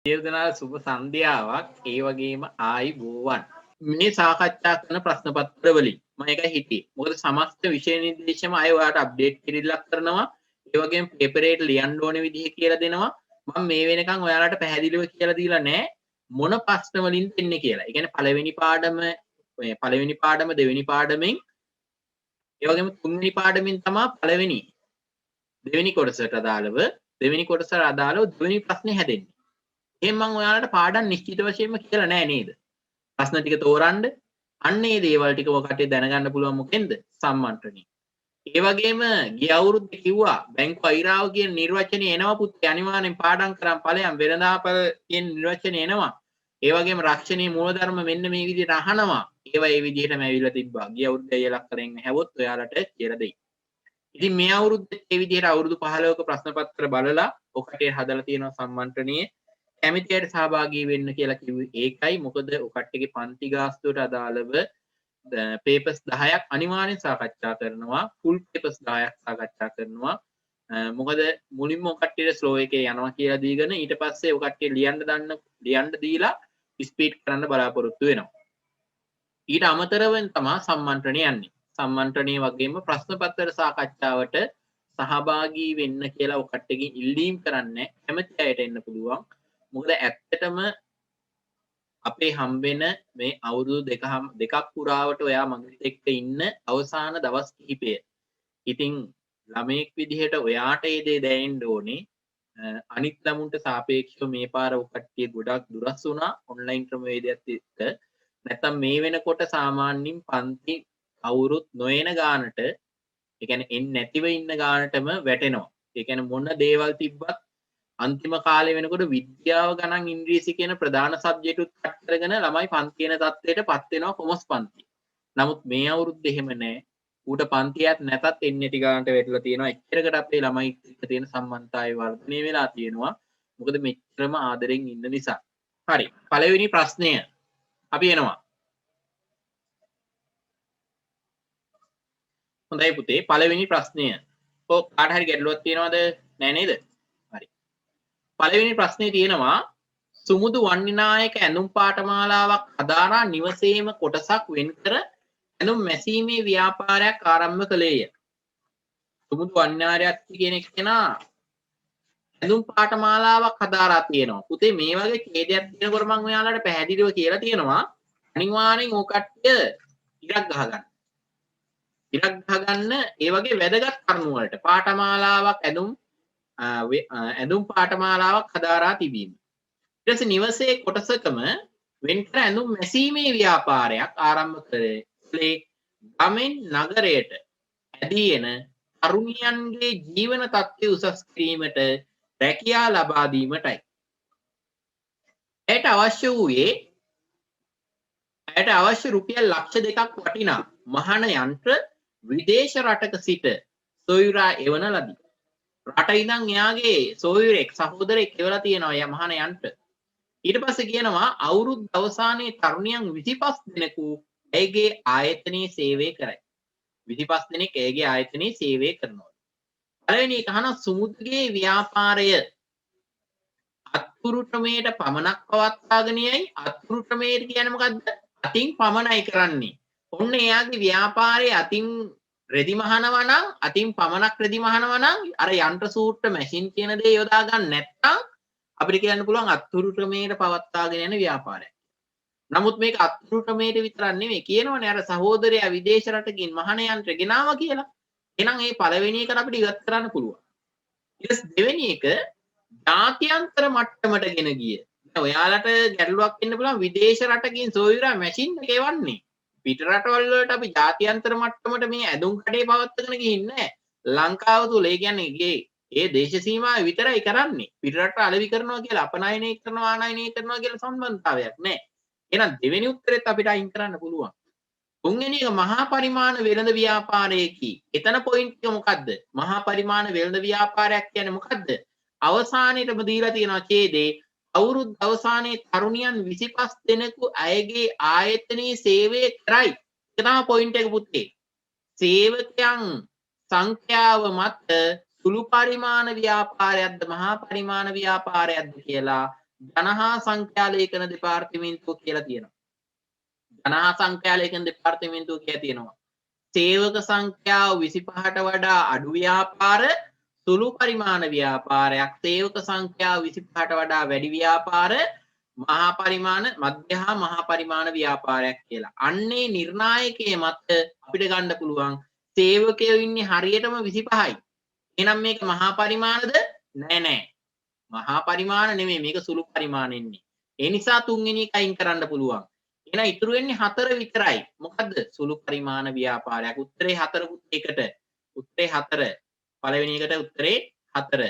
දේවදනා සුබ සන්ධ්‍යාවක් ඒ වගේම ආයිබෝවන්. මේ සාකච්ඡා කරන ප්‍රශ්න පත්‍ර වලින් මම එකයි හිටියේ. මොකද සමස්ත විෂය නිර්දේශම අය ඔයාලට අප්ඩේට් කිරිල්ලක් කරනවා. ඒ වගේම පේපර් එකට ලියන්න ඕන විදිහ කියලා දෙනවා. මම මේ වෙනකන් ඔයාලට පැහැදිලිව කියලා දීලා නැහැ මොන ප්‍රශ්න වලින්ද එන්නේ කියලා. ඒ කියන්නේ පළවෙනි පාඩම දෙවෙනි පාඩමෙන් ඒ වගේම තුන්වෙනි පාඩමෙන් තමයි දෙවෙනි කොටසට අදාළව දෙවෙනි කොටසට අදාළව දෙවෙනි ප්‍රශ්නේ හැදෙන්නේ. එහෙනම් මම ඔයාලට පාඩම් නිශ්චිත වශයෙන්ම කියලා නෑ නේද? ප්‍රශ්න ටික තෝරන්න අන්න ඒ දේවල් ටික ඔකට දැනගන්න පුළුවන් මොකෙන්ද? සම්මන්ත්‍රණේ. ඒ වගේම ගිය අවුරුද්දේ කිව්වා බැංකු අයිරාව කියන නිර්වචනය එනවා පුතේ අනිවාර්යෙන් පාඩම් කරන් ඵලයන් වෙළඳාපළ කියන නිර්වචනය එනවා. ඒ වගේම රක්ෂණීය මූලධර්ම මෙන්න මේ විදිහට අහනවා. ඒවා ඒ විදිහටම ඇවිල්ලා තිබ්බා. ගිය අවුරුද්දේ අයලක් කරෙන් හැවොත් ඔයාලට කියලා දෙයි. ඉතින් මේ අවුරුද්දේ මේ විදිහට අවුරුදු 15ක ප්‍රශ්න පත්‍ර බලලා ඔකටේ හදලා තියෙනවා සම්මන්ත්‍රණයේ කැමතියට සහභාගී වෙන්න කියලා කිව්වේ ඒකයි. මොකද ඔකට්ටේගේ පන්ති ගාස්තුවට අදාළව පේපර්ස් 10ක් අනිවාර්යෙන් සාකච්ඡා කරනවා. ෆුල් පේපර්ස් 10ක් සාකච්ඡා කරනවා. මොකද මුලින්ම ඔකට්ටේට ස්ලෝ එකේ යනවා කියලා දීගෙන ඊට පස්සේ ඔකට්ටේ ලියන්න දීලා ස්පීඩ් කරන්න බලාපොරොත්තු වෙනවා. ඊට අමතරව තමයි සම්මන්ත්‍රණය යන්නේ. සම්මන්ත්‍රණයේ වගේම ප්‍රශ්න පත්‍ර සාකච්ඡාවට සහභාගී වෙන්න කියලා ඔකට්ටේකින් ඉල්ලීම් කරන්නේ කැමති අයට එන්න පුළුවන්. මොකද ඇත්තටම අපේ හම්බෙන මේ අවුරුදු දෙකක් පුරාවට ඔයා මගත් එක්ක ඉන්න අවසාන දවස් කිහිපය. ඉතින් ළමයෙක් විදිහට ඔයාට ඒ දේ දැනෙන්න ඕනේ. අනිත් ළමුන්ට සාපේක්ෂව මේ පාර ඔකට්ටිය ගොඩක් දුරස් වුණා ඔන්ලයින් ක්‍රමවේදයක් එක්ක. නැත්තම් මේ වෙනකොට සාමාන්‍යයෙන් පන්ති අවුරුත් නොයන ගානට ඒ කියන්නේ එන්නේ නැතිව ඉන්න ගානටම වැටෙනවා. ඒ කියන්නේ මොන දේවල් තිබ්බත් අන්තිම කාලේ වෙනකොට විද්‍යාව ගණන් ඉංග්‍රීසි කියන ප්‍රධාන සබ්ජෙක්ට් උත් කට් කරගෙන ළමයි පන්ති කියන තත්ත්වයටපත් වෙනවා කොමර්ස් පන්ති. නමුත් මේ අවුරුද්ද එහෙම නැහැ. ඌට පන්තියක් නැතත් එන්නේ ටි ගානට වැටලා තියෙනවා. එච්චරකට අපේ ළමයි එක්ක තියෙන සම්බන්ධතාවය වර්ධනය වෙලා තියෙනවා. මොකද මෙච්චරම ආදරෙන් ඉන්න නිසා. හරි. පළවෙනි ප්‍රශ්නය අපි එනවා. හොඳයි පුතේ පළවෙනි ප්‍රශ්නය. කාට හරි ගැටලුවක් තියෙනවද? නෑ නේද? හරි. පළවෙනි ප්‍රශ්නේ තියෙනවා සුමුදු වන්නිනායක ඇඳුම් පාඨමාලාවක් හදාරා නිවසේම කොටසක් වෙන් කර ඇඳුම් මැසීමේ ව්‍යාපාරයක් ආරම්භ කළේය. සුමුදු වන්නාරයක් කියන කෙනා ඇඳුම් පාඨමාලාවක් හදාරා තියෙනවා. පුතේ මේ වගේ ඡේදයක් තියෙනකොට මම ඔයාලට පැහැදිලිව කියලා තියෙනවා අනිවාර්යෙන් ඕ කට්ටිය ඉරක් ගහගන්න. ඉරක් ගහගන්න ඒ වගේ වැදගත් කරුණු වලට පාඨමාලාවක් ඇඳුම් පාඨමාලාවක් හදාරා තිබීම. ඊට පස්සේ නිවසේ කොටසකම වෙන් කර ඇඳුම් මැසීමේ ව්‍යාපාරයක් ආරම්භ කළේ ගමෙන් නගරයට ඇදී එන තරුණියන්ගේ ජීවන තත්ත්වය උසස් කිරීමට රැකියා ලබා දීමටයි. ඇයට අවශ්‍ය රුපියල් ලක්ෂ 2ක් වටිනා මහන යන්ත්‍ර විදේශ රටක සිට සොයුරා එවන ලදී. රට ඉඳන් එයාගේ සොයුරෙක් සහෝදරෙක් එවලා තියෙනවා යමහන යන්ත්‍ර. ඊට පස්සේ කියනවා අවුරුදු අවසානයේ තරුණියන් 25 දෙනෙකු ඇයගේ ආයතනයේ සේවය කරයි. 25 දෙනෙක් ඇයගේ ආයතනයේ සේවය කරනවා. පළවෙනි එක අහන සුමුද්ගේ ව්‍යාපාරය අත්පුරුෂමයට පමණක් පවත්වාගෙන යයි. අත්පුරුෂමයට කියන්නේ මොකද්ද? අතින් පමණයි කරන්නේ. ඔන්න එයාගේ ව්‍යාපාරයේ අතින් රෙදි මහනවා නම් අතින් පමණක් රෙදි මහනවා නම් අර යන්ත්‍ර සූත්‍ර මැෂින් කියන දේ යොදා ගන්න නැත්නම් අපිට කියන්න පුළුවන් අත්පුරුෂමයට පවත්වාගෙන යන ව්‍යාපාරයක්. නමුත් මේක අත්පුරුෂමයට විතරක් නෙමෙයි කියනවනේ අර සහෝදරයා විදේශ රටකින් මහන යන්ත්‍ර ගෙනාවා කියලා. එහෙනම් මේ පළවෙනි එකට අපිට ඉවත් කරන්න පුළුවන්. ඊට දෙවෙනි එක ජාත්‍යන්තර මට්ටමට ගෙන ගිය. දැන් ඔයාලට ගැටලුවක් එන්න පුළුවන් විදේශ රටකින් සොයුරා මැෂින් එක එවන්නේ. පිට රටවල් වලට අපි ජාත්‍යන්තර මට්ටමට මේ ඇඳුම් කඩේ පවත්වාගෙන ගිහින් නැහැ. ලංකාව තුල ඒ කියන්නේ ඒ දේශ සීමාවේ විතරයි කරන්නේ. පිට රට අලෙවි කරනවා කියලා අපනයනය කරනවා ආනයනය කරනවා කියලා සම්බන්ධතාවයක් නැහැ. එහෙනම් දෙවෙනි උත්තරෙත් අපිට අයින් කරන්න පුළුවන්. තුන්වෙනි එක මහා පරිමාණ වෙළඳ ව්‍යාපාරයකි. එතන පොයින්ට් එක මොකද්ද? මහා පරිමාණ වෙළඳ ව්‍යාපාරයක් කියන්නේ මොකද්ද? අවසානයේටම දීලා තියෙනවා ඡේදේ අවුරුදු අවසානයේ තරුණියන් 25 දෙනෙකු අයගේ ආයතනයේ සේවය කරයි. ඒක තමයි පොයින්ට් එක පුතේ. සේවකයන් සංඛ්‍යාව මත සුළු පරිමාණ ව්‍යාපාරයක්ද මහා පරිමාණ ව්‍යාපාරයක්ද කියලා ජනහා සංඛ්‍යා ලේඛන දෙපාර්තමේන්තුව කියලා තියෙනවා. ජනහා සංඛ්‍යා ලේඛන දෙපාර්තමේන්තුව කියලා තියෙනවා. සේවක සංඛ්‍යාව 25ට වඩා අඩු ව්‍යාපාර සුළු පරිමාණ ව්‍යාපාරයක්, සේවක සංඛ්‍යාව 25ට වඩා වැඩි ව්‍යාපාර මහා පරිමාණ මධ්‍ය හා මහා පරිමාණ ව්‍යාපාරයක් කියලා. අන්නේ නිර්ණායකයේ මත අපිට ගන්න පුළුවන් සේවකයෝ ඉන්නේ හරියටම 25යි. එහෙනම් මේක මහා පරිමාණද? නෑ. මහා පරිමාණ නෙමෙයි, මේක සුළු පරිමාණ එන්නේ. ඒ නිසා තුන්වෙනි එක අයින් කරන්න පුළුවන්. එහෙනම් ඉතුරු වෙන්නේ 4 විතරයි. මොකද්ද? සුළු පරිමාණ ව්‍යාපාරයක්. උත්තරේ 4 එකට. උත්තරේ 4. පළවෙනි එකට උත්තරේ 4.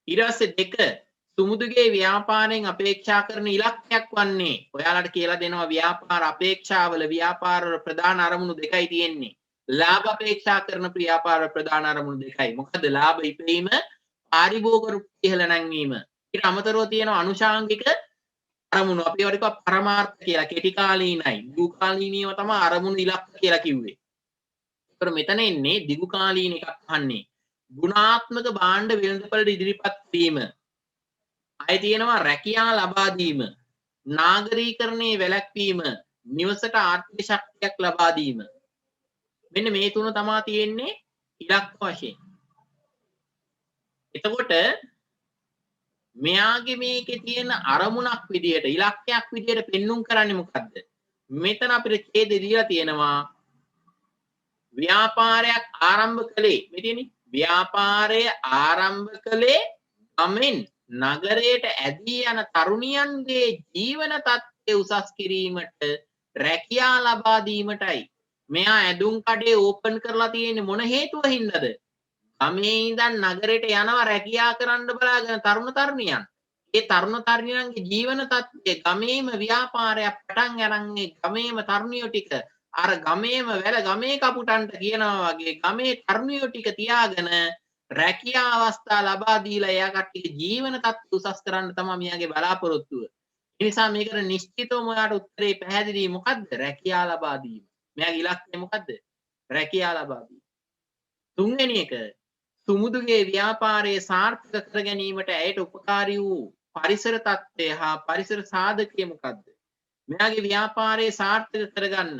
ඊට පස්සේ 2 සුමුදුගේ ව්‍යාපාරයෙන් අපේක්ෂා කරන ඉලක්කයක් වන්නේ. ඔයාලට කියලා දෙනවා ව්‍යාපාර අපේක්ෂාවල ව්‍යාපාර ප්‍රධාන අරමුණු දෙකයි තියෙන්නේ. ලාභ අපේක්ෂා කරන ව්‍යාපාර ප්‍රධාන අරමුණු දෙකයි. මොකද ලාභ ඉපීම, පාරිභෝගික ඉහළ නැංවීම. ඊට අමතරව තියෙනවා අනුශාංගික අරමුණු. අපි ඒවට කියනවා පරමාර්ථ කියලා. කෙටි කාලීනයි. දීර්ඝ කාලීනීව තමයි අරමුණු ඉලක්ක කියලා කිව්වේ. ඒතර මෙතන එන්නේ දීර්ඝ කාලීන එකක් අහන්නේ. ගුණාත්මක භාණ්ඩ වෙළඳපළට ඉදිරිපත් වීම. අය තියෙනවා රැකියා ලබා දීම, නාගරීකරණයේ වැළැක්වීම, නිවසට ආර්ථික ශක්තියක් ලබා දීම. මෙන්න මේ තුන තමයි තියෙන්නේ ඉලක්ක වශයෙන්. එතකොට මෙයාගේ මේකේ තියෙන අරමුණක් විදියට, ඉලක්කයක් විදියට පෙන්눔 කරන්නේ මොකද්ද? මෙතන අපිට ඡේද දීලා තියෙනවා ව්‍යාපාරයක් ආරම්භ කළේ. මේ තියෙන්නේ ව්‍යාපාරය ආරම්භ කළේ ගමෙන් නගරයට ඇදී යන තරුණියන්ගේ ජීවන තත්ත්වය උසස් කිරීමට, රැකියා ලබා දීමටයි. මෙයා ඇඳුම් කඩේ ඕපන් කරලා තියෙන්නේ මොන හේතුව හින්දාද? ගමේ ඉඳන් නගරයට යනවා රැකියා කරන්න බලාගෙන තරුණ තරුණියන්. ඒ තරුණ තරුණියන්ගේ ජීවන තත්ත්වය ගමේම ව්‍යාපාරයක් පටන් අරන්නේ ගමේම තරුණියෝ ටික අර ගමේම වැඩ ගමේ කපුටන්ට කියනවා වගේ ගමේ තරුණියෝ ටික තියාගෙන රැකියා අවස්ථා ලබා දීලා එයා කට්ටියගේ ජීවන තත්ත්ව උසස් කරන්න තමයි මෙයාගේ බලාපොරොත්තුව. ඒ නිසා මේකට නිශ්චිතවම ඔයාට උත්තරේ පැහැදිලි. මොකද්ද? රැකියා ලබා දීම. මෙයාගේ ඉලක්කය මොකද්ද? රැකියා ලබා දීම. තුන්වෙනි එක සුමුදුගේ ව්‍යාපාරයේ සාර්ථක කර ගැනීමට ඇයට උපකාරී වූ පරිසර තත්ත්වය හා පරිසර සාධකය මොකද්ද? මෙයාගේ ව්‍යාපාරයේ සාර්ථක කරගන්න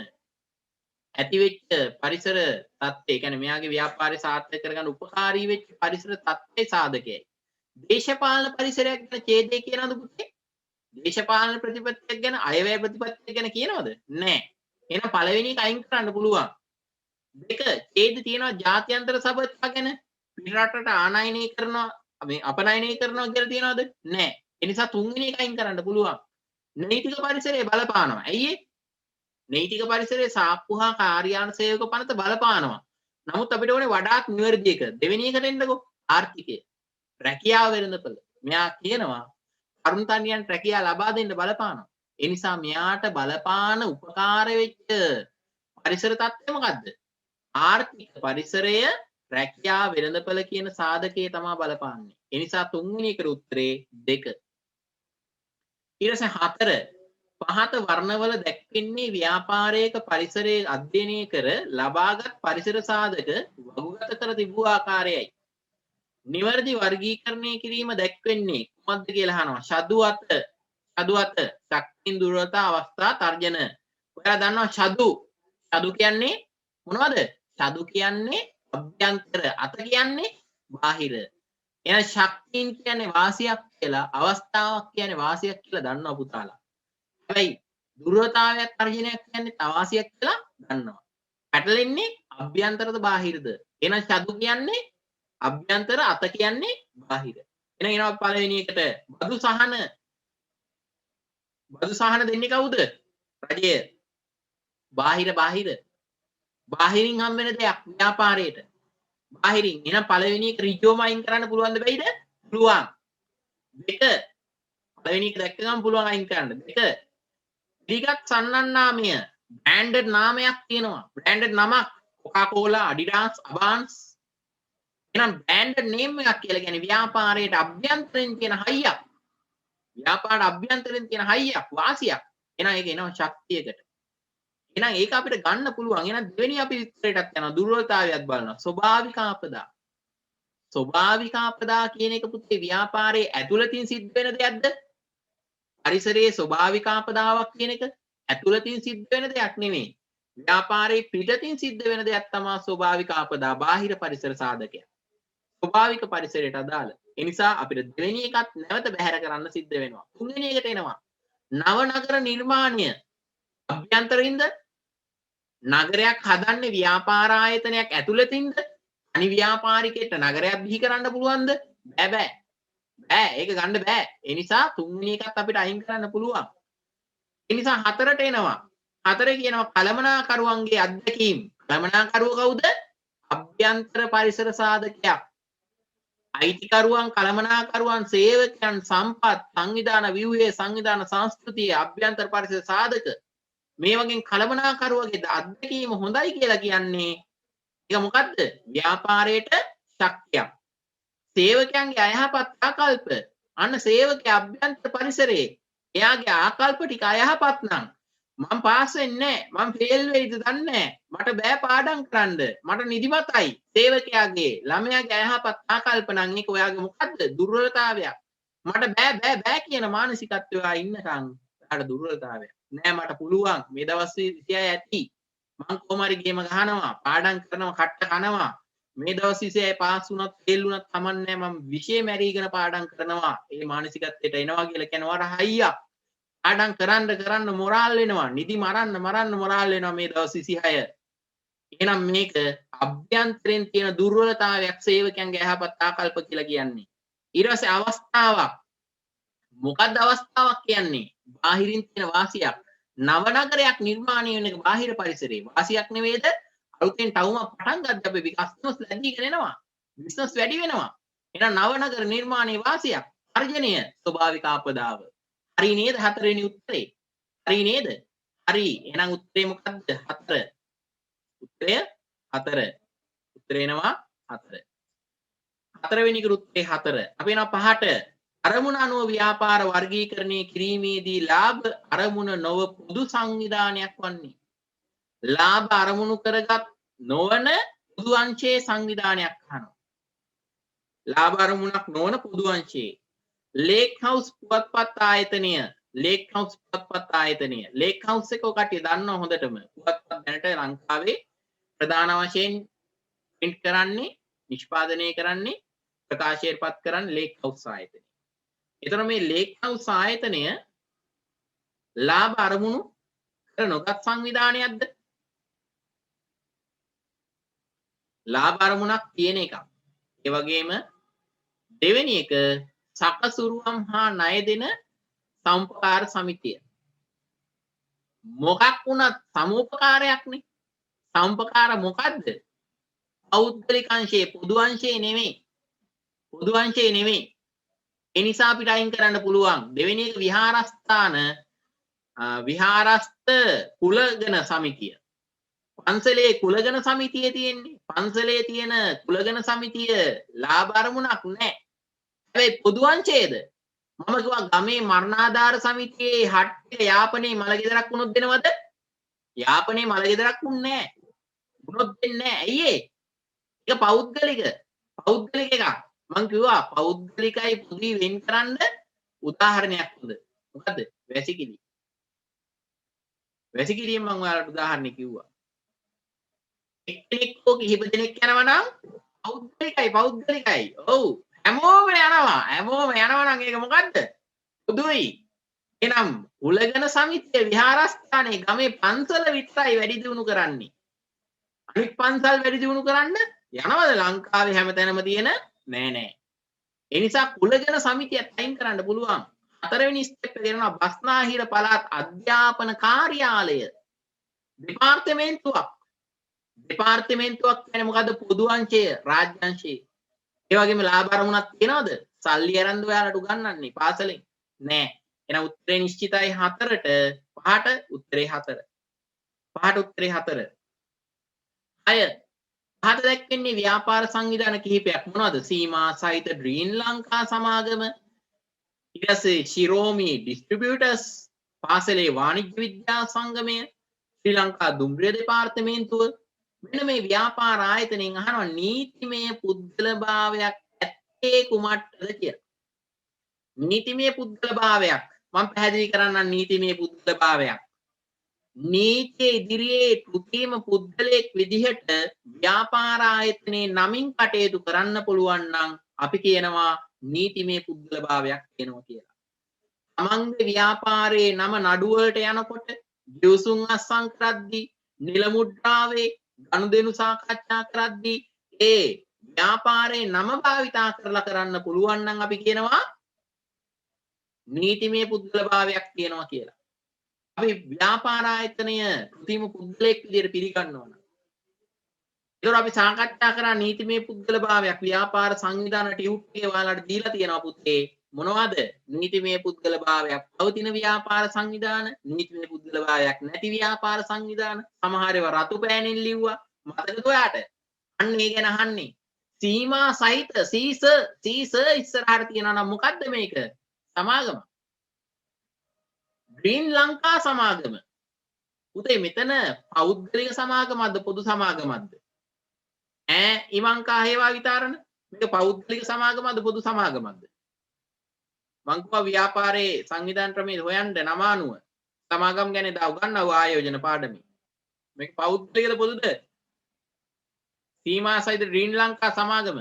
ඇතිවෙච්ච පරිසර තත්ත්වය, කියන්නේ මෙයාගේ ව්‍යාපාරය සාර්ථක කරගන්න උපකාරී වෙච්ච පරිසර තත්ත්වයේ සාධකයයි. දේශපාලන පරිසරයක් ගැන ඡේදය කියනවද පුතේ? දේශපාලන ප්‍රතිපත්තියක් ගැන, අයවැය ප්‍රතිපත්තියක් ගැන කියනවද? නැහැ. එහෙනම් පළවෙනි එක අයින් කරන්න පුළුවන්. 2 ඡේද තියෙනවා ජාත්‍යන්තර සබඳතා ගැන. පිටරටට ආනයනය කරනවා, මේ අපනයනය කරනවා කියලා තියෙනවද? නැහැ. ඒ නිසා තුන්වෙනි එක අයින් කරන්න පුළුවන්. නෛතික පරිසරය බලපානවා. ඇයි ඒ? නෛතික පරිසරයේ සාප්පු හා කාර්යාන සේවක පනත බලපානවා. නමුත් අපිට ඕනේ වඩාත් නිවැරදි එක. දෙවෙනි එකට එන්නකෝ. ආර්ථිකය. රැකියාව වෙළඳපොළ. මෙයා කියනවා තරුණ තරුණියන්ට රැකියාව ලබා දෙන්න බලපානවා. ඒ නිසා මෙයාට බලපාන උපකාර වෙච්ච පරිසර තත්ත්වය මොකද්ද? ආර්ථික පරිසරය, රැකියාව වෙළඳපොළ කියන සාධකයේ තමයි බලපාන්නේ. ඒ නිසා තුන්වෙනි එකට උත්තරේ 2. ඊට පස්සේ 4 පහත වර්ණවල දැක්වෙන්නේ ව්‍යාපාරයක පරිසරයේ අධ්‍යයනය කර ලබාගත් පරිසර සාධක වගුගත කර තිබූ ආකාරයයි. නිවැරදි වර්ගීකරණය කිරීම දැක්වෙන්නේ කොහොමද කියලා අහනවා. ශදු අත, ශක්තියින් දුර්වලතා අවස්ථා තර්ජන. ඔයාලා දන්නවා ශදු කියන්නේ මොනවද? ශදු කියන්නේ අභ්‍යන්තර, අත කියන්නේ බාහිර. එහෙනම් ශක්තියින් කියන්නේ වාසියක් කියලා, අවස්ථාවක් කියන්නේ වාසියක් කියලා දන්නවා පුතාලා. හැබැයි දුර්වලතාවයක් තර්ජනයක් කියන්නේ තවාසියක් කියලා දන්නවා. පැටලෙන්නේ අභ්‍යන්තරද බාහිරද? එහෙනම් ශදු කියන්නේ අභ්‍යන්තර, අත කියන්නේ බාහිර. එහෙනම් එනවා පළවෙනි එකට බදු සහන දෙන්නේ කවුද? රජය. බාහිරින් හම් වෙන දෙයක් ව්‍යාපාරයට. බාහිරින්. එහෙනම් පළවෙනි එක ඍජුවම අයින් කරන්න පුළුවන්ද බැයිද? පුළුවන්. 2 පළවෙනි එක දැක්ක ගමන් පුළුවන් අයින් කරන්න. 2 පිළිගත් සන්නන්නාමය බ්‍රෑන්ඩඩ් නාමයක් තියෙනවා. බ්‍රෑන්ඩඩ් නමක් කොකාකෝලා, අඩිඩාස්, අබාන්ස්. එහෙනම් බ්‍රෑන්ඩඩ් නේම් එකක් කියලා කියන්නේ ව්‍යාපාරයට අභ්‍යන්තරයෙන් තියෙන හයියක්. ව්‍යාපාර අභ්‍යන්තරයෙන් තියෙන හයියක්, වාසියක්. එහෙනම් ඒක එනවා ශක්තියකට. එහෙනම් ඒක අපිට ගන්න පුළුවන්. එහෙනම් දෙවෙනි අපි විස්තරයටත් යනවා. දුර්වලතාවයත් බලනවා. ස්වභාවික ආපදා. ස්වභාවික ආපදා කියන එක පුතේ ව්‍යාපාරයේ ඇතුළතින් සිද්ධ වෙන දෙයක්ද? පරිසරයේ ස්වභාවික ආපදාවක් කියන එක ඇතුළතින් සිද්ධ වෙන දෙයක් නෙමෙයි. ව්‍යාපාරයේ පිටතින් සිද්ධ වෙන දෙයක් තමයි ස්වභාවික ආපදා, බාහිර පරිසර සාධකයක්. ස්වභාවික පරිසරයට අදාළ. ඒ නිසා අපිට දෙවෙනි එකත් නැවත බැහැර කරන්න සිද්ධ වෙනවා. තුන්වෙනි එකට එනවා. නව නගර නිර්මාණය. අභ්‍යන්තරින්ද නගරයක් හදන්නේ ව්‍යාපාර ආයතනයක් ඇතුළතින්ද? අනි ව්‍යාපාරිකයට නගරයක් බිහි කරන්න පුළුවන්ද? බෑ. ඒක ගන්න බෑ. ඒ නිසා තුන්වෙනි එකත් අපිට අයින් කරන්න පුළුවන්. ඒ නිසා හතරට එනවා. හතරේ කියනවා කළමනාකරුවන්ගේ අත්දැකීම්. කළමනාකරුව කවුද? අභ්‍යන්තර පරිසර සාධකයක්. අයිතිකරුවන්, කළමනාකරුවන්, සේවකයන්, සම්පත්, සංවිධාන ව්‍යුහයේ, සංවිධාන සංස්කෘතියේ, අභ්‍යන්තර පරිසර සාධක මේ වගේ කළමනාකරුවගේ අත්දැකීම හොඳයි කියලා කියන්නේ ඒක මොකද්ද? ව්‍යාපාරයට ශක්තියක්. සේවකයන්ගේ අයහපත් ආකල්ප. අන්න සේවකයා අභ්‍යන්තර පරිසරයේ එයාගේ ආකල්ප ටික අයහපත් නම් මම පාස් වෙන්නේ නැහැ. මම ෆේල් වෙයිද දන්නේ නැහැ. මට බෑ පාඩම් කරන්න. මට නිදිමතයි. සේවකයාගේ ළමයාගේ අයහපත් ආකල්ප නම් ඒක ඔයාගේ මොකද්ද? දුර්වලතාවයක්. මට බෑ කියන මානසිකත්වය ඉන්නකම් ඔයාට දුර්වලතාවයක්. නෑ මට පුළුවන්. මේ දවස් 26 ඇති. මම කොහොම හරි ගේම ගහනවා. පාඩම් කරනවා, කට්ට කනවා. මේ දවස් 26 පාස් වුණත් ෆේල් වුණත් කමන්නේ මම විෂය මැරීගෙන පාඩම් කරනවා. ඒ මානසිකත්වයට එනවා කියලා කියනවා හයියක්. පාඩම් කරන්න මොරාල් වෙනවා. නිදි මරන්න මොරාල් වෙනවා මේ දවස් 26. එහෙනම් මේක අභ්‍යන්තරයෙන් තියෙන දුර්වලතාවයක් සේවකයන්ගේ යහපත් ආකල්ප කියලා කියන්නේ. ඊට පස්සේ අවස්ථාවක්. මොකක්ද අවස්ථාවක් කියන්නේ? බාහිරින් තියෙන වාසියක්. නව නගරයක් නිර්මාණය වෙන එක බාහිර පරිසරයේ වාසියක් නෙවෙයිද? අලුතෙන් ටවුමක් පටන් ගත්ත අපි කස්ටමර්ස් ලැබීගෙන එනවා. බිස්නස් වැඩි වෙනවා. එහෙනම් නව නගර නිර්මාණයේ වාසියක්. අර්ජනය ස්වභාවික ආපදාව. හරි නේද? හතරවෙනි උත්තරේ. හරි නේද? හරි. එහෙනම් උත්තරේ මොකද්ද? 4. උත්තරය 4. උත්තරේ එනවා 4. හතරවෙනි උත්තරේ 4. අපි එනවා 5ට. අරමුණ අනුව ව්‍යාපාර වර්ගීකරණය කිරීමේදී ලාභ අරමුණ නොව පොදු සංවිධානයක් වන්නේ. ලාභ අරමුණු කරගත් නොවන පොදු අංශයේ සංවිධානයක් අහනවා. ලාභ අරමුණක් නොවන පොදු අංශයේ ලේක් හවුස් පුවත්පත් ආයතනය. ලේක් හවුස් පුවත්පත් ආයතනය. ලේක් හවුස් එක කට්ටිය දන්නවා හොඳටම. පුවත්පත් දැනට ලංකාවේ ප්‍රධාන වශයෙන් print කරන්නේ, නිෂ්පාදනය කරන්නේ, ප්‍රකාශයටපත් කරන්නේ ලේක් හවුස් ආයතනය. එතන මේ ලේක් හවුස් ආයතනය ලාභ අරමුණු කර නොගත් සංවිධානයක්ද? ලාභ අරමුණක් තියෙන එකක්. ඒ වගේම දෙවෙනි එක සකසුරුවම් හා ණය දෙන සම්පකාර සමිතිය. මොකක් වුණත් සමෝපකාරයක්නේ. සම්පකාර මොකද්ද? පෞද්ගලික අංශයේ, පොදු අංශයේ නෙමෙයි. පොදු අංශයේ නෙමෙයි. ඒ නිසා අපිට අයින් කරන්න පුළුවන්. දෙවෙනි එක විහාරස්ථාන විහාරස්ත කුලගණ සමිතිය. පන්සලේ කුලගණ සමිතිය තියෙන්නේ. පන්සලේ තියෙන කුලගණ සමිතිය ලාභ අරමුණක් නැහැ. හැබැයි පොදු අංශයේද? මම කිව්වා ගමේ මරණාධාර සමිතියේ හට්ටේ යාපනයේ මලගෙදරක් වුණොත් දෙනවද? යාපනයේ මලගෙදරක් වුන්නේ නැහැ. වුණොත් දෙන්නේ නැහැ. ඇයි ඒ? ඒක පෞද්ගලික එකක්. මං කිව්වා පෞද්ගලිකයි පොදුයි වෙන් කරන්න උදාහරණයක් හොඳ. මොකද්ද? වැසිකිලි. වැසිකිලියෙන් මම ඔයාලට උදාහරණයක් කිව්වා. එක්කෙනෙක් හෝ කිහිප දෙනෙක් යනවා නම් පෞද්ගලිකයි. ඔව්. හැමෝම යනවා නම් ඒක මොකද්ද? පොදුයි. එහෙනම් කුලගණ සමිතිය විහාරස්ථානයේ ගමේ පන්සල විතරයි වැඩි දියුණු කරන්නේ. අනිත් පන්සල් වැඩි දියුණු කරන්න යනවද ලංකාවේ හැමතැනම තියෙන? නෑ. ඒ නිසා කුලගණ සමිතියත් අයින් කරන්න පුළුවන්. 4 වෙනි ස්ටෙප් එක දෙනවා බස්නාහිර පළාත් අධ්‍යාපන කාර්යාලය. දෙපාර්තමේන්තුවක් කියන්නේ මොකද්ද? පොදු අංශය, රාජ්‍ය අංශය. ඒ වගේම ලාභ අරමුණක් තියනවද? සල්ලි අරන්ද ඔයාලට උගන්වන්නේ පාසලෙන්? නෑ. එහෙනම් උත්තරේ නිශ්චිතයි 4ට. 5ට උත්තරේ 4. 5ට උත්තරේ 4. 6 පහත දැක්වෙන්නේ ව්‍යාපාර සංවිධාන කිහිපයක්. මොනවද? සීමා සහිත ඩ්‍රීන් ලංකා සමාගම, ඊට පස්සේ ශිරෝමි ඩිස්ට්‍රිබියුටර්ස්, පාසලේ වාණිජ්‍ය විද්‍යා සංගමය, ශ්‍රී ලංකා දුම්රිය දෙපාර්තමේන්තුව. මෙන්න මේ ව්‍යාපාර ආයතනයෙන් අහනවා නීතිමය පුද්ගලභාවයක් ඇත්තේ කුමට්ටද කියලා. නීතිමය පුද්ගලභාවයක් මම පැහැදිලි කරන්නම් නීතිමය පුද්ගලභාවයක්. නීතිය ඉදිරියේ කෘත්‍රිම පුද්ගලයෙක් විදිහට ව්‍යාපාර ආයතනයේ නමින් කටයුතු කරන්න පුළුවන් නම් අපි කියනවා නීතිමය පුද්ගලභාවයක් වෙනවා කියලා. තමන්ගේ ව්‍යාපාරයේ නම නඩුවලට යනකොට ගිවිසුම් අත්සන් කරද්දී නිල මුද්‍රාවේ ගනුදෙනු සාකච්ඡා කරද්දී ඒ ව්‍යාපාරයේ නම භාවිතා කරලා කරන්න පුළුවන් නම් අපි කියනවා නීතිමය පුද්ගලභාවයක් තියෙනවා කියලා. අපි ව්‍යාපාර ආයතනය කෘත්‍රිම පුද්ගලයෙක් විදිහට පිළිගන්නවා නම් ඒතර අපි සාකච්ඡා කරා නීතිමය පුද්ගලභාවයක් ව්‍යාපාර සංවිධාන ටියුට් එක ඔයාලට දීලා තියෙනවා පුතේ. මොනවද? නීතිමය පුද්ගලභාවයක් පවතින ව්‍යාපාර සංවිධාන, නීතිමය පුද්ගලභාවයක් නැති ව්‍යාපාර සංවිධාන. සමහර ඒවා රතු පෑනින් ලිව්වා. මතකද ඔයාට? අන්න ඒ ගැන අහන්නේ. සීමා සහිත සීස ඉස්සරහට තියනවා නම් මොකද්ද මේක? සමාගම. ග්‍රීන් ලංකා සමාගම. පුතේ මෙතන පෞද්ගලික සමාගමක්ද පොදු සමාගමක්ද? ඉමංකා හේවා විතරණ මේක පෞද්ගලික සමාගමක්ද පොදු සමාගමක්ද? මං කිව්වා ව්‍යාපාරයේ සංවිධාන ක්‍රමයේ හොයන්න නම අනුව සමාගම් ගැන දා උගන්වව ආයෝජන පාඩමේ. මේක පෞද්ගලිකද පොදුද? සීමා සහිත ග්‍රීන් ලංකා සමාගම.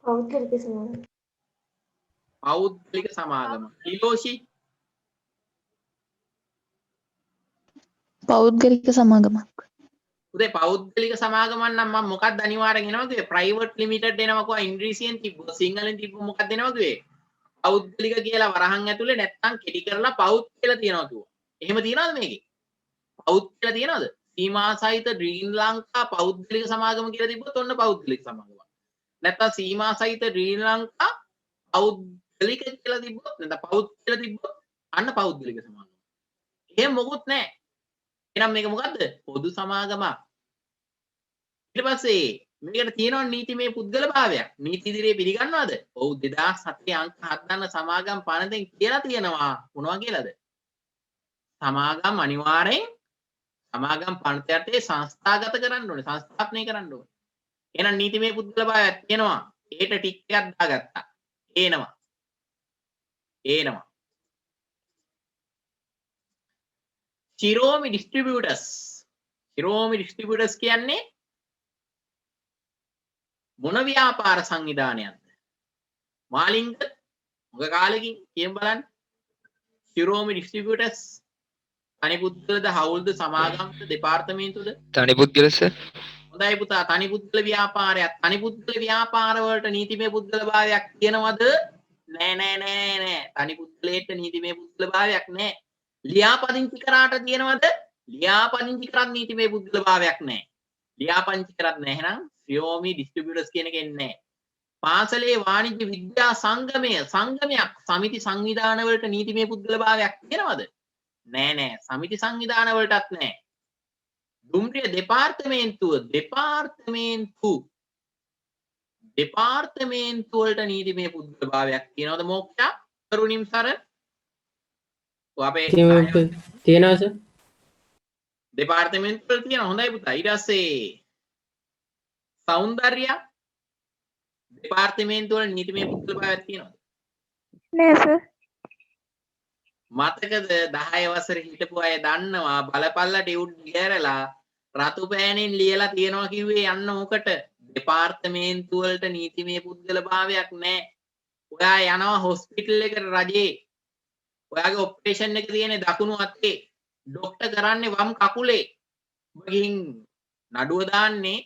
පෞද්ගලික සමාගම. පෞද්ගලික සමාගම. ඊලෝෂි පෞද්ගලික සමාගමක්. උදේ පෞද්ගලික සමාගමක් නම් මම මොකක්ද අනිවාර්යෙන් එනවා කිව්වේ ප්‍රයිවට් ලිමිටඩ් එනවා කොහා ඉංග්‍රීසියෙන් තිබ්බ සිංහලෙන් තිබ්බ මොකක්ද එනවා කිව්වේ පෞද්ගලික කියලා වරහන් ඇතුලේ නැත්තම් කෙටි කරලා පෞද් කියලා තියනවා කිව්වා. එහෙම තියනවද මේකේ? පෞද් කියලා තියනවද? සීමා සහිත ශ්‍රී ලංකා පෞද්ගලික සමාගම කියලා තිබ්බොත් ඔන්න පෞද්ගලික සමාගමක්. නැත්තම් සීමා සහිත ශ්‍රී ලංකා පෞද්ගලික කියලා තිබ්බොත් නැත්නම් පෞද් කියලා තිබ්බොත් අන්න පෞද්ගලික සමාගම. එහෙම මොකුත් නැහැ. එහෙනම් මේක මොකද්ද? පොදු සමාගමක්. ඊට පස්සේ මේකට තියෙනවා නීතිමය පුද්ගලභාවයක්. නීති ඉදිරියේ පිළිගන්නවද? ඔව් 2007 අංක 7 දන්න සමාගම් පනතෙන් කියලා තියෙනවා. මොනවා කියලාද? සමාගම් අනිවාර්යෙන් සමාගම් පනත යටතේ සංස්ථාගත කරන්න ඕනේ. සංස්ථාපනය කරන්න ඕනේ. එහෙනම් නීතිමය පුද්ගලභාවයක් තියෙනවා. ඒට ටික් එකක් දාගත්තා. ඒනවා. චිරෝමි ඩිස්ට්‍රිබියුටර්ස් කියන්නේ මොන ව්‍යාපාර සංවිධානයක්ද? මාලිංග මොක කාලෙකින් කියමු බලන්න. චිරෝමි ඩිස්ට්‍රිබියුටර්ස් තනි පුද්ගලද හවුල්ද සමාගම්ද දෙපාර්තමේන්තුවද? තනි පුද්ගල සර්. හොඳයි පුතා තනි පුද්ගල ව්‍යාපාරයක්. තනි පුද්ගල ව්‍යාපාර වලට නීතිමය පුද්ගලභාවයක් තියෙනවද? නෑ. තනි පුද්ගලයට නීතිමය පුද්ගලභාවයක් නෑ. ලියාපදිංචි කරාට තියෙනවද? ලියාපදිංචි කරත් නීතිමය පුද්ගලභාවයක් නෑ. ලියාපදිංචි කරත් නෑ. එහෙනම් ශ්‍රියෝමි ඩිස්ට්‍රිබියුටර්ස් කියන එක එන්නේ නෑ. පාසලේ වාණිජ්‍ය විද්‍යා සංගමයක් සමිති සංවිධාන වලට නීතිමය පුද්ගලභාවයක් තියෙනවද? නෑ. සමිති සංවිධාන වලටත් නෑ. දුම්රිය දෙපාර්තමේන්තු වලට නීතිමය පුද්ගලභාවයක් තියෙනවද මොක්ෂා? කරුණිම් සර අපේ තියෙනවා සර්. දෙපාර්තමේන්තු වල තියෙනවා. හොඳයි පුතා. ඊට පස්සේ සෞන්දර්ය දෙපාර්තමේන්තු වල නීතිමය පුද්ගලභාවයක් තියෙනවද? නෑ සර්. මතකද 10 වසරේ හිටපු අය දන්නවා බලපල්ලා ටියුට් ගෑරලා රතු පෑනෙන් ලියලා තියනවා කිව්වේ යන්න ඕකට. දෙපාර්තමේන්තු වලට නීතිමය පුද්ගලභාවයක් නැහැ. ඔයා යනවා හොස්පිටල් එකට රජේ. ඔයාගේ ඔපරේෂන් එක තියෙන්නේ දකුණු අතේ. ડોක්ටර් කරන්නේ වම් කකුලේ. ඔබ ගිහින් නඩුව දාන්නේ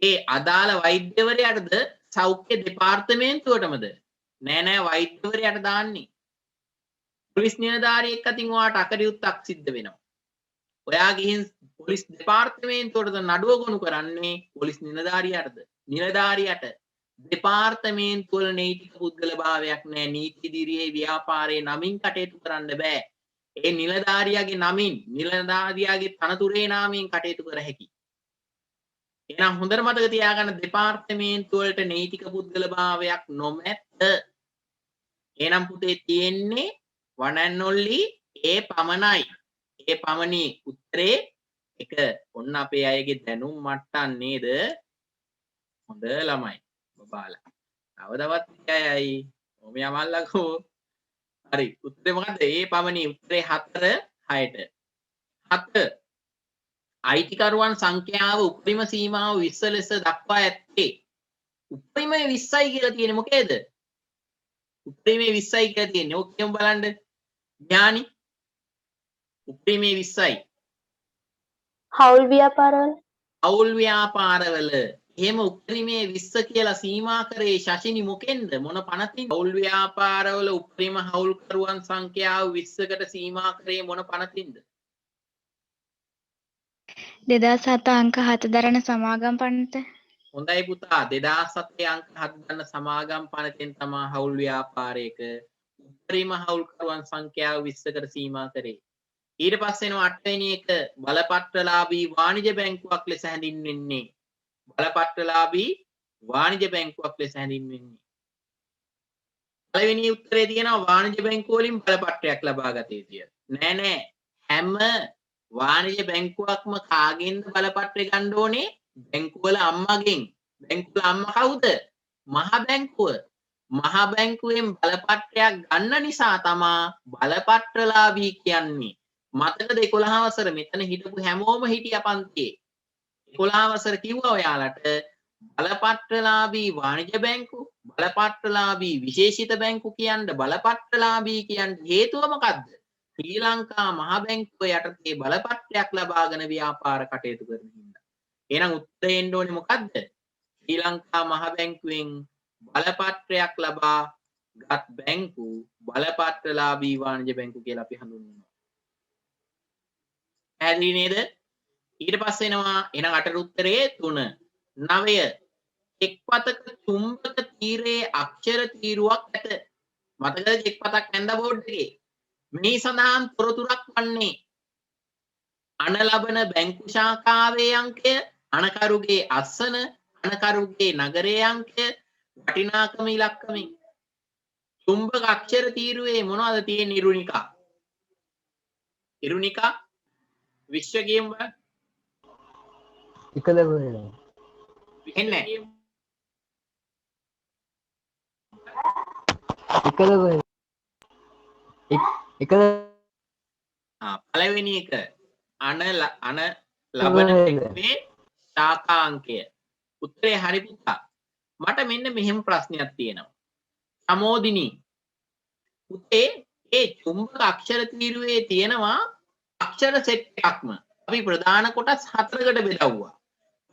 ඒ අදාළ වෛද්‍යවරයාටද සෞඛ්‍ය දෙපාර්තමේන්තුවටමද? නෑ වෛද්‍යවරයාට දාන්නේ. පොලිස් නිලධාරියෙක් අතින් ඔයාට අකටයුත්තක් සිද්ධ වෙනවා. ඔයා ගිහින් පොලිස් දෙපාර්තමේන්තුවටද නඩුව ගොනු කරන්නේ පොලිස් නිලධාරියාටද? නිලධාරියට. දෙපාර්තමේන්තු වල නීතික පුද්ගලභාවයක් නැහැ. නීති ඉදිරියේ ව්‍යාපාරයේ නමින් කටයුතු කරන්න බෑ. ඒ නිලධාරියාගේ නමින් නිලධාරියාගේ තනතුරේ නාමයෙන් කටයුතු කර හැකියි. එහෙනම් හොඳට මතක තියාගන්න දෙපාර්තමේන්තු වලට නීතික පුද්ගලභාවයක් නොමැත. එහෙනම් පුතේ තියෙන්නේ one and only ඒ පමණයි. ඒ පමණි උත්තරේ එක. ඔන්න අපේ අයගේ දැනුම් මට්ටම් නේද? හොඳ ළමයි බබාලා. තව තවත් අයයි ඔම යමල්ලකෝ. හරි. උත්තරේ මොකද්ද? ඒ පමණි. උත්තරේ 4 6ට. 7 අයිතිකරුවන් සංඛ්‍යාව උපරිම සීමාව 20 ලෙස දක්වා ඇත්තේ. උපරිමය 20යි කියලා තියෙන්නේ මොකේද? උපරිමය 20යි කියලා තියෙන්නේ. ඔක කියමු බලන්න. ඥානි. උපරිමය 20යි. හවුල් ව්‍යාපාරවල අවුල් ව්‍යාපාරවල එහෙම උපරිමය 20 කියලා සීමා කරේ ශෂිනි මොකෙන්ද? මොන පනතින්? අවුල් ව්‍යාපාරවල උපරිම හවුල්කරුවන් සංඛ්‍යාව 20කට සීමා කරේ මොන පනතින්ද? 2007 අංක 7 දරන සමාගම් පනත. හොඳයි පුතා 2007 අංක 7 ගන්න සමාගම් පනතෙන් තමයි හවුල් ව්‍යාපාරයක උපරිම හවුල්කරුවන් සංඛ්‍යාව 20කට සීමා කරේ. ඊට පස්සේ එනවා 8 වෙනි එක බලපත්‍රලාභී වාණිජ බැංකුවක් ලෙස හැඳින්වෙන්නේ. බලපත්‍රලාභී වාණිජ බැංකුවක් ලෙස හැඳින්වෙන්නේ. පළවෙනි උත්තරේ තියෙනවා වාණිජ බැංකුව වලින් බලපත්‍රයක් ලබා ගත යුතුය. නෑ හැම වාණිජ බැංකුවක්ම කාගෙන්ද බලපත්‍රය ගන්න ඕනේ? බැංකුවල අම්මගෙන්. බැංකුවල අම්මා කවුද? මහ බැංකුව. මහ බැංකුවෙන් බලපත්‍රයක් ගන්න නිසා තමා බලපත්‍රලාභී කියන්නේ. මතකද 11 වසර මෙතන හිටපු හැමෝම හිටියා පන්තියේ. 11 වසර කිව්වා ඔයාලට බලපත්‍රලාභී වාණිජ බැංකු, බලපත්‍රලාභී විශේෂිත බැංකු කියන්න බලපත්‍රලාභී කියන්න හේතුව මොකද්ද? ශ්‍රී ලංකා මහ බැංකුව යටතේ බලපත්‍රයක් ලබාගෙන ව්‍යාපාර කටයුතු කරන හින්දා. එහෙනම් උත්තරේ එන්න ඕනේ මොකද්ද? ශ්‍රී ලංකා මහ බැංකුවෙන් බලපත්‍රයක් ලබා ගත් බැංකු බලපත්‍රලාභී වාණිජ බැංකු කියලා අපි හඳුන්වනවා. පැහැදිලි නේද? ඊට පස්සේ එනවා එහෙනම් 8 උත්තරේ 3. 9 එක්පතක චුම්බක තීරයේ අක්ෂර තීරුවක් ඇත. මතකද එක්පතක් නැන්ද බෝඩ් එකේ? මේ සඳහන් තොරතුරක් වන්නේ අණ ලබන බැංකු ශාඛාවේ අංකය, අණකරුගේ අස්සන, අණකරුගේ නගරයේ අංකය, වටිනාකම ඉලක්කමෙන්. චුම්බක අක්ෂර තීරුවේ මොනවද තියෙන්නේ ඉරුනිකා? ඉරුනිකා විශ්ව ගේම් වල එකද කොහෙද? එන්නේ එකද කොහෙද? එකද පළවෙනි එක අණ ලබන බැංකුවේ ශාඛාංකය. උත්තරේ හරි පුතා. මට මෙන්න මෙහෙම ප්‍රශ්නයක් තියෙනවා. සමෝදිනී පුතේ ඒ චුම්බක අක්ෂර තීරුවේ තියෙනවා අක්ෂර සෙට් එකක්ම. අපි ප්‍රධාන කොටස් 4කට බෙදවුවා.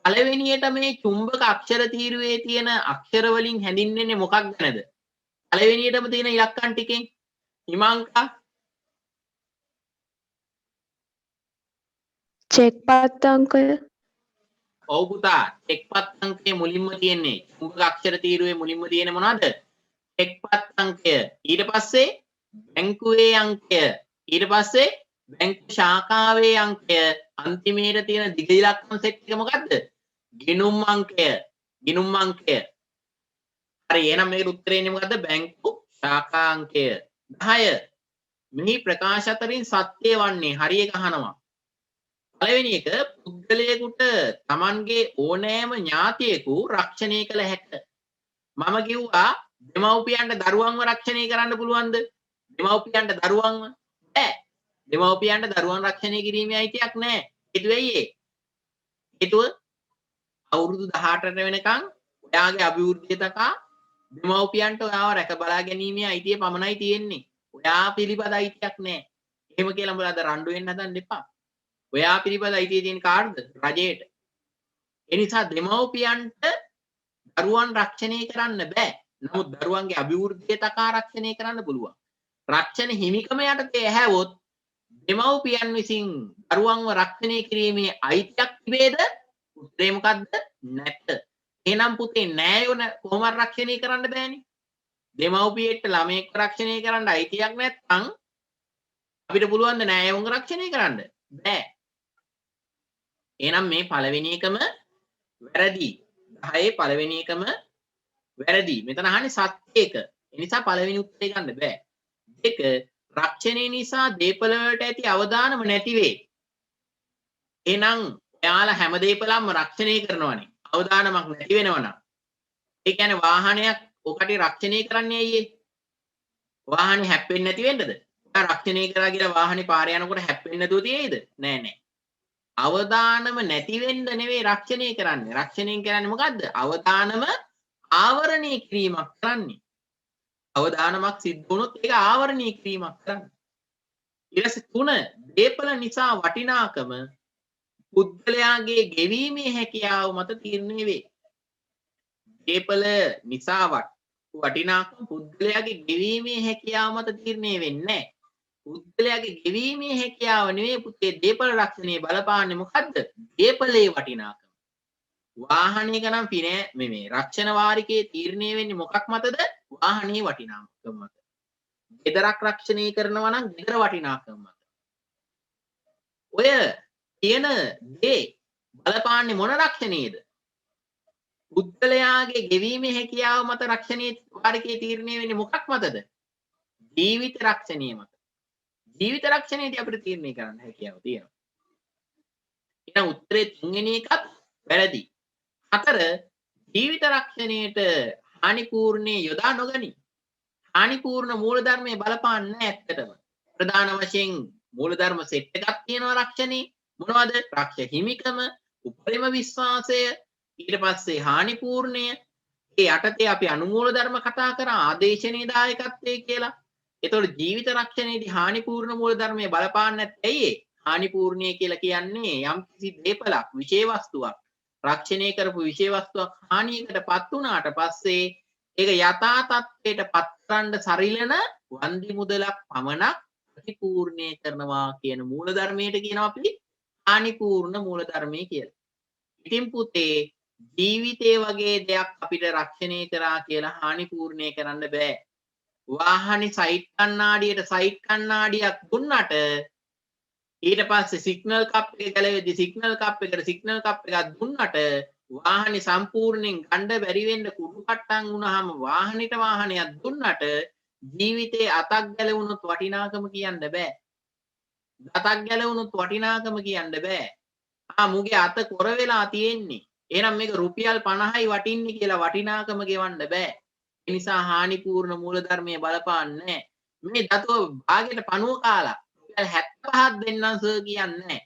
පළවෙනියට මේ චුම්බක අක්ෂර තීරුවේ තියෙන අක්ෂර වලින් හැඳින්වෙන්නේ මොකක් ගැනද? පළවෙනියටම තියෙන ඉලක්කම් ටිකෙන් හිමංකා චෙක්පත් අංකය ඔව් පුතා එක්පත් අංකයේ මුලින්ම තියෙන්නේ චුම්බක අක්ෂර තීරුවේ මුලින්ම තියෙන්නේ මොනවද? එක්පත් අංකය. ඊට පස්සේ බැංකුවේ අංකය. ඊට පස්සේ බැංකු ශාඛාවේ අංකය. අන්තිමේට තියෙන දිග ඉලක්කම් සෙට් එක මොකද්ද? ගිණුම් අංකය. ගිණුම් අංකය. හරි එහෙනම් මේකට උත්තරේ එන්නේ මොකද්ද? බැංකු ශාඛා අංකය. 10 මෙහි ප්‍රකාශ අතරින් සත්‍ය වන්නේ හරි එක අහනවා. පළවෙනි එක පුද්ගලයෙකුට Tamanගේ ඕනෑම ඥාතියෙකු රක්ෂණය කළ හැක. මම කිව්වා දෙමව්පියන්ට දරුවන්ව රක්ෂණය කරන්න පුළුවන්ද? දෙමව්පියන්ට දරුවන්ව බෑ. දෙමව්පියන්ට දරුවන් රක්ෂණය කිරීමේ අයිතියක් නැහැ. හේතුව ඇයි ඒ? හේතුව අවුරුදු 18ට වෙනකන් ඔයාගේ අභිවෘද්ධිය තකා දෙමව්පියන්ට ඔයාව රැක බලා ගැනීමේ අයිතිය පමණයි තියෙන්නේ. ඔයා පිළිබඳ අයිතියක් නැහැ. එහෙම කියලා උඹලා අද රණ්ඩු වෙන්න හදන්න එපා. ඔයා පිළිබඳ අයිතිය තියෙන කාටද? රජයට. ඒ නිසා දෙමව්පියන්ට දරුවන් රක්ෂණය කරන්න බෑ. නමුත් දරුවන්ගේ අභිවෘද්ධිය තකා රක්ෂණය කරන්න පුළුවන්. රක්ෂණ හිමිකම යටතේ ඇහැවොත් දෙමව්පියන් විසින් දරුවන්ව රක්ෂණය කිරීමේ අයිතියක් තිබේද? උත්තරේ මොකද්ද? නැත. එහෙනම් පුතේ නෑයෝ කොහොමද රක්ෂණය කරන්න බෑනේ. දෙමව්පියෙක්ට ළමයෙක් රක්ෂණය කරන්න අයිතියක් නැත්නම් අපිට පුළුවන් ද නෑයෝන්ව රක්ෂණය කරන්න? බෑ. එහෙනම් මේ පළවෙනි එකම වැරදි. 10 පළවෙනි එකම වැරදි. මෙතන අහන්නේ සත්‍ය එක. ඒ නිසා පළවෙනි උත්තරේ ගන්න බෑ. 2 රක්ෂණය නිසා දීපල වලට ඇති අවදානම නැති වේ. එහෙනම් ඔයාලා හැම දීපලක්ම රක්ෂණය කරනවනේ. අවදානමක් නැති වෙනවනම්. ඒ කියන්නේ වාහනයක් ඔකට රක්ෂණය කරන්නේ අයියේ. වාහනේ හැප්පෙන්නේ නැති වෙන්නද? ඔයා රක්ෂණය කරා කියලා වාහනේ පාරේ යනකොට හැප්පෙන්නේ නැතුව තියෙයිද? නෑ නෑ. අවදානම නැති වෙන්න නෙවෙයි රක්ෂණය කරන්නේ. රක්ෂණය කරන්නේ මොකද්ද? අවදානම ආවරණය කිරීමක් කරන්නේ. අවදානමක් සිද්ධ වුණොත් ඒක ආවරණය කිරීමක් කරන්නේ. ඊට පස්සේ 3 දීපල නිසා වටිනාකම පුද්ගලයාගේ ගෙවීමේ හැකියාව මත තීරණය වේ. දීපල නිසා වටිනාකම පුද්ගලයාගේ ගෙවීමේ හැකියාව මත තීරණය වෙන්නේ නැහැ. පුද්ගලයාගේ ගෙවීමේ හැකියාව නෙවෙයි පුතේ දීපල රක්ෂණයේ බලපාන්නේ මොකද්ද? දීපලේ වටිනාකම. වාහනයක නම් මේ රක්ෂණ වාරිකයේ තීරණය වෙන්නේ මොකක් මතද? වාහනේ වටිනාකම මත. ගෙදරක් රක්ෂණය කරනවා නම් ගෙදර වටිනාකම මත. ඔය කියන දේ බලපාන්නේ මොන රක්ෂණයේද? පුද්ගලයාගේ ගෙවීමේ හැකියාව මත රක්ෂණයේ වාරිකයේ තීරණය වෙන්නේ මොකක් මතද? ජීවිත රක්ෂණය මත. ජීවිත රක්ෂණයේදී අපිට තීරණය කරන්න හැකියාව තියෙනවා. එහෙනම් උත්තරේ තුන්වෙනි එකත් වැරදි. 4 ජීවිත රක්ෂණයට හානිපූර්ණේ යොදා නොගනි. හානිපූර්ණ මූලධර්මයේ බලපාන්නේ නැහැ ඇත්තටම. ප්‍රධාන වශයෙන් මූලධර්ම සෙට් එකක් තියෙනවා රක්ෂණේ. මොනවද? රක්ෂ හිමිකම, උපරිම විශ්වාසය, ඊට පස්සේ හානිපූර්ණය. ඒ යටතේ අපි අනුමූල ධර්ම කතා කරා ආදේශනීය දායකත්වයේ කියලා. එතකොට ජීවිත රක්ෂණයේදී හානිපූර්ණ මූල ධර්මයේ බලපාන්නේ නැත්නම් ඇයි ඒ? හානිපූර්ණය කියලා කියන්නේ යම් කිසි දේපලක්, විශේෂ වස්තුවක් රක්ෂණය කරපු විශේෂ වස්තුවක් හානියකටපත් වුණාට පස්සේ ඒක යථා තත්ත්වයට පත් කරන්න සරිලන වන්දි මුදලක් පමණක් ප්‍රතිපූර්ණය කරනවා කියන මූල ධර්මයට කියනවා අපි හානිපූර්ණ මූල ධර්මය කියලා. ඉතින් පුතේ ජීවිතේ වගේ දෙයක් අපිට රක්ෂණය කරා කියලා හානිපූර්ණය කරන්න බෑ. වාහනේ සයිඩ් කණ්ණාඩියට සයිඩ් කණ්ණාඩියක් දුන්නට ඊට පස්සේ සිග්නල් කප් එක ගැලවෙද්දි සිග්නල් කප් එකට සිග්නල් කප් එකක් දුන්නට වාහනේ සම්පූර්ණයෙන් ගන්න බැරි වෙන්න කුඩු කට්ටම් වුණාම වාහනයක් දුන්නට ජීවිතේ අතක් ගැලවුණොත් වටිනාකම කියන්න බෑ. අතක් ගැලවුණොත් වටිනාකම කියන්න බෑ. මුගේ අත කොර වෙලා තියෙන්නේ. එහෙනම් මේක රුපියල් 50යි වටින්නේ කියලා වටිනාකම ගෙවන්න බෑ. ඒ නිසා හානිපූර්ණ මූලධර්මයේ බලපාන්නේ නැහැ. මේ දතුව භාගයට පණුව කාලා රුපියල් 75ක් දෙන්නම් සර් කියන්නේ නැහැ.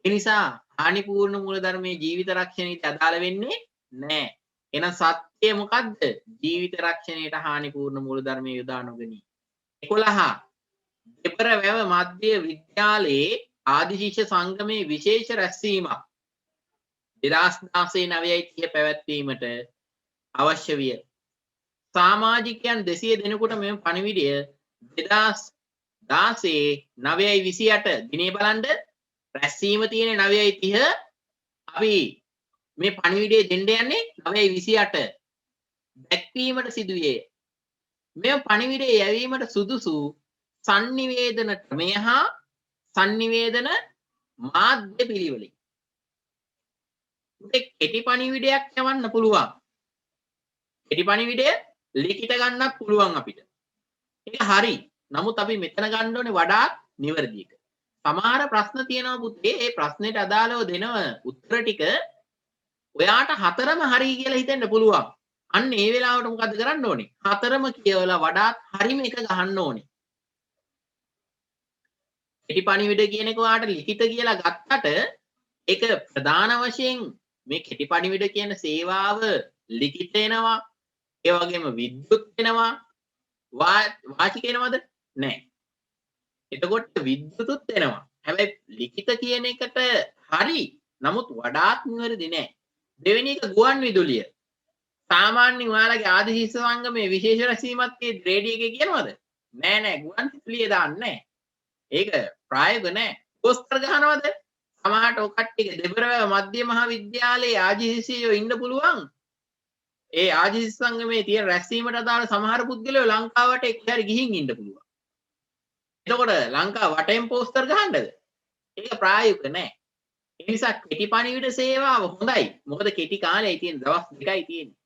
ඒ නිසා හානිපූර්ණ මූලධර්මයේ ජීවිත රක්ෂණයට අදාළ වෙන්නේ නැහැ. එහෙනම් සත්‍ය මොකද්ද? ජීවිත රක්ෂණයට හානිපූර්ණ මූලධර්මයේ යොදා නොගනී. 11 දෙපර වැව මධ්‍ය විද්‍යාලයේ ආදිශිෂ්‍ය සංගමේ විශේෂ රැස්වීමක් 2016 පැවැත්වීමට අවශ්‍ය විය. සමාජිකයන් 200 දෙනෙකුට මෙම පණිවිඩය 2016 9/28 දිනේ බලන්න රැස්වීම තියෙන 9/30 අපි මේ පණිවිඩය දෙන්න යන්නේ 9/28 දැක්වීමට සිදුවේ. මෙම පණිවිඩය යැවීමට සුදුසු sannivedana ක්‍රමය හා sannivedana මාධ්‍ය පිළිවෙලින් කෙටි පණිවිඩයක් යවන්න පුළුවන්. කෙටි පණිවිඩය ලිඛිත ගන්නත් පුළුවන් අපිට. ඒක හරි. නමුත් අපි මෙතන ගන්න ඕනේ වඩාත් නිවැරදි එක. සමහර ප්‍රශ්න තියෙනවා පුතේ. ඒ ප්‍රශ්නෙට අදාළව දෙනව උත්තර ටික ඔයාට හතරම හරි කියලා හිතෙන්න පුළුවන්. අන්න ඒ වෙලාවට මොකද කරන්න ඕනේ? හතරම කියවලා වඩාත් හරිම එක ගහන්න ඕනේ. කෙටි පණිවිඩ කියන එක ඔයාට ලිඛිත කියලා ගත්තට ඒක ප්‍රධාන වශයෙන් මේ කෙටි පණිවිඩ කියන සේවාව ලිඛිත වෙනවා. ඒ වගේම විද්‍යුත් වෙනවා. වාචික වෙනවද? නැහැ. එතකොට විද්‍යුතුත් වෙනවා. හැබැයි ලිඛිත කියන එකට හරි. නමුත් වඩාත් නිවැරදි නෑ. දෙවෙනි එක ගුවන් විදුලිය. සාමාන්‍යයෙන් ඔයාලගේ ආදිශිෂ්‍ය සංගමයේ විශේෂ රැස්වීමක් tie රේඩියෝ එකේ කියනවද? නෑ නෑ ගුවන් විදුලිය දාන්නේ නෑ. ඒක ප්‍රායෝගික නෑ. පෝස්ටර් ගහනවද? සමහරට ඔය කට්ටියගේ දෙබරවැව මධ්‍ය මහා විද්‍යාලයේ ආදිශිෂ්‍යයෝ ඉන්න පුළුවන්. ඒ ආදිශිෂ්‍ය සංගමයේ තියෙන රැස්වීමට අදාළ සමහර පුද්ගලයෝ ලංකාවට එක්කහරි ගිහින් ඉන්න පුළුවන්. එතකොට ලංකාව වටෙන් පෝස්ටර් ගහන්නද? ඒක ප්‍රායෝගික නෑ. ඒ නිසා කෙටි පණිවිඩ සේවාව හොඳයි. මොකද කෙටි කාලයයි තියෙන දවස් 2යි තියෙන්නේ.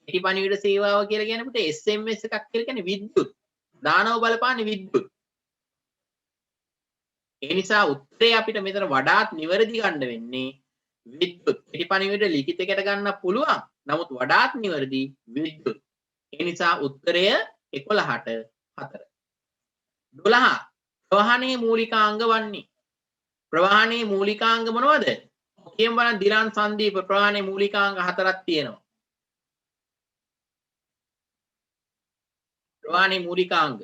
කෙටි පණිවිඩ සේවාව කියලා කියනකොට SMS එකක් කියලා කියන්නේ විද්‍යුත්. දානව බලපාන්නේ විද්‍යුත්. ඒ නිසා උත්තරේ අපිට මෙතන වඩාත් නිවැරදි ගන්න වෙන්නේ විද්‍යුත්. කෙටි පණිවිඩ ලිඛිතයකට ගන්න පුළුවන්. නමුත් වඩාත් නිවැරදි විද්‍යුත්. ඒ නිසා උත්තරය 11ට 4. 12 ප්‍රවාහනයේ මූලිකාංග වන්නේ. ප්‍රවාහනයේ මූලිකාංග මොනවද? කියමු බලන්න දිලාන් සංදීප ප්‍රවාහනයේ මූලිකාංග 4ක් තියෙනවා. ප්‍රවාහනයේ මූලිකාංග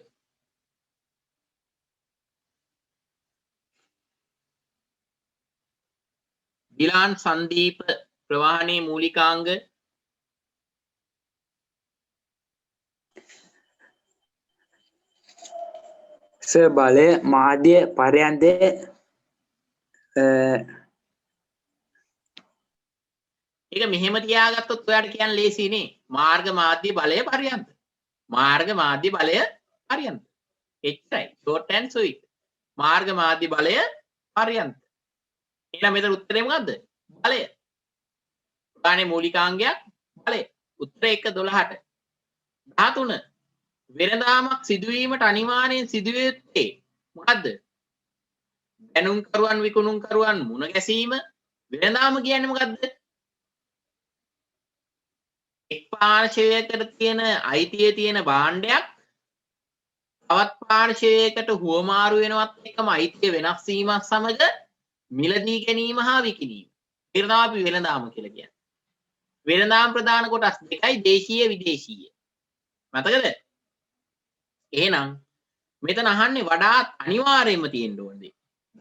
දිලාන් සංදීප ප්‍රවාහනයේ මූලිකාංග බලය මාධ්‍ය පර්යන්තය ඒක මෙහෙම තියාගත්තොත් ඔයාලට කියන්න ලේසියිනේ. මාර්ග මාධ්‍ය බලය පර්යන්ත. මාර්ග මාධ්‍ය බලය පර්යන්ත. එච්චරයි. short and sweet. මාර්ග මාධ්‍ය බලය පර්යන්ත. එහෙනම් මෙතන උත්තරේ මොකද්ද? බලය. ප්‍රවාහනයේ මූලිකාංගයක් බලය. උත්තරේ 1 12ට. 13 වෙනදාමක් සිදුවීමට අනිවාර්යෙන් සිදුවිය යුත්තේ මොකද්ද? දැනුම්කරුවන් විකුණුම්කරුවන් මුණ ගැසීම. වෙනදාම කියන්නේ මොකද්ද? එක් පාර්ශවයකට තියෙන අයිතිය තියෙන භාණ්ඩයක් තවත් පාර්ශවයකට හුවමාරු වෙනවත් එක්කම අයිතිය වෙනස් වීමත් සමග මිලදී ගැනීම හා විකිණීම. ඒක තමයි අපි වෙනදාම කියලා කියන්නේ. වෙනදාම ප්‍රධාන කොටස් දෙකයි දේශීය විදේශීය. මතකද? එහෙනම් මෙතන අහන්නේ වඩාත් අනිවාර්යයෙන්ම තියෙන්න ඕන දේ.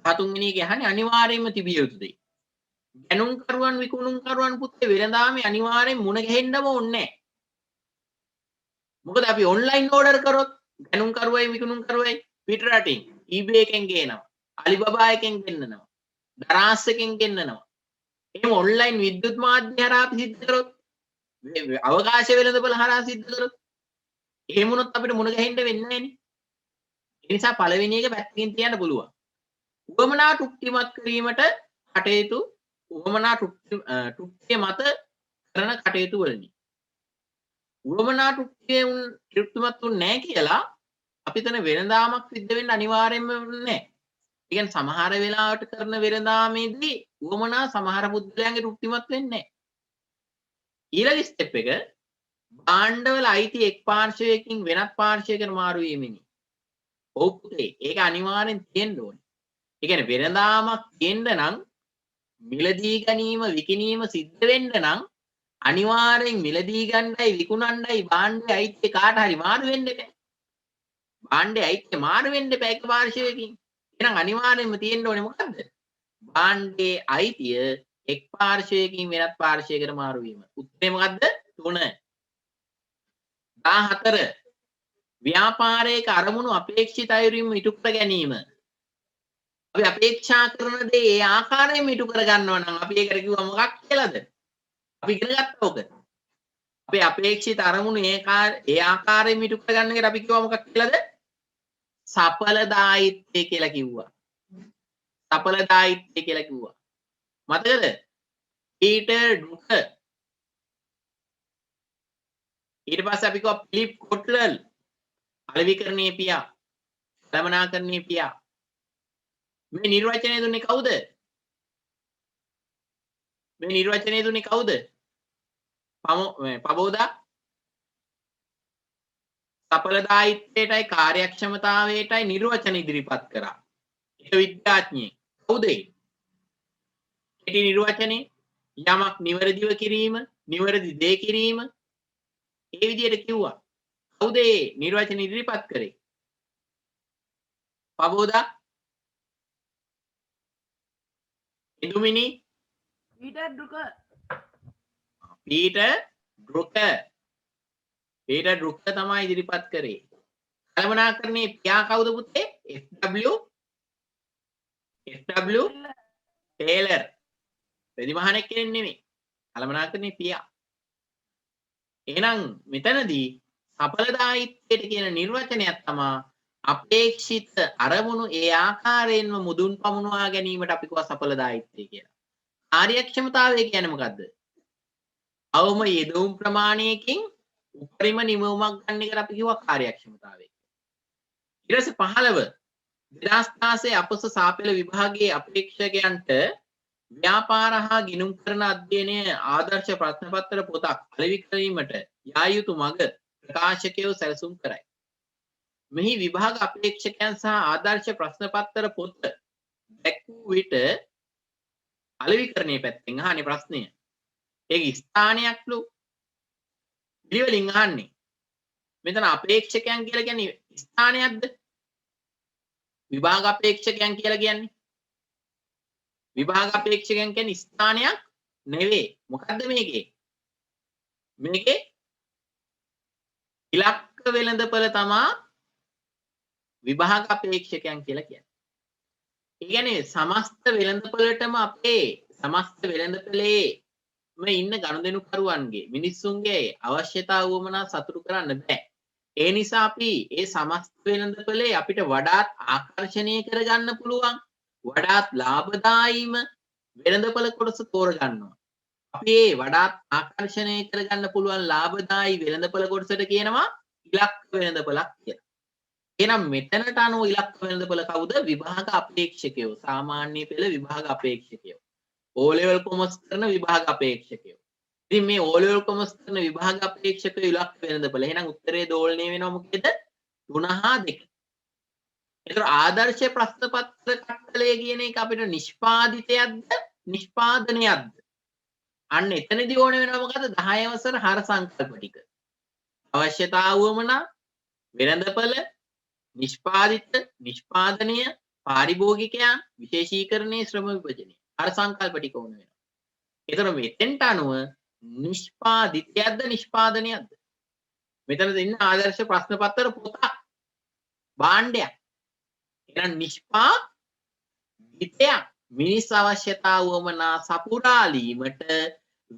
13 වෙනි එකේ අහන්නේ අනිවාර්යයෙන්ම තිබිය යුතු දේ. දැනුම්කරුවන් විකුණුම්කරුවන් පුත්තේ වෙනදාමේ අනිවාර්යෙන් මුණ ගැහෙන්නම ඕනේ නැහැ. මොකද අපි ඔන්ලයින් ඕඩර් කරොත් දැනුම්කරුවයි විකුණුම්කරුවයි පිට රටින් eBay එකෙන් ගේනවා. Alibaba එකෙන් ගෙන්නනවා. දරාස් එකෙන් ගෙන්නනවා. එහෙම ඔන්ලයින් විද්‍යුත් මාධ්‍ය හරහා අපි සිද්ධ කරොත් අවකාශ වෙළඳපොළ හරහා සිද්ධ කරොත් එහෙම වුණොත් අපිට මුණ ගැහෙන්න වෙන්නේ නැහැ නේ. ඒ නිසා පළවෙනි එක පැත්තකින් තියන්න පුළුවන්. උවමනා තෘප්තිමත් කිරීමට කටයුතු උවමනා තෘප්තිය මත කරන කටයුතු වලදී උවමනා තෘප්තිමත් උන්නේ නැහැ කියලා අපි තන වෙනදාමක් සිද්ධ වෙන්න අනිවාර්යෙන්ම නැහැ. ඒ කියන්නේ සමහර වෙලාවට කරන වෙනදාමේදී උවමනා සමහර පුද්ගලයන්ගේ තෘප්තිමත් වෙන්නේ නැහැ. ඊළඟ ස්ටෙප් එක භාණ්ඩවල අයිති එක් පාර්ශවයකින් වෙනත් පාර්ශවයකට මාරු වීමෙනි. ඔව් පුතේ ඒක අනිවාර්යෙන් තියෙන්න ඕනේ. ඒ කියන්නේ වෙනදාමක් තියෙන්න නම් මිලදී ගැනීම විකිණීම සිද්ධ වෙන්න නම් අනිවාර්යෙන් මිලදී ගන්නයි විකුණන්නයි භාණ්ඩයේ අයිතිය කාට හරි මාරු වෙන්න එපා. භාණ්ඩයේ අයිතිය මාරු වෙන්න එපා එක පාර්ශවයකින්. එහෙනම් අනිවාර්යෙන්ම තියෙන්න ඕනේ මොකද්ද? භාණ්ඩයේ අයිතිය එක් පාර්ශවයකින් වෙනත් පාර්ශවයකට මාරු වීම. උත්තරේ මොකද්ද? 3. 14 ව්‍යාපාරයක අරමුණු අපේක්ෂිත අයුරින්ම ඉටු කර ගැනීම. අපි අපේක්ෂා කරන දේ ඒ ආකාරයෙන්ම ඉටු කර ගන්නවා නම් අපි ඒකට කිව්වා මොකක් කියලාද? අපි ඉගෙන ගත්තා ඔක. අපේ අපේක්ෂිත අරමුණු ඒ ආකාරයෙන්ම ඉටු කර ගන්න එකට අපි කිව්වා මොකක් කියලාද? සඵලදායීත්වය කියලා කිව්වා. සඵලදායීත්වය කියලා කිව්වා. මතකද? පීටර් ඩ්රුකර් ඊට පස්සේ අපි කිව්වා ෆිලිප් කොට්ලර් අලෙවිකරණයේ පියා කළමනාකරණයේ පියා මේ නිර්වචනය දුන්නේ කවුද? මේ නිර්වචනය දුන්නේ කවුද? පබෝදා සඵලදායීත්වයටයි කාර්යක්ෂමතාවයටයි නිර්වචන ඉදිරිපත් කරා. ඒක විද්‍යාඥයෙක්. කවුද ඒ? කෙටි නිර්වචනේ යමක් නිවැරදිව කිරීම, නිවැරදි දේ කිරීම ඒ විදිහට කිව්වා. කවුද ඒ නිර්වචන ඉදිරිපත් කරේ? පබෝදා ඉදුමිනි පීටර් ඩ්රුකර්. පීටර් ඩ්රුකර් තමයි ඉදිරිපත් කරේ. කළමනාකරණයේ පියා කවුද පුතේ? FW Taylor. ප්‍රතිමහානෙක් කෙනෙක් නෙමෙයි. කළමනාකරණයේ පියා. එහෙනම් මෙතනදී සඵලදායීත්වයට කියන නිර්වචනයක් තමයි අපේක්ෂිත අරමුණු ඒ ආකාරයෙන්ම මුදුන් පමුණවා ගැනීමට අපි කියව සඵලදායීත්වය කියලා. කාර්යක්ෂමතාවය කියන්නේ මොකද්ද? අවම යෙදවුම් ප්‍රමාණයකින් උපරිම නිමවුමක් ගන්න එකට අපි කියව කාර්යක්ෂමතාවය. ඊට පස්සේ 15 2016 අපොස සාපේල විභාගයේ අපේක්ෂකයන්ට ව්‍යාපාර හා ගිණුම් කරන අධ්‍යයනය ආදර්ශ ප්‍රශ්නපත්‍ර පොතක් අලෙවි කිරීමට යා යුතු මඟ ප්‍රකාශකයෝ සැලසුම් කරයි. මෙහි විභාග අපේක්ෂකයන් සහ ආදර්ශ ප්‍රශ්න පත්‍ර පොත දැක්වූ විට අලෙවිකරණයේ පැත්තෙන් අහන්නේ ප්‍රශ්නය. ඒක ස්ථානයක්ලු. පිළිවෙලින් අහන්නේ. මෙතන අපේක්ෂකයන් කියලා කියන්නේ ස්ථානයක්ද? විභාග අපේක්ෂකයන් කියලා කියන්නේ විභාග අපේක්ෂකයන් කියන්නේ ස්ථානයක් නෙවෙයි. මොකද්ද මේකේ? මේකේ ඉලක්ක වෙළඳපොළ තමා විභාග අපේක්ෂකයන් කියලා කියන්නේ. ඒ කියන්නේ සමස්ත වෙළඳපොළටම අපේ සමස්ත වෙළඳපොළේ ඉන්න ගනුදෙනුකරුවන්ගේ මිනිස්සුන්ගේ අවශ්‍යතා වුවමනා සතුටු කරන්න බෑ. ඒ නිසා අපි ඒ සමස්ත වෙළඳපොළේ අපිට වඩාත් ආකර්ෂණීය කරගන්න පුළුවන් වඩාත් ලාභදායීම වෙළඳපොළ කොටස තෝරගන්නවා. අපි ඒ වඩාත් ආකර්ෂණීය කරගන්න පුළුවන් ලාභදායී වෙළඳපොළ කොටසට කියනවා ඉලක්ක වෙළඳපොළක් කියලා. එහෙනම් මෙතනට අනුව ඉලක්ක වෙළඳපොළ කවුද? විභාග අපේක්ෂකයෝ. සාමාන්‍ය පෙළ විභාග අපේක්ෂකයෝ. O level කොමර්ස් කරන විභාග අපේක්ෂකයෝ. ඉතින් මේ O level කොමර්ස් කරන විභාග අපේක්ෂකයෝ ඉලක්ක වෙළඳපොළ. එහෙනම් උත්තරේ දෝලණය වෙනවා මොකේද? 3 හා 2. ඒතර ආදර්ශ ප්‍රශ්න පත්‍ර කට්ටලය කියන එක අපිට නිෂ්පාදිතයක්ද නිෂ්පාදනයක්ද? අන්න එතනදී ඕන වෙනවා මොකද? 10 වසර හර සංකල්ප ටික. අවශ්‍යතාව වුවමනා වෙළඳපොළ නිෂ්පාදිත නිෂ්පාදනය පාරිභෝගිකයන් විශේෂීකරණයේ ශ්‍රම විභජනය හර සංකල්ප ටික ඕන වෙනවා. ඒතර මෙතෙන්ට අනුව නිෂ්පාදිතයක්ද නිෂ්පාදනයක්ද? මෙතන දෙන්න ආදර්ශ ප්‍රශ්න පත්‍ර පොතක් භාණ්ඩයක්. එහෙනම් නිෂ්පාදිතයක් මිනිස් අවශ්‍යතාව වුවමනා සපුරාලීමට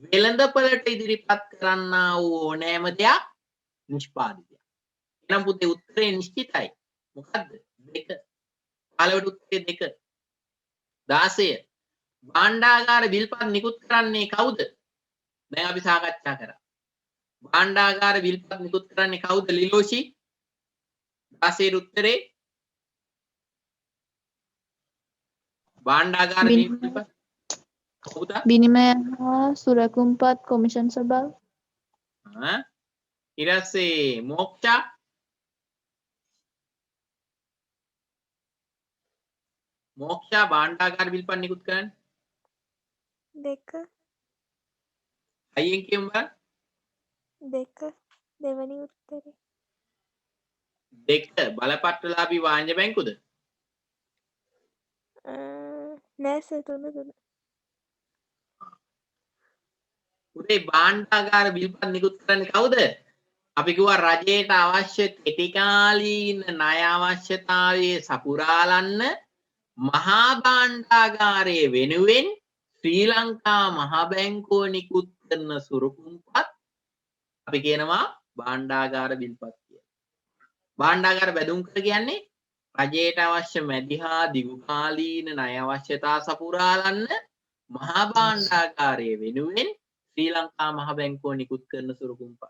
වෙළඳපොළට ඉදිරිපත් කරන්නා වූ ඕනෑම දෙයක් නිෂ්පාදිතයක්. එහෙනම් පුතේ උත්තරේ නිශ්චිතයි. මොකද්ද? 2. පළවෙනි උත්තරේ 2. 16. භාණ්ඩාගාර බිල්පත් නිකුත් කරන්නේ කවුද? දැන් අපි සාකච්ඡා කරා. භාණ්ඩාගාර බිල්පත් නිකුත් කරන්නේ කවුද? ලිලෝෂි. 16 උත්තරේ භාණ්ඩාගාර බිල්පත් කවුද? විනිමය හා සුරකුම්පත් කොමිෂන් සභාව. ඊට පස්සේ මොක්ෂා භාණ්ඩාගාර බිල්පත් නිකුත් කරන්නේ 2 අයියෙන් කියමු බලන්න. 2 දෙවැනි උත්තරේ 2 බලපත්‍රලාභී වාණිජ බැංකුද? නෑ සර් 3 උදේ භාණ්ඩාගාර බිල්පත් නිකුත් කරන්නේ කවුද? අපි කිව්වා රජයට අවශ්‍ය කෙටිකාලීන ණය අවශ්‍යතාවයේ සපුරාලන්න මහා භාණ්ඩාගාරයේ වෙනුවෙන් ශ්‍රී ලංකා මහා බැංකුව නිකුත් කරන සුරුකුම්පත් අපි කියනවා භාණ්ඩාගාර බිල්පත් කියලා. භාණ්ඩාගාර බැඳුම් කර කියන්නේ රජයට අවශ්‍ය මැදි හා දිගු කාලීන ණය අවශ්‍යතා සපුරාලන්න මහා භාණ්ඩාගාරයේ වෙනුවෙන් ශ්‍රී ලංකා මහා බැංකුව නිකුත් කරන සුරුකුම්පත්.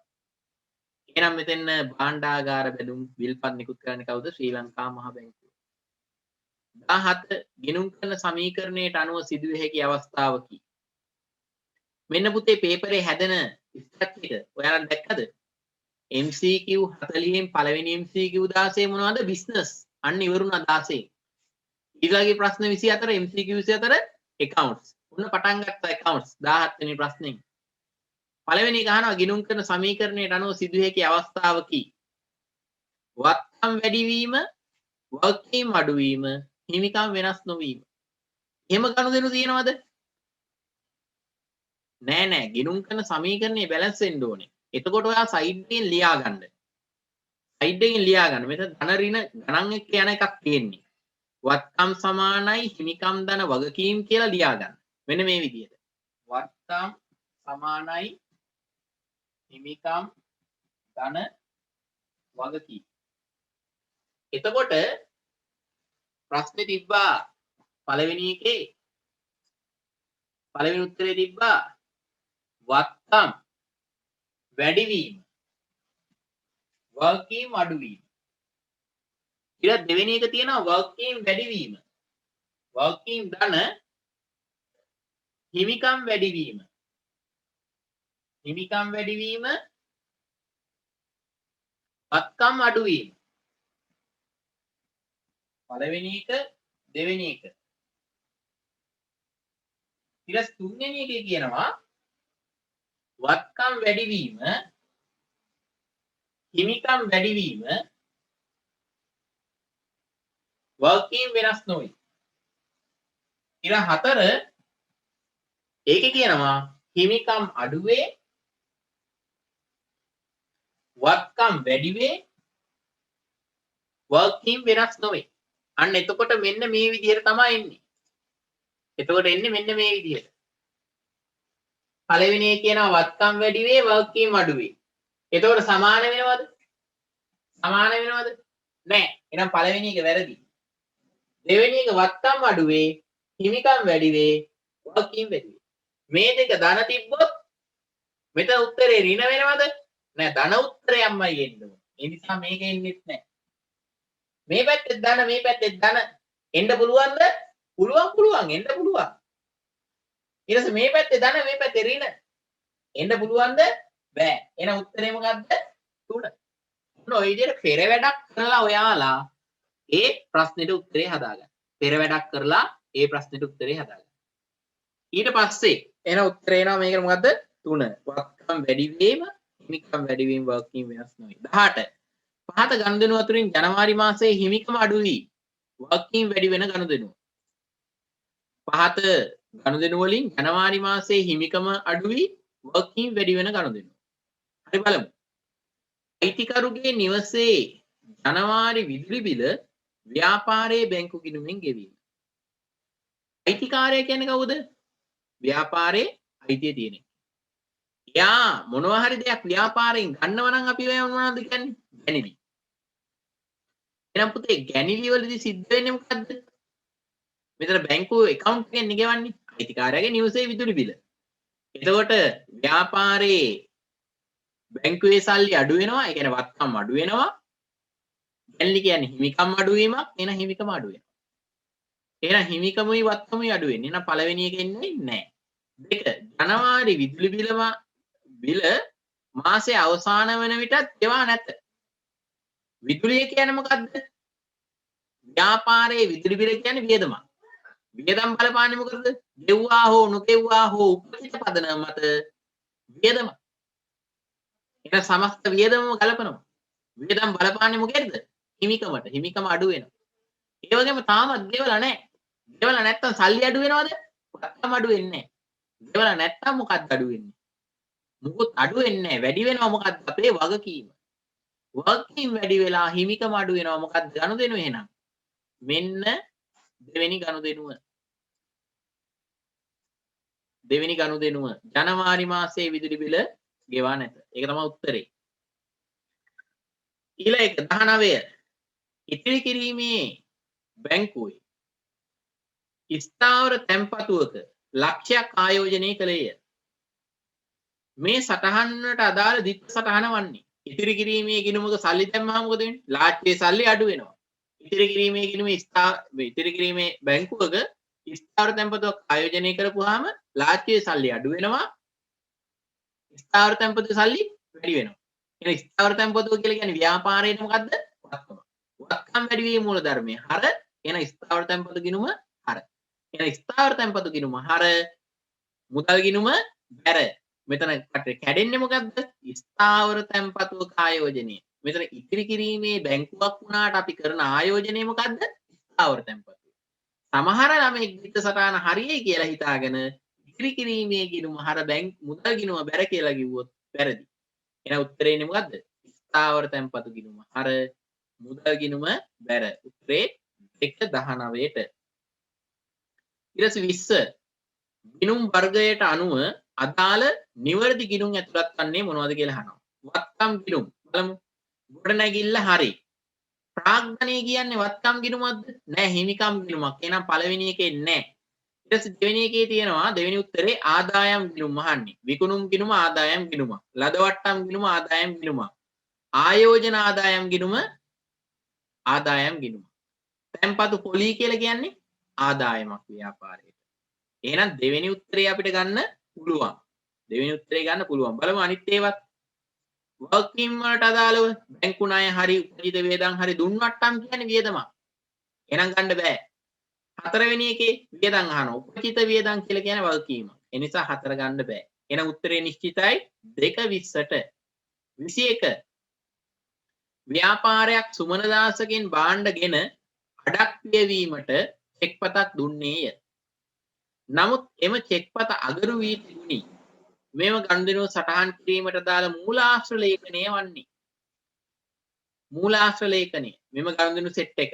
එහෙනම් මෙතන භාණ්ඩාගාර බැඳුම් බිල්පත් නිකුත් කරන්නේ කවුද? ශ්‍රී ලංකා මහා බැංකුව. 17 ගිණුම් කරන සමීකරණයට අනුව සිදුවිය හැකි අවස්ථාවකි. මෙන්න පුතේ පේපරේ හැදෙන ස්ටැට් එක ඔයාලා දැක්කද? MCQ 40න් පළවෙනි MCQ 16 මොනවද? බිස්නස්. අන්න ඉවරුණා 16. ඊළඟේ ප්‍රශ්න 24 MCQ 24 accounts. ඔන්න පටන් ගත්තා accounts 17 වෙනි ප්‍රශ්නේ. පළවෙනි එක අහනවා ගිණුම් කරන සමීකරණයට අනුව සිදුවිය හැකි අවස්ථාවකි. වත්කම් වැඩිවීම, වගකීම් අඩුවීම, හිමිකම් වෙනස් නොවීම. එහෙම ගනුදෙනු තියෙනවද? නෑ. ගිණුම් කරන සමීකරණේ බැලන්ස් වෙන්න ඕනේ. එතකොට ඔයා සයිඩ් එකෙන් ලියා ගන්න. සයිඩ් එකෙන් ලියා ගන්න. මෙතන ධන ඍණ ගණන් එක්ක යන එකක් තියෙන්නේ. වත්කම් සමානයි හිමිකම් ධන වගකීම් කියලා ලියා ගන්න. මෙන්න මේ විදිහට. වත්කම් සමානයි හිමිකම් ධන වගකීම්. එතකොට ප්‍රශ්නේ තිබ්බා පළවෙනි එකේ පළවෙනි උත්තරේ තිබ්බා වත්කම් වැඩිවීම වගකීම් අඩුවීම. ඊට දෙවෙනි එක තියෙනවා වගකීම් වැඩිවීම වගකීම් ධන හිමිකම් වැඩිවීම වත්කම් අඩුවීම. පළවෙනි එක දෙවෙනි එක ඊට තුන්වෙනි එකේ කියනවා වත්කම් වැඩිවීම හිමිකම් වැඩිවීම වගකීම් වෙනස් නොවේ. ඊට හතර ඒකේ කියනවා හිමිකම් අඩුවේ වත්කම් වැඩිවේ වගකීම් වෙනස් නොවේ. අන්න එතකොට මෙන්න මේ විදිහට තමයි එන්නේ. එතකොට එන්නේ මෙන්න මේ විදිහට. පළවෙනි එක කියනවා වත්කම් වැඩි වේ වගකීම් අඩු වේ. එතකොට සමාන වෙනවද? සමාන වෙනවද? නෑ. එහෙනම් පළවෙනි එක වැරදි. දෙවෙනි එක වත්කම් අඩු වේ හිමිකම් වැඩි වේ වගකීම් වැඩි වේ. මේ දෙක ධන තිබ්බොත් මෙතන උත්තරේ ඍණ වෙනවද? නෑ ධන උත්තරයක්මයි එන්න ඕනේ. ඒ නිසා මේක එන්නේ නැහැ. මේ පැත්තේ ධන මේ පැත්තේ ධන එන්න පුළුවන්ද? පුළුවන් එන්න පුළුවන්. ඊට පස්සේ මේ පැත්තේ ධන මේ පැත්තේ ඍණ එන්න පුළුවන්ද? බෑ. එහෙනම් උත්තරේ මොකද්ද? 3. මොන ඔය විදිහට පෙර වැඩක් කරලා ඔයාලා ඒ ප්‍රශ්නෙට උත්තරේ හදාගන්න. පෙර වැඩක් කරලා ඒ ප්‍රශ්නෙට උත්තරේ හදාගන්න. ඊට පස්සේ එන උත්තරේ එනවා මේකට මොකද්ද? 3. වත්කම් වැඩි වීම, හිමිකම් වැඩි වීම වගකීම් වෙනස් නොවේ. 18. පහත ගනුදෙනු අතුරින් ජනවාරි මාසයේ හිමිකම අඩු වී වගකීම් වැඩි වෙන ගනුදෙනුව. පහත ගනුදෙනු වලින් ජනවාරි මාසයේ හිමිකම අඩු වී වගකීම් වැඩි වෙන ගනුදෙනුව. හරි බලමු. අයිතිකරුගේ නිවසේ ජනවාරි විදුලි බිල ව්‍යාපාරයේ බැංකු ගිණුමෙන් ගෙවීම. අයිතිකාරය කියන්නේ කවුද? ව්‍යාපාරයේ අයිතිය තියෙන එක. එයා මොනවා හරි දෙයක් ව්‍යාපාරයෙන් ගන්නවා නම් අපි ඔය මොනවද කියන්නේ? ගැනිලි. එහෙනම් පුතේ ගැනිලි වලදී සිද්ධ වෙන්නේ මොකද්ද? මෙතන බැංකුවේ account එකෙන් ගෙවන්නේ අයිතිකාරයාගේ නිවසේ විදුලි බිල. එතකොට ව්‍යාපාරයේ බැංකුවේ සල්ලි අඩු වෙනවා, ඒ කියන්නේ වත්කම් අඩු වෙනවා. ගැනිලි කියන්නේ හිමිකම් අඩු වීමක්, එහෙනම් හිමිකම අඩු වෙනවා. එහෙනම් හිමිකමුයි වත්කමුයි අඩු වෙන්නේ. එහෙනම් පළවෙනි එක එන්නේ නැහැ. 2. ජනවාරි විදුලි බිල මාසයේ අවසාන වෙන විටත් ගෙවා නැත. විදුලිය කියන්නේ මොකද්ද? ව්‍යාපාරයේ විදුලි බිල කියන්නේ වියදමක්. වියදම් බලපාන්නේ මොකද? ගෙව්වා හෝ නොගෙව්වා හෝ උපදිත පදනම මත වියදම. එහෙනම් සමස්ත වියදමම ගලපනවා. වියදම් බලපාන්නේ මොකේද? හිමිකමට. හිමිකම අඩු වෙනවා. ඒ වගේම තාමත් ගෙවලා නැහැ. ගෙවලා නැත්තම් සල්ලි අඩු වෙනවද? වත්කම් අඩු වෙන්නේ නැහැ. ගෙවලා නැත්තම් මොකක්ද අඩු වෙන්නේ? මොකොත් අඩු වෙන්නේ නැහැ. වැඩි වෙනවා මොකක්ද? අපේ වගකීම. වගකීම් වැඩි වෙලා හිමිකම අඩු වෙනවා මොකක්ද? ගනුදෙනුව එහෙනම්. මෙන්න දෙවෙනි ගනුදෙනුව. දෙවෙනි ගනුදෙනුව ජනවාරි මාසයේ විදුලි බිල ගෙවා නැත. ඒක තමයි උත්තරේ. ඊළඟ එක 19. ඉතිරි කිරීමේ බැංකුවේ ස්ථාවර තැන්පතුවක ලක්ෂයක් ආයෝජනය කළේය. මේ සටහනට අදාළ දිත්ත සටහන වන්නේ ඉතිරි කිරීමේ ගිණුමක සල්ලි දැම්මම මොකද වෙන්නේ? ලාච්චුවේ සල්ලි අඩු වෙනවා. ඉතිරි කිරීමේ ගිණුමේ ඉතිරි කිරීමේ බැංකුවක ස්ථාවර තැන්පතුවක් ආයෝජනය කරපුවාම ලාච්චුවේ සල්ලි අඩු වෙනවා. ස්ථාවර තැන්පතුවේ සල්ලි වැඩි වෙනවා. එහෙනම් ස්ථාවර තැන්පතුව කියලා කියන්නේ ව්‍යාපාරයේ මොකද්ද? වත්කම. වත්කම් වැඩි වීම මූල ධර්මය. හර එහෙනම් ස්ථාවර තැන්පතු ගිණුම හර. එහෙනම් ස්ථාවර තැන්පතු ගිණුම හර මුදල් ගිණුම බැර. මෙතන කැඩෙන්නේ මොකද්ද? ස්ථාවර තැන්පතුවක ආයෝජනය. මෙතන ඉතිරි කිරීමේ බැංකුවක් වුණාට අපි කරන ආයෝජනය මොකද්ද? ස්ථාවර තැන්පතුව. සමහර ළමෙක් විත්ත සටහන හරියයි කියලා හිතාගෙන ඉතිරි කිරීමේ ගිණුම හර මුදල් ගිණුම බැර කියලා කිව්වොත් වැරදි. එහෙනම් උත්තරේ ඉන්නේ මොකද්ද? ස්ථාවර තැන්පතු ගිණුම හර මුදල් ගිණුම බැර. උත්තරේ 1/19ට. ඊට පස්සේ 20 ගිණුම් වර්ගයට අනුව අදාළ නිවැරදි ගිණුම් ඇතුළත් වන්නේ මොනවද කියලා අහනවා. වත්කම් ගිණුම් බලමු. ගොඩනැගිල්ල හරි. ප්‍රාග්ධනය කියන්නේ වත්කම් ගිණුමක්ද? නෑ, හිමිකම් ගිණුමක්. එහෙනම් පළවෙනි එකේ නෑ. ඊට පස්සේ දෙවෙනි එකේ තියෙනවා දෙවෙනි උත්තරේ ආදායම් ගිණුම් අහන්නේ. විකුණුම් ගිණුම ආදායම් ගිණුමක්. ලදවට්ටම් ගිණුම ආදායම් ගිණුමක්. ආයෝජන ආදායම් ගිණුම ආදායම් ගිණුම. තැන්පතු පොලී කියලා කියන්නේ ආදායමක් ව්‍යාපාරයට. එහෙනම් දෙවෙනි උත්තරේ අපිට ගන්න පුළුවන්. දෙවෙනි උත්තරේ ගන්න පුළුවන්. බලමු අනිත් ඒවත්. වගකීම් වලට අදාළව බැංකු ණය හරි උපජීත වේදන් හරි දුන්වට්ටම් කියන්නේ වියදමක්. එහෙනම් ගන්න බෑ. හතරවෙනි එකේ වියදම් අහනවා. උපචිත වියදම් කියලා කියන්නේ වගකීම. ඒ නිසා හතර ගන්න බෑ. එහෙනම් උත්තරේ නිශ්චිතයි 2:20ට. 21 ව්‍යාපාරයක් සුමනදාසගෙන් භාණ්ඩගෙන අඩක් පියවීමට චෙක්පතක් දුන්නේය. නමුත් එම චෙක්පත අගරු වී තිබුණි. මේව ගනුදෙනුව සටහන් කිරීමට දාල මූලාශ්‍ර ලේඛනය වන්නේ. මූලාශ්‍ර ලේඛනය. මෙම ගනුදෙනු සෙට් එක.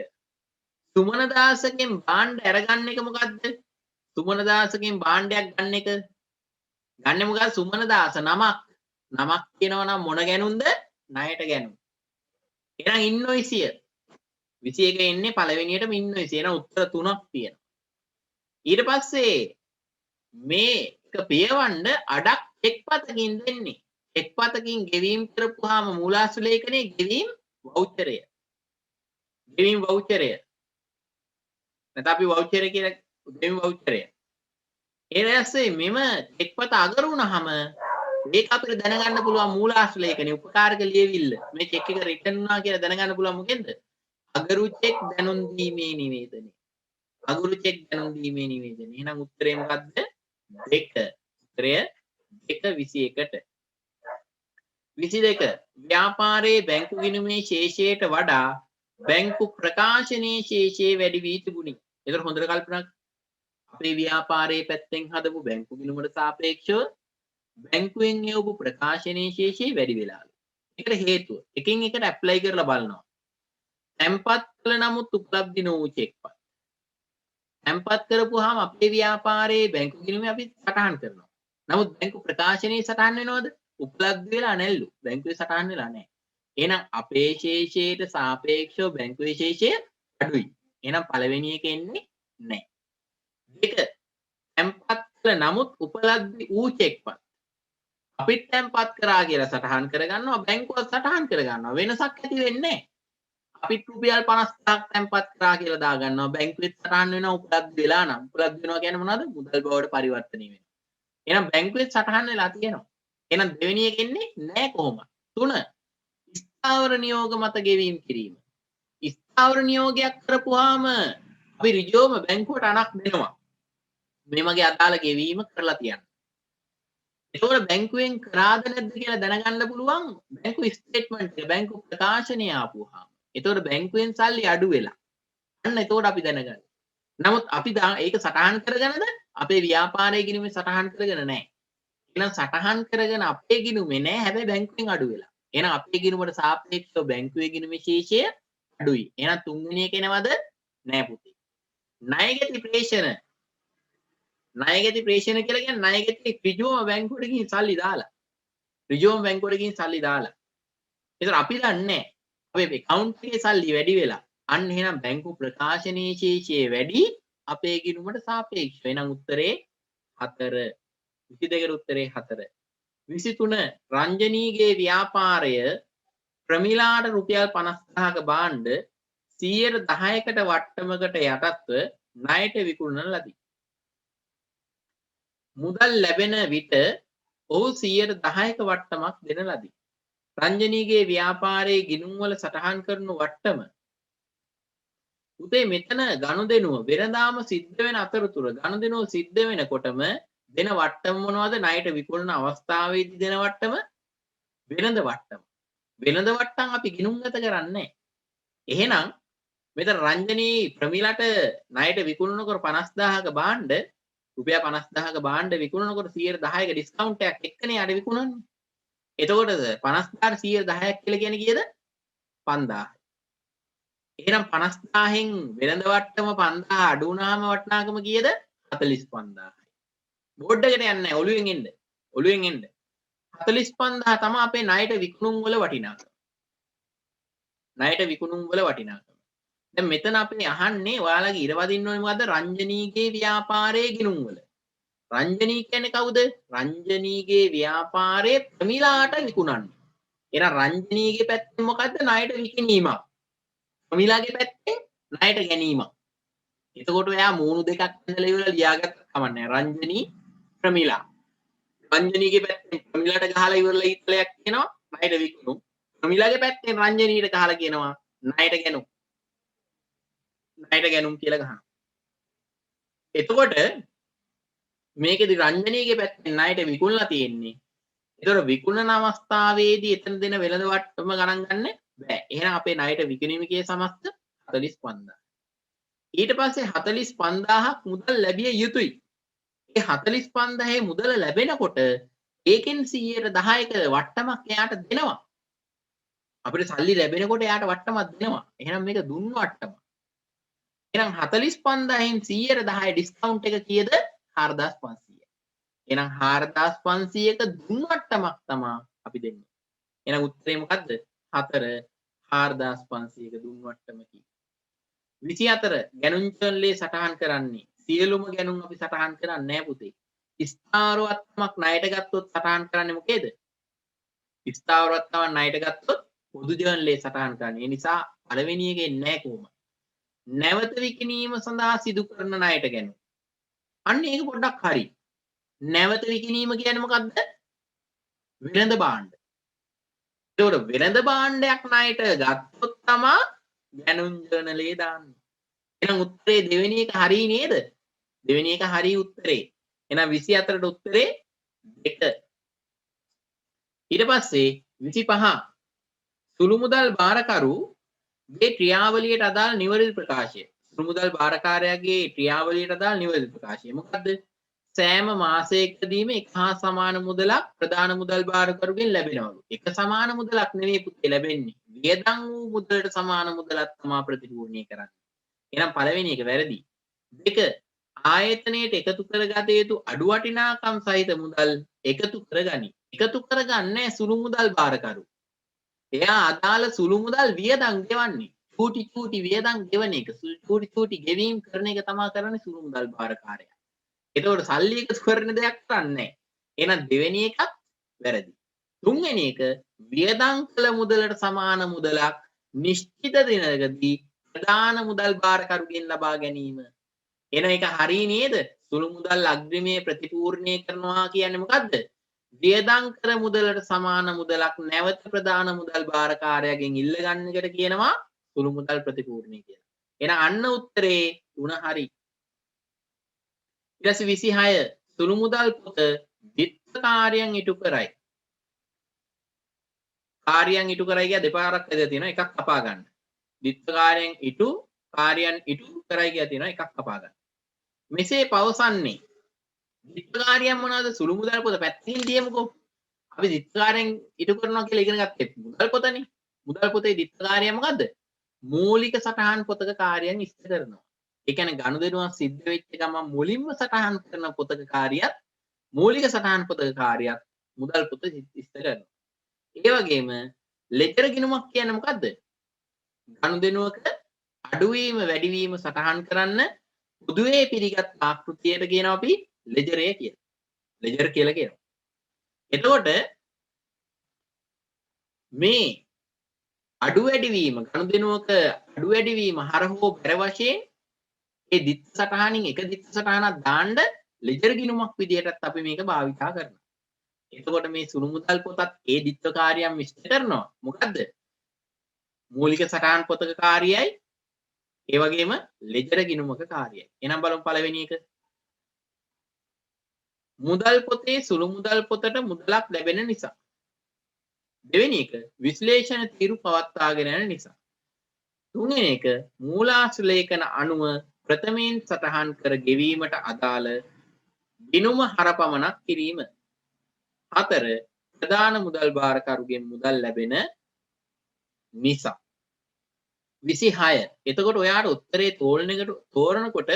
සුමනදාසගෙන් භාණ්ඩ අරගන්න එක මොකද්ද? සුමනදාසගෙන් භාණ්ඩයක් ගන්න එක. ගන්න මොකද? සුමනදාස නමක්. නමක් කියනවා නම් මොන ගැනුම්ද? ණයට ගැනුම්. එහෙනම් ඉන්වොයිසිය 21 ඉන්නේ පළවෙනියටම ඉන්වොයිසිය. එහෙනම් උත්තර තුනක් තියෙනවා. ඊට පස්සේ මේ එක පියවන්න අඩක් චෙක්පතකින් දෙන්නේ. චෙක්පතකින් ගෙවීම් කරපුවාම මූලාශ්‍ර ලේඛනයේ ගෙවීම් වවුචරය. ගෙවීම් වවුචරය. නැත්නම් අපි වවුචර් කියලා ගෙවීම් වවුචරය. ඊට පස්සේ මෙම චෙක්පත අගරු වුණාම මේක අපිට දැනගන්න පුළුවන් මූලාශ්‍ර ලේඛනයේ උපකාරක ලියවිල්ල. මේ චෙක් එක රිටර්න් වුණා කියලා දැනගන්න පුළුවන් මොකෙන්ද? අගරු චෙක් දැනුම් දීමේ නිවේදනය. අගරු චෙක් දැනුම් දීමේ නිවේදනය. එහෙනම් උත්තරේ මොකද්ද? 2. උත්තරය 2:21ට. 22 ව්‍යාපාරයේ බැංකු ගිණුමේ ශේෂයට වඩා බැංකු ප්‍රකාශනයේ ශේෂය වැඩි වී තිබුණි. ඒක හොඳට කල්පනා කරන්න. අපේ ව්‍යාපාරයේ පැත්තෙන් හදපු බැංකු ගිණුමට සාපේක්ෂව බැංකුවෙන් එවපු ප්‍රකාශනයේ ශේෂය වැඩි වෙලාලු. ඒකට හේතුව එකින් එකට ඇප්ලයි කරලා බලනවා. තැන්පත් කළ නමුත් උපලබ්ධ නොවූ චෙක්පත්. තැන්පත් කරපුවාම අපේ ව්‍යාපාරයේ බැංකු ගිණුමේ අපි සටහන් කරනවා. නමුත් බැංකු ප්‍රකාශනයේ සටහන් වෙනවද? උපලබ්ධ වෙලා නැල්ලු. බැංකුවේ සටහන් වෙලා නැහැ. එහෙනම් අපේ ශේෂයට සාපේක්ෂව බැංකුවේ ශේෂය අඩුයි. එහෙනම් පළවෙනි එක එන්නේ නැහැ. දෙක තැන්පත් කළ නමුත් උපලබ්ධ වූ චෙක්පත්. අපිත් තැන්පත් කරා කියලා සටහන් කරගන්නවා බැංකුවත් සටහන් කරගන්නවා. වෙනසක් ඇති වෙන්නේ නැහැ. අපිත් රුපියල් 50000ක් තැන්පත් කරා කියලා දාගන්නවා බැංකුවෙත් සටහන් වෙනවා උපලබ්ධ වෙලා නම්. උපලබ්ධ වෙනවා කියන්නේ මොනවද? මුදල් බවට පරිවර්තනය වෙනවා. එහෙනම් බැංකුවෙත් සටහන් වෙලා තියෙනවා. එහෙනම් දෙවෙනි එක එන්නේ නැහැ කොහොමද? 3 ස්ථාවර නියෝග මත ගෙවීම කිරීම. ස්ථාවර නියෝගයක් කරපුවාම අපි ඍජුවම බැංකුවට අණක් දෙනවා. මේ මගේ අදාළ ගෙවීම කරලා තියන්න. ඒකවල බැංකුවෙන් කරාද නැද්ද කියලා දැනගන්න පුළුවන් බැංකු ස්ටේට්මන්ට් එක බැංකු ප්‍රකාශනය ආපුවාම. ඒතකොට බැංකුවෙන් සල්ලි අඩු වෙලා. අන්න ඒතකොට අපි දැනගන්න. නමුත් අපි ඒක සටහන් කරගෙනද අපේ ව්‍යාපාරයේ ගිණුමේ සටහන් කරගෙන නැහැ. එහෙනම් සටහන් කරගෙන අපේ ගිණුමේ නැහැ හැබැයි බැංකුවෙන් අඩු වෙලා. එහෙනම් අපේ ගිණුමට සාපේක්ෂව බැංකුවේ ගිණුමේ ශේෂය අඩුයි. එහෙනම් තුන්වෙනි එක එනවද? නෑ පුතේ. ණයගැති ප්‍රේෂණ. ණයගැති ප්‍රේෂණ කියලා කියන්නේ ණයගැති ඍජුවම බැංකුවට ගිහින් සල්ලි දාලා. ඍජුවම බැංකුවට ගිහින් සල්ලි දාලා. ඒතර අපි දන්නේ නැහැ. අපේ account එකේ සල්ලි වැඩි වෙලා. අන්න එහෙනම් බැංකු ප්‍රකාශනයේ ශේෂය වැඩි අපේ ගිණුමට සාපේක්ෂව. එහෙනම් උත්තරේ 4. 22 උත්තරේ 4. 23 රංජනීගේ ව්‍යාපාරය ප්‍රමිලාට රුපියල් 50000ක භාණ්ඩ 10%කට වට්ටමකට යටත්ව ණයට විකුණන ලදී. මුදල් ලැබෙන විට ඔහු 10%ක වට්ටමක් දෙන ලදී. රංජනීගේ ව්‍යාපාරයේ ගිණුම් වල සටහන් කරනු වට්ටම උදේ මෙතන ගනුදෙනුව වෙනදාම සිද්ධ වෙන අතරතුර ගනුදෙනුව සිද්ධ වෙනකොටම දෙන වට්ටම මොනවද? ණයට විකුණන අවස්ථාවේදී දෙන වට්ටම වෙනද වට්ටම. වෙනද වට්ටම් අපි ගිණුම්ගත කරන්නේ. එහෙනම් මෙතන රංජනී ප්‍රමිලට ණයට විකුණනකොට 50000ක භාණ්ඩ රුපියල් 50000ක භාණ්ඩ විකුණනකොට 10%ක ඩිස්කවුන්ට් එකක් එක්කනේ අර විකුණන්නේ. එතකොට 50000ට 10%ක් කියලා කියන්නේ කීයද? 5000. එහෙනම් 50000න් වෙනද වට්ටම 5000 අඩු වුණාම වටිනාකම කීයද? 45000යි. බෝඩ් එකට යන්නේ නැහැ ඔළුවෙන් එන්න. ඔළුවෙන් එන්න. 45000 තමයි අපේ ණයට විකුණුම් වල වටිනාකම. ණයට විකුණුම් වල වටිනාකම. දැන් මෙතන අපි අහන්නේ ඔයාලගේ ඉර වදින්න ඕනේ මොකද්ද? රංජනීගේ ව්‍යාපාරයේ ගිණුම් වල. රංජනී කියන්නේ කවුද? රංජනීගේ ව්‍යාපාරයේ ප්‍රමිලාට විකුණන්නේ. එහෙනම් රංජනීගේ පැත්තෙන් මොකද්ද? ණයට විකිණීමක්. ප්‍රමිලාගේ පැත්තෙන් ණයට ගැනීමක්. එතකොට එයා මූණු දෙකක් ඇඳලා ඉවරලා ලියාගත්ත කමන්නේ. රංජනී ප්‍රමිලා. රංජනීගේ පැත්තෙන් ප්‍රමිලාට ගහලා ඉවරලා ඊතලයක් කියනවා ණයට විකුණු. ප්‍රමිලාගේ පැත්තෙන් රංජනීට ගහලා කියනවා ණයට ගැනු. ණයට ගැනුම් කියලා ගහනවා. එතකොට මේකෙදි රංජනීයගේ පැත්තෙන් ණයට විකුණලා තියෙන්නේ. ඒතකොට විකුණන අවස්ථාවේදී එතන දෙන වෙළඳ වට්ටම ගණන් ගන්න බෑ. එහෙනම් අපේ ණයට විකිණීමේ සමස්ත 45000. ඊට පස්සේ 45000ක් මුදල් ලැබිය යුතුයි. ඒ 45000 මුදල ලැබෙනකොට ඒකෙන් 10%ක වට්ටමක් එයාට දෙනවා. අපිට සල්ලි ලැබෙනකොට එයාට වට්ටමක් දෙනවා. එහෙනම් මේක දුන්න වට්ටම. එහෙනම් 45000න් 10% ඩිස්කවුන්ට් එක කීයද? 4500. එහෙනම් 4500ක දුන්න වට්ටමක් තමයි අපි දෙන්නේ. එහෙනම් උත්තරේ මොකද්ද? 4 4500ක දුන්න වට්ටම කී. 24 ගැනුම් චලනයේ සටහන් කරන්නේ. සියලුම ගැනුම් අපි සටහන් කරන්නේ නැහැ පුතේ. ස්ථාවරවත්මක් ණයට ගත්තොත් සටහන් කරන්නේ මොකේද? ස්ථාවරවත්මක් ණයට ගත්තොත් පොදු ජර්නලයේ සටහන් කරන්නේ. ඒ නිසා පළවෙනි එකේ නැහැ කොහොමද? නැවත විකිණීම සඳහා සිදු කරන ණයට ගැනුම්. අන්න ඒක පොඩ්ඩක් හරි. නැවත විකිණීම කියන්නේ මොකද්ද? වෙළඳ භාණ්ඩ. ඒකට වෙළඳ භාණ්ඩයක් ණයට ගත්තොත් තමයි ගැනුම් ජර්නලයේ දාන්නේ. එහෙනම් උත්තරේ දෙවෙනි එක හරි නේද? දෙවෙනි එක හරි උත්තරේ. එහෙනම් 24ට උත්තරේ 2. ඊට පස්සේ 25 සුළු මුදල් භාරකරුගේ ක්‍රියාවලියට අදාළ නිවැරදි ප්‍රකාශය. සුළු මුදල් භාරකාරයාගේ ක්‍රියාවලියට අදාළ නිවැරදි ප්‍රකාශය. මොකද්ද? සෑම මාසයකදීම එක හා සමාන මුදලක් ප්‍රධාන මුදල් භාරකරුගෙන් ලැබෙනවලු. එක සමාන මුදලක් නෙවෙයි පුතේ ලැබෙන්නේ. වියදම් වූ මුදලට සමාන මුදලක් තමයි ප්‍රතිපූර්ණය කරන්නේ. එහෙනම් පළවෙනි එක වැරදි. 2 ආයතනයට එකතු කරගත යුතු අඩු වටිනාකම් සහිත මුදල් එකතු කරගනි. එකතු කරගන්නේ සුළු මුදල් භාරකරු. එයා අදාළ සුළු මුදල් වියදම් ගෙවන්නේ. චූටි වියදම් ගෙවන එක. චූටි ගෙවීම් කරන එක තමයි කරන්නේ සුළු මුදල් භාරකාරයා. එතකොට සල්ලි එකතු කරන දෙයක් කරන්නේ. එහෙනම් දෙවෙනි එකත් වැරදි. තුන්වෙනි එක වියදම් කළ මුදලට සමාන මුදලක් නිශ්චිත දිනකදී ප්‍රධාන මුදල් භාරකරුගෙන් ලබා ගැනීම. එන එක හරි නේද? සුළු මුදල් අග්‍රිමයේ ප්‍රතිපූර්ණය කරනවා කියන්නේ මොකද්ද? වියදම් කර මුදලට සමාන මුදලක් නැවත ප්‍රධාන මුදල් භාරකාරයාගෙන් ඉල්ල ගන්න එකට කියනවා සුළු මුදල් ප්‍රතිපූර්ණය කියලා. එහෙනම් අන්න උත්තරේ 3 හරි. ඊට පස්සේ 26 සුළු මුදල් පොත විත්ත කාර්යයන් ඉටු කරයි. කාර්යයන් ඉටු කරයි කිය දෙපාරක් ඇදලා තියෙනවා. එකක් කපා ගන්න. විත්ත කාර්යයන් ඉටු කාර්යයන් ඉටු කරයි කියලා තියෙනවා. එකක් කපා ගන්න. මෙසේ පවසන්නේ විත්ත කාර්යයන් මොනවාද? සුළු මුදල් පොත පැත්තකින් තියමුකෝ. අපි විත්ත කාර්යයන් ඉටු කරනවා කියලා ඉගෙන ගත්තේ මුදල් පොතනේ. මුදල් පොතේ විත්ත කාර්යය මොකද්ද? මූලික සටහන් පොතක කාර්යයන් ඉෂ්ට කරනවා. ඒ කියන්නේ ගනුදෙනුවක් සිද්ධ වෙච්ච ගමන් මුලින්ම සටහන් කරන පොතක කාර්යයත් මූලික සටහන් පොතක කාර්යයත් මුදල් පොත ඉෂ්ට කරනවා. ඒ වගේම ලෙජර් ගිණුමක් කියන්නේ මොකද්ද? ගනුදෙනුවක අඩුවීම වැඩිවීම සටහන් කරන්න පොදුවේ පිළිගත් ආකෘතියට කියනවා අපි ලෙජරය කියලා. ලෙජර් කියලා කියනවා. එතකොට මේ අඩු වැඩිවීම ගනුදෙනුවක අඩු වැඩිවීම හරහෝ පෙර වශයෙන් ඒ දිත්ත සටහනින් එක දිත්ත සටහනක් දාන්න ලෙජර් ගිණුමක් විදිහටත් අපි මේක භාවිතා කරනවා. එතකොට මේ සුළු මුදල් පොතත් ඒ දිත්ත කාර්යයන් විශ්ල කරනවා. මොකද්ද? මූලික සටහන් පොතක කාර්යයයි ඒ වගේම ලෙජර් ගිණුමක කාර්යයයි. එහෙනම් බලමු පළවෙනි එක. මුදල් පොතේ සුළු මුදල් පොතට මුදලක් ලැබෙන නිසා. දෙවෙනි එක විශ්ලේෂණ තීරු පවත්වාගෙන යන නිසා. තුන්වෙනි එක මූලාශ්‍ර ලේඛන අනුව ප්‍රථමයෙන් සටහන් කර ගෙවීමට අදාළ ගිණුම හරපමණක් කිරීම. 4 ප්‍රධාන මුදල් භාරකරුගෙන් මුදල් ලැබෙන නිසා. 26 එතකොට ඔයාට උත්තරේ තෝරනකොට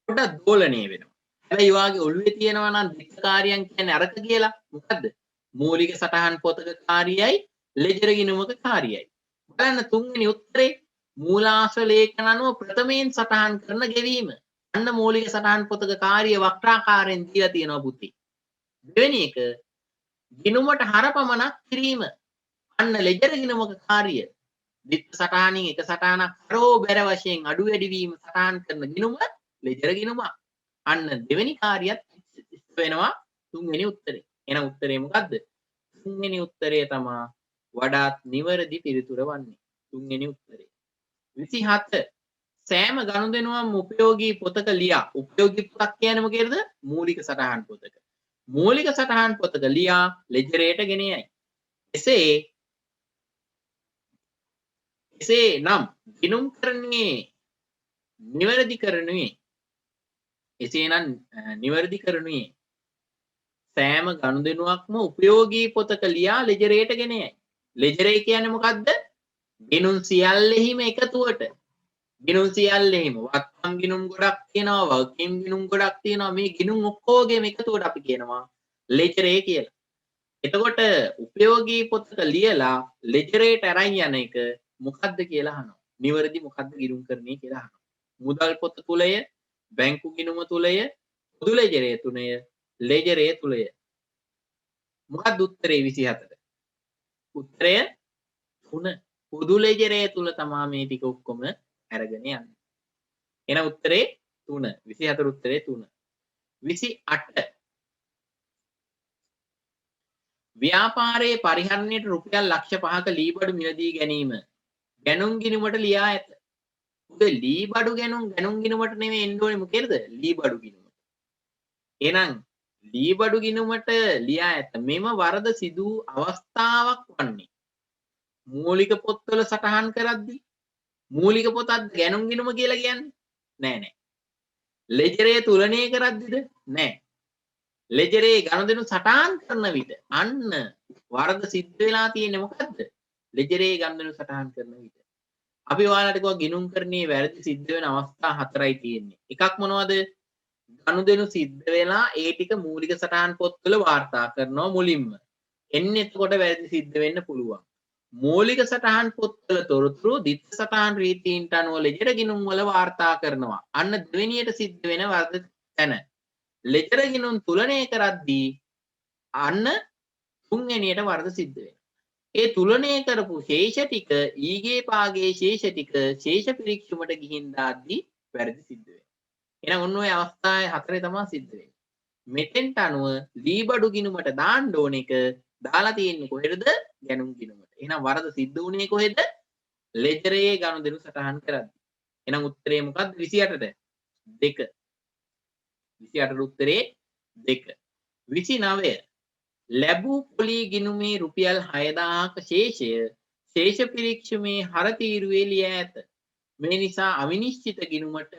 පොඩ්ඩක් දෝලණය වෙනවා. හැබැයි වාගේ ඔළුවේ තියෙනවා නම් දිත්ත කාර්යයන් කියන්නේ අරක කියලා. මොකද්ද? මූලික සටහන් පොතක කාර්යයයි ලෙජර් ගිණුමක කාර්යයයි. බලන්න තුන්වෙනි උත්තරේ මූලාශ්‍ර ලේඛන අනුව ප්‍රථමයෙන් සටහන් කරන ගෙවීම. අන්න මූලික සටහන් පොතක කාර්ය වක්‍රාකාරයෙන් දීලා තියෙනවා පුතේ. දෙවෙනි එක ගිණුමට හරපමණක් කිරීම. අන්න ලෙජර් ගිණුමක කාර්ය. දිත්ත සටහනින් එක සටහනක් හරෝ බැර වශයෙන් අඩු වැඩි වීම සටහන් කරන ගිණුම ලෙජර් ගිණුම. අන්න දෙවෙනි කාර්යයත් වෙනවා තුන්වෙනි උත්තරේ. එහෙනම් උත්තරේ මොකද්ද? තුන්වෙනි උත්තරය තමයි වඩාත් නිවැරදි පිළිතුර වන්නේ. තුන්වෙනි උත්තරේ. 27 සෑම ගනුදෙනුවක්ම උපයෝගී පොතක ලියා. උපයෝගී පොතක් කියන්නේ මොකේද? මූලික සටහන් පොතක. මූලික සටහන් පොතක ලියා ලෙජරේට ගෙන යයි. එසේ නම් ගිණුම් කරන්නේ නිවැරදි කරනුයේ එසේනම් නිවැරදි කරනුයේ සෑම ගනුදෙනුවක්ම උපයෝගී පොතක ලියා ලෙජරේට ගෙන යයි. ලෙජරේ කියන්නේ මොකද්ද? ගිණුම් සියල්ලෙහිම එකතුවට. ගිණුම් සියල්ලෙහිම වත්කම් ගිණුම් ගොඩක් තියෙනවා, වගකීම් ගිණුම් ගොඩක් තියෙනවා. මේ ගිණුම් ඔක්කොගේම එකතුවට අපි කියනවා ලෙජරේ කියලා. එතකොට උපයෝගී පොතක ලියලා ලෙජරේට අරන් යන එක මොකද්ද කියලා අහනවා. නිවැරදි මොකද්ද ගිණුම් කරන්නේ කියලා අහනවා. මුදල් පොත තුලය, බැංකු ගිණුම තුලය, පොදු ලෙජරේ තුනය, ලෙජරේ තුලය. මොකක්ද උත්තරේ 24ට? උත්තරය 3. පොදු ලෙජරේ තුල තමයි මේ ටික ඔක්කොම අරගෙන යන්නේ. එහෙනම් උත්තරේ 3. 24 උත්තරේ 3. 28 ව්‍යාපාරයේ පරිහරණයට රුපියල් ලක්ෂ 5ක ලීබඩු මිලදී ගැනීම ගැනුම් ගිණුමට ලියා ඇත. උදේ ලීබඩු ගැනුම් ගිණුමට නෙමෙයි එන්න ඕනේ මොකේද? ලීබඩු ගිණුමට. එහෙනම් ලීබඩු ගිණුමට ලියා ඇත. මෙම වරද සිදු අවස්ථාවක් වන්නේ මූලික පොත්වල සටහන් කරද්දී මූලික පොතත් ගැනුම් ගිණුම කියලා කියන්නේ නෑ. ලෙජරේ තුලනය කරද්දිද? නෑ. ලෙජරේ ගනුදෙනු සටහන් කරන විට අන්න වරද සිද්ධ වෙලා තියෙන්නේ මොකද්ද? ලෙජරේ ගනුදෙනු සටහන් කරන විට. අපි ඔයාලට කිව්වා ගිණුම් කරන්නේ වැරදි සිද්ධ වෙන අවස්ථා 4යි තියෙන්නේ. එකක් මොනවද? ගනුදෙනු සිද්ධ වෙලා ඒ ටික මූලික සටහන් පොත්වල වාර්තා කරනවා මුලින්ම. එන්නේ එතකොට වැරදි සිද්ධ වෙන්න පුළුවන්. මූලික සටහන් පොත්වල තොරතුරු දිත්ත සටහන් රීතීන්ට අනුව ලෙජර ගිණුම් වල වාර්තා කරනවා. අන්න දෙවෙනියට සිද්ධ වෙන වරද තැන. ලෙජර ගිණුම් තුලනය කරද්දී අන්න තුන්වෙනියට වරද සිද්ධ වෙනවා. ඒ තුලනය කරපු ශේෂ ටික ඊගේ පාගේ ශේෂ ටික ශේෂ පිරික්සුමට ගිහින් දාද්දී වැරදි සිද්ධ වෙනවා. එහෙනම් ඔන්න ඔය අවස්ථාවේ 4 තමයි සිද්ධ වෙන්නේ. මෙතෙන්ට අනුව ලීබඩු ගිණුමට දාන්න ඕන එක දාලා තියෙන්නේ කොහෙද? ගැනුම් ගිණුමට. එහෙනම් වරද සිද්ධ වුණේ කොහෙද? ලෙජරේ ගනුදෙනු සටහන් කරද්දී. එහෙනම් උත්තරේ මොකක්ද? 28ට 2. 28 උත්තරේ 2. 29 ලැබූ පොලී ගිණුමේ රුපියල් 6000ක ශේෂය ශේෂ පිරික්සුමේ හර තීරුවේ ලියා ඇත. මේ නිසා අවිනිශ්චිත ගිණුමට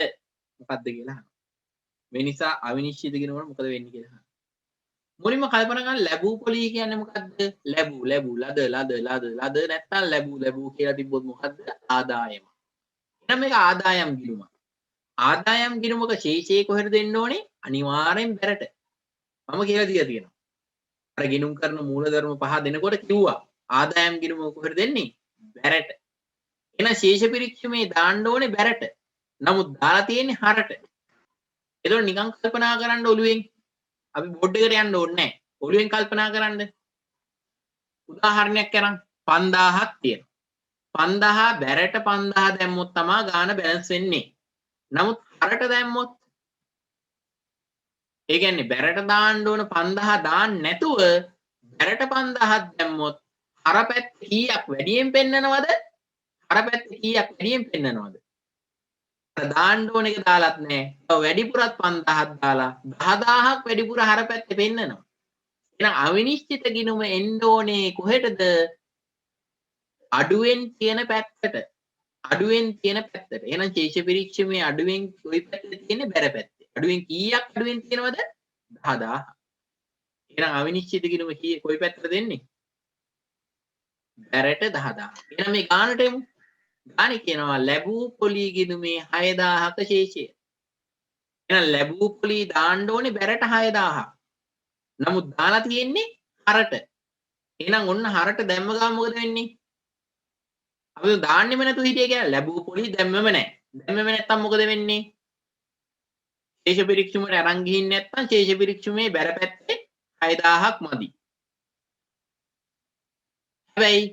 මොකද්ද කියලා අහනවා. මේ නිසා අවිනිශ්චිත ගිණුමට මොකද වෙන්නේ කියලා අහනවා. මුලින්ම කල්පනා කරන්න ලැබූ පොලී කියන්නේ මොකද්ද? ලැබූ ලද නැත්නම් ලැබූ කියලා තිබ්බොත් මොකද්ද? ආදායම. එහෙනම් මේක ආදායම් ගිණුමක්. ආදායම් ගිණුමක ශේෂය කොහෙද දෙන්න ඕනේ? අනිවාර්යෙන් බැරට. මම කියලා දීලා තියෙනවා. අර ගිණුම් කරන මූලධර්ම 5 දෙනකොට කිව්වා ආදායම් ගිණුම කොහෙද දෙන්නේ? බැරට. එහෙනම් ශේෂ පිරික්සුමේ දාන්න ඕනේ බැරට. නමුත් දාලා තියෙන්නේ හරට. ඒතකොට නිකන් කල්පනා කරන්න ඔළුවෙන් අපි බෝඩ් එකට යන්න ඕනේ නැහැ. ඔළුවෙන් කල්පනා කරන්න. උදාහරණයක් කරන් 5000ක් තියෙනවා. 5000 බැරට 5000 දැම්මොත් තමයි ගාන බැලන්ස් වෙන්නේ. නමුත් හරට දැම්මොත් ඒ කියන්නේ බැරට දාන්න ඕන 5000 දාන්න නැතුව බැරට 5000ක් දැම්මොත් හර පැත්ත කීයක් වැඩියෙන් පෙන්නනවද? හර පැත්ත කීයක් වැඩියෙන් පෙන්නනවද? දාන්න ඕන එක දාලත් නැහැ. තව වැඩිපුරත් 5000ක් දාලා 10000ක් වැඩිපුර හර පැත්තේ පෙන්නනවා. එහෙනම් අවිනිශ්චිත ගිණුම එන්න ඕනේ කොහෙටද? අඩුවෙන් තියෙන පැත්තට. අඩුවෙන් තියෙන පැත්තට. එහෙනම් ශේෂ පිරික්සමේ අඩුවෙන් කොයි පැත්තද තියෙන්නේ? බැර පැත්තේ. අඩුවෙන් කීයක් අඩුවෙන් තියෙනවද? 10000. එහෙනම් අවිනිශ්චිත ගිණුම කී කොයි පැත්තට දෙන්නේ? බැරට 10000. එහෙනම් මේ ගානට එමු. ගානේ කියනවා ලැබූ පොලී ගිණුමේ 6000ක ශේෂය. එහෙනම් ලැබූ පොලී දාන්න ඕනේ බැරට 6000. නමුත් දාලා තියෙන්නේ හරට. එහෙනම් ඔන්න හරට දැම්ම ගාම මොකද වෙන්නේ? අපි දාන්නෙම නැතුව හිටියේ කියලා ලැබූ පොලී දැම්මම නැහැ. දැම්මම නැත්තම් මොකද වෙන්නේ? ශේෂ පිරික්සුමට අරන් ගිහින් නැත්තම් ශේෂ පිරික්සුමේ බැර පැත්තේ 6000ක් මදි. හැබැයි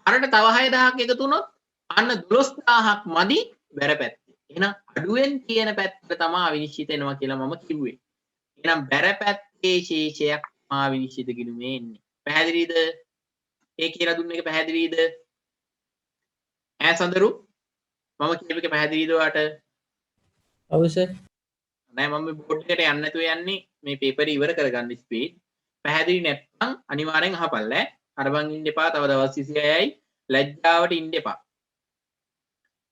හරට තව 6000ක් එකතු වුණොත් අන්න 12000ක් මදි බැර පැත්තේ. එහෙනම් අඩුවෙන් තියෙන පැත්තට තමයි අවිනිශ්චිත වෙනවා කියලා මම කිව්වේ. එහෙනම් බැර පැත්තේ ශේෂයක් අවිනිශ්චිත ගිණුමේ එන්නේ. පැහැදිලිද? ඒ කියලා දුන්න එක පැහැදිලිද? ඈ සඳරු මම කියපු එක පැහැදිලිද ඔයාට? ඔව් සර්. නෑ මම බෝඩ් එකට යන්න නැතුව යන්නේ මේ පේපර් ඉවර කරගන්න ස්පීඩ්. පැහැදිලි නැත්නම් අනිවාර්යෙන් අහපල්ලා. අරබන් ඉන්න එපා. තව දවස් 26යි. ලැජ්ජාවට ඉන්න එපා.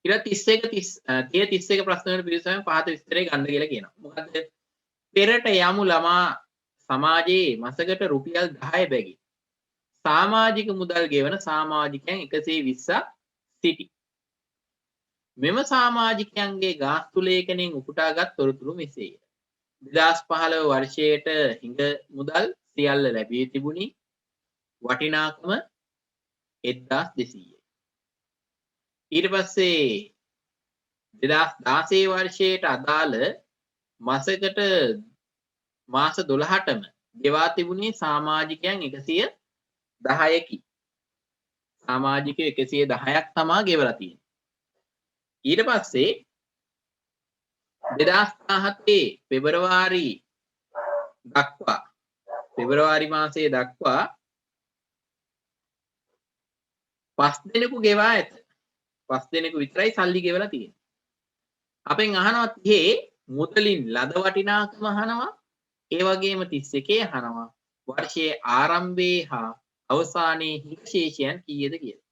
ඊට 31 ප්‍රශ්න වල පිළිසම පහත විස්තරය ගන්න කියලා කියනවා. මොකද පෙරට යමු ළමා සමාජයේ මාසකට රුපියල් 10 බැගින් සමාජික මුදල් ගෙවන සමාජිකයන් 120ක් සිටි. මෙම සමාජිකයන්ගේ ගාස්තු ලේඛනයෙන් උපුටාගත් තොරතුරු මෙසේය. 2015 වර්ෂයට හිඟ මුදල් සියල්ල ලැබී තිබුණි. වටිනාකම 1200යි. ඊට පස්සේ 2016 වර්ෂයට අදාළ මාසකට මාස 12ටම ගෙවා තිබුණේ සමාජිකයන් 110කි. සමාජිකයෝ 110ක් තමා ගෙවලා තියෙන්නේ. ඊට පස්සේ 2017 පෙබරවාරි මාසයේ දක්වා 5 දෙනෙකු ගෙවා ඇත. 5 දෙනෙකු විතරයි සල්ලි ගෙවලා තියෙන්නේ. අපෙන් අහනවා 30 මුදලින් ලද වටිනාකම අහනවා. ඒ වගේම 31 අහනවා වර්ෂයේ ආරම්භයේ හා අවසානයේ හිඟ ශේෂයන් කීයද කියලා.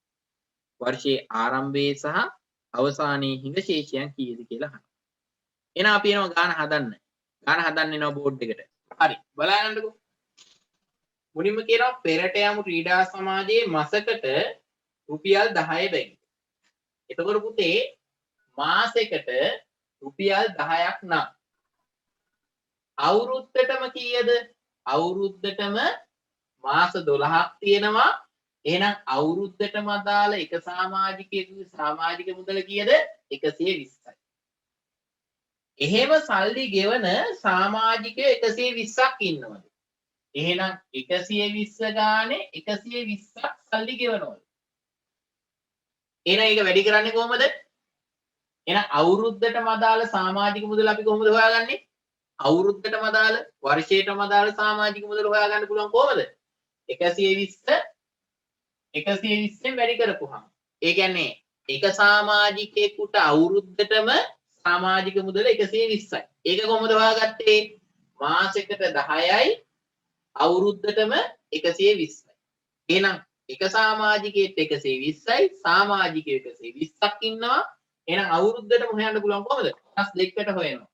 වර්ෂයේ ආරම්භයේ සහ අවසානයේ හිඟ ශේෂයන් කීයද කියලා අහනවා. එහෙනම් අපි එනවා ගාන හදන්න. ගාන හදන්න එනවා බෝඩ් එකට. හරි. බලන්නකෝ. මුලින්ම කියනවා පෙරට යමු ක්‍රීඩා සමාජයේ මාසකට රුපියල් 10 බැගින්. එතකොට පුතේ මාසෙකට රුපියල් 10ක් නම් අවුරුද්දටම කීයද? අවුරුද්දටම මාස 12ක් තියෙනවා. එහෙනම් අවුරුද්දටම අදාළ එක සමාජිකයෙකුගේ සමාජික මුදල කීයද? 120යි. එහෙම සල්ලි ගෙවන සමාජිකයෝ 120ක් ඉන්නවද? එහෙනම් 120 ගානේ 120ක් සල්ලි ගෙවනවලු. එහෙනම් ඒක වැඩි කරන්නේ කොහොමද? එහෙනම් අවුරුද්දටම අදාළ සමාජික මුදල අපි කොහොමද හොයාගන්නේ? අවුරුද්දටම අදාළ වර්ෂයටම අදාළ සමාජික මුදල හොයාගන්න පුළුවන් කොහොමද? 120ෙන් වැඩි කරපුවාම. ඒ කියන්නේ එක සමාජිකයෙකුට අවුරුද්දටම සමාජික මුදල 120යි. ඒක කොහොමද හොයාගත්තේ? මාසෙකට 10යි අවුරුද්දටම 120යි. එහෙනම් එක සමාජිකයෙක් 120යි සමාජිකයෙක් 120ක් ඉන්නවා. එහෙනම් අවුරුද්දටම හොයන්න පුළුවන් කොහොමද? කොටස් දෙකකට හොයනවා.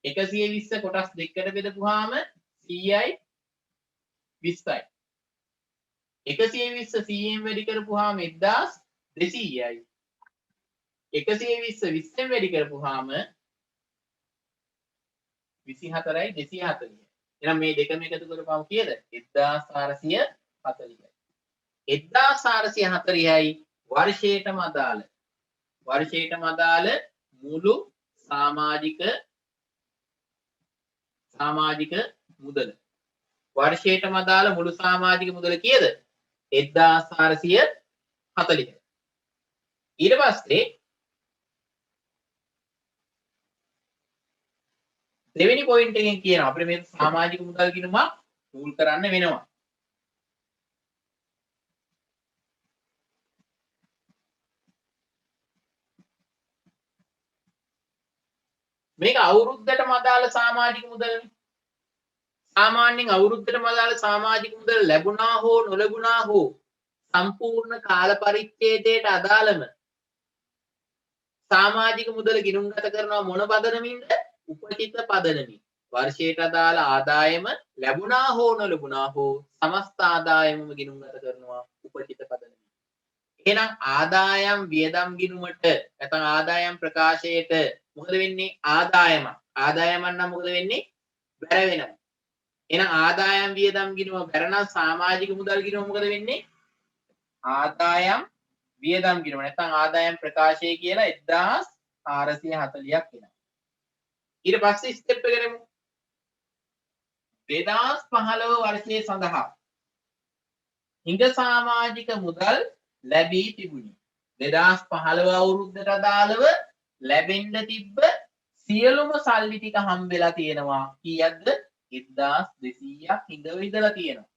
120 කොටස් දෙකකට බෙදපුවාම 100යි 20යි. 120 100ෙන් වැඩි කරපුවාම 1200යි. 120 20ෙන් වැඩි කරපුවාම 24යි 240යි. එහෙනම් මේ දෙකම එකතු කරපුවාම කීයද? 1440යි. 1440යි වර්ෂයටම අදාළ මුළු සමාජික මුදල. වර්ෂයටම අදාළ මුළු සමාජික මුදල කීයද? 1440යි. ඊට පස්සේ දෙවෙනි පොයින්ට් එකෙන් කියනවා අපිට මේ සමාජික මුදල් ගිණුමක් රූල් කරන්න වෙනවා. මේක අවුරුද්දටම අදාළ සමාජික මුදල්නේ. සාමාන්‍යයෙන් අවුරුද්දටම අදාළ සමාජික මුදල් ලැබුණා හෝ නොලැබුණා හෝ සම්පූර්ණ කාල පරිච්ඡේදයට අදාළම සමාජික මුදල ගිණුම්ගත කරනවා මොන පදනමින්ද? උපචිත පදනමින්. වර්ෂයට අදාළ ආදායම ලැබුණා හෝ නොලැබුණා හෝ සමස්ත ආදායමම ගිණුම්ගත කරනවා උපචිත පදනමින්. එහෙනම් ආදායම් වියදම් ගිණුමට නැත්නම් ආදායම් ප්‍රකාශයට මොකද වෙන්නේ? ආදායමක් නම් මොකද වෙන්නේ? බැර වෙනවා. එහෙනම් ආදායම් වියදම් ගිණුම බැරනම් සමාජික මුදල් ගිණුම මොකද වෙන්නේ? ආදායම් වියදම් ගිණුම නැත්නම් ආදායම් ප්‍රකාශය කියලා 1440ක් වෙනවා. ඊට පස්සේ ස්ටෙප් එක කරමු. 2015 වර්ෂයේ සඳහා හිඟ සමාජික මුදල් ලැබී තිබුණි. 2015 අවුරුද්දට අදාළව ලැබෙන්න තිබ්බ සියලුම සල්ලි ටික හම්බෙලා තියෙනවා. කීයක්ද? 1200ක් හිඟ විදලා තියෙනවා.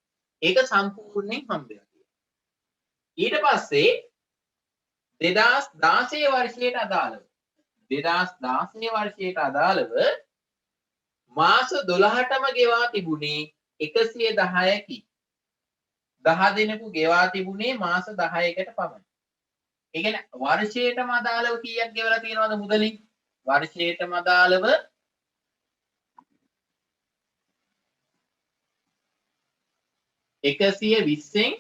ඒක සම්පූර්ණයෙන් හම්බෙලා තියෙනවා. ඊට පස්සේ 2016 වර්ෂයට අදාළව 2016 වර්ෂයට අදාළව මාස 12ටම ගෙවා තිබුණේ 110කි. 10 දිනකු ගෙවා තිබුණේ මාස 10කට පමණ. ඒ කියන්නේ වර්ෂයටම අදාළව කීයක් ගෙවලා තියෙනවද මුදලින්? වර්ෂයටම අදාළව 120න්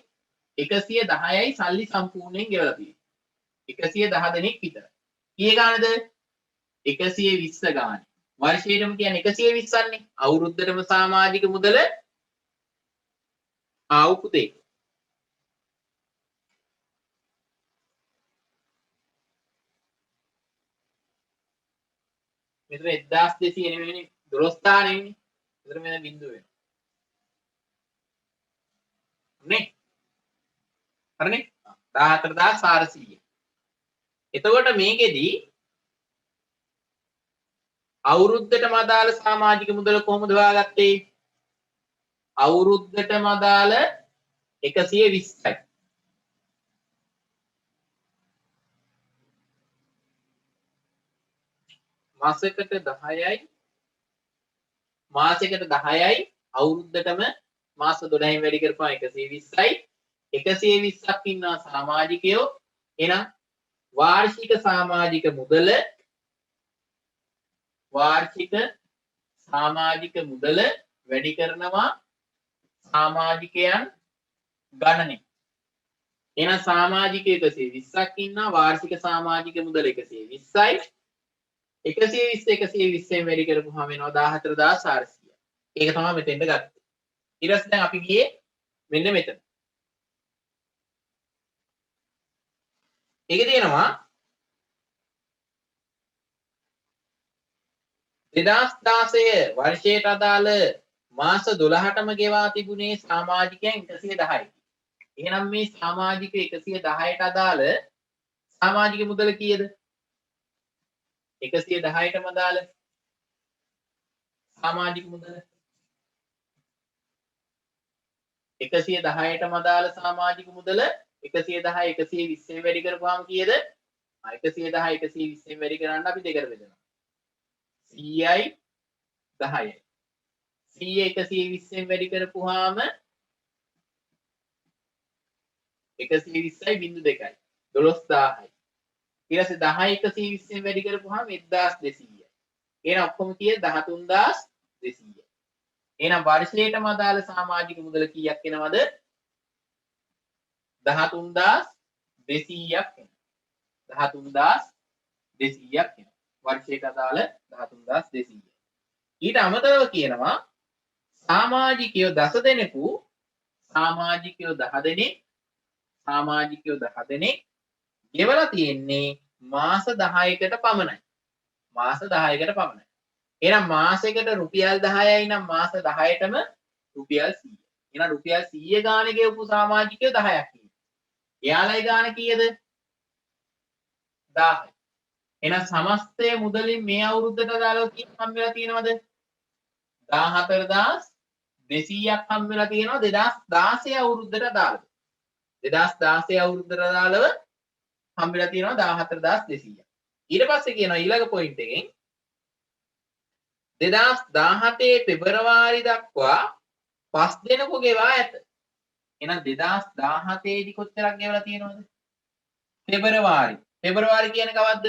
110යි සල්ලි සම්පූර්ණයෙන් ගෙවලා තියෙන්නේ. 110 දෙනෙක් විතර. කීය ගානද? 120 ගාන. වර්ෂයටම කියන්නේ 120ක් නේ. අවුරුද්දටම සමාජික මුදල ආවු පුතේ. මෙතන 1200 නෙමෙයිනේ 12000 නෙමෙයිනේ. මෙතන මෙන්න බිඳුව වෙනවා. නේ? හරිනේ? 14400. එතකොට මේකෙදි අවුරුද්දටම අදාළ සමාජික මුදල කොහොමද හොයාගත්තේ? අවුරුද්දටම අදාළ 120යි. මාසයකට 10යි මාසයකට 10යි අවුරුද්දටම මාස 12න් වැඩි කරපුවා 120යි 120ක් ඉන්නවා සමාජිකයෝ. එහෙනම් වාර්ෂික සමාජික මුදල වැඩි කරනවා සමාජිකයන් ගණනේ. එහෙනම් සමාජිකයෝ 120ක් ඉන්නවා වාර්ෂික සමාජික මුදල 120යි 120න් වැඩි කරපුවාම වෙනවා 14400. ඒක තමයි මෙතෙන්ට ගත්තේ. ඊට පස්සේ දැන් අපි ගියේ මෙන්න මෙතන. ඒකේ තියෙනවා 2016 වර්ෂයට අදාළ මාස 12ටම ගෙවා තිබුණේ සමාජිකයන් 110යි. එහෙනම් මේ සමාජික 110ට අදාළ සමාජික මුදල කීයද? 110ටම අදාළ සමාජික මුදල 110ටම අදාළ සමාජික මුදල 110 120න් වැඩි කරපුවාම කීයද? 110 120න් වැඩි කරන්න අපි දෙකට බෙදනවා. 100යි 10යි. 100 120න් වැඩි කරපුවාම 120යි බිංදු 2යි 12000යි. ඊට පස්සේ 10 120න් වැඩි කරපුවාම 1200යි. එහෙනම් ඔක්කොම කීයද? 13200යි. එහෙනම් වර්ෂයටම අදාළ සමාජික මුදල කීයක් එනවද? 13200ක් එනවා. 13200ක් එනවා. වර්ෂයට අදාළ 13200. ඊට අමතරව කියනවා සමාජිකයෝ 10 දෙනෙකු සමාජිකයෝ 10 දෙනෙක් ගෙවලා තියෙන්නේ මාස 10කට පමණයි. මාස 10කට පමණයි. එහෙනම් මාසෙකට රුපියල් 10යි නම් මාස 10ටම රුපියල් 100. එහෙනම් රුපියල් 100 ගාන ගෙවපු සමාජිකයෝ 10ක් ඉන්නවා. එයාලයි ගාන කීයද? 1000යි. එහෙනම් සමස්තය මුදලින් මේ අවුරුද්දට අදාළව කීයක් හම්බ වෙලා තියෙනවද? 14200ක් හම්බ වෙලා තියෙනවා 2016 අවුරුද්දට අදාළව. 2016 අවුරුද්දට අදාළව හම්බ වෙලා තියෙනවා 14200ක්. ඊට පස්සේ කියනවා ඊළඟ පොයින්ට් එකෙන් 2017 පෙබරවාරි දක්වා 5 දෙනෙකු ගෙවා ඇත. එහෙනම් 2017 දී කොච්චරක් ගෙවලා තියෙනවද? පෙබරවාරි. පෙබරවාරි කියන්නේ කවද්ද?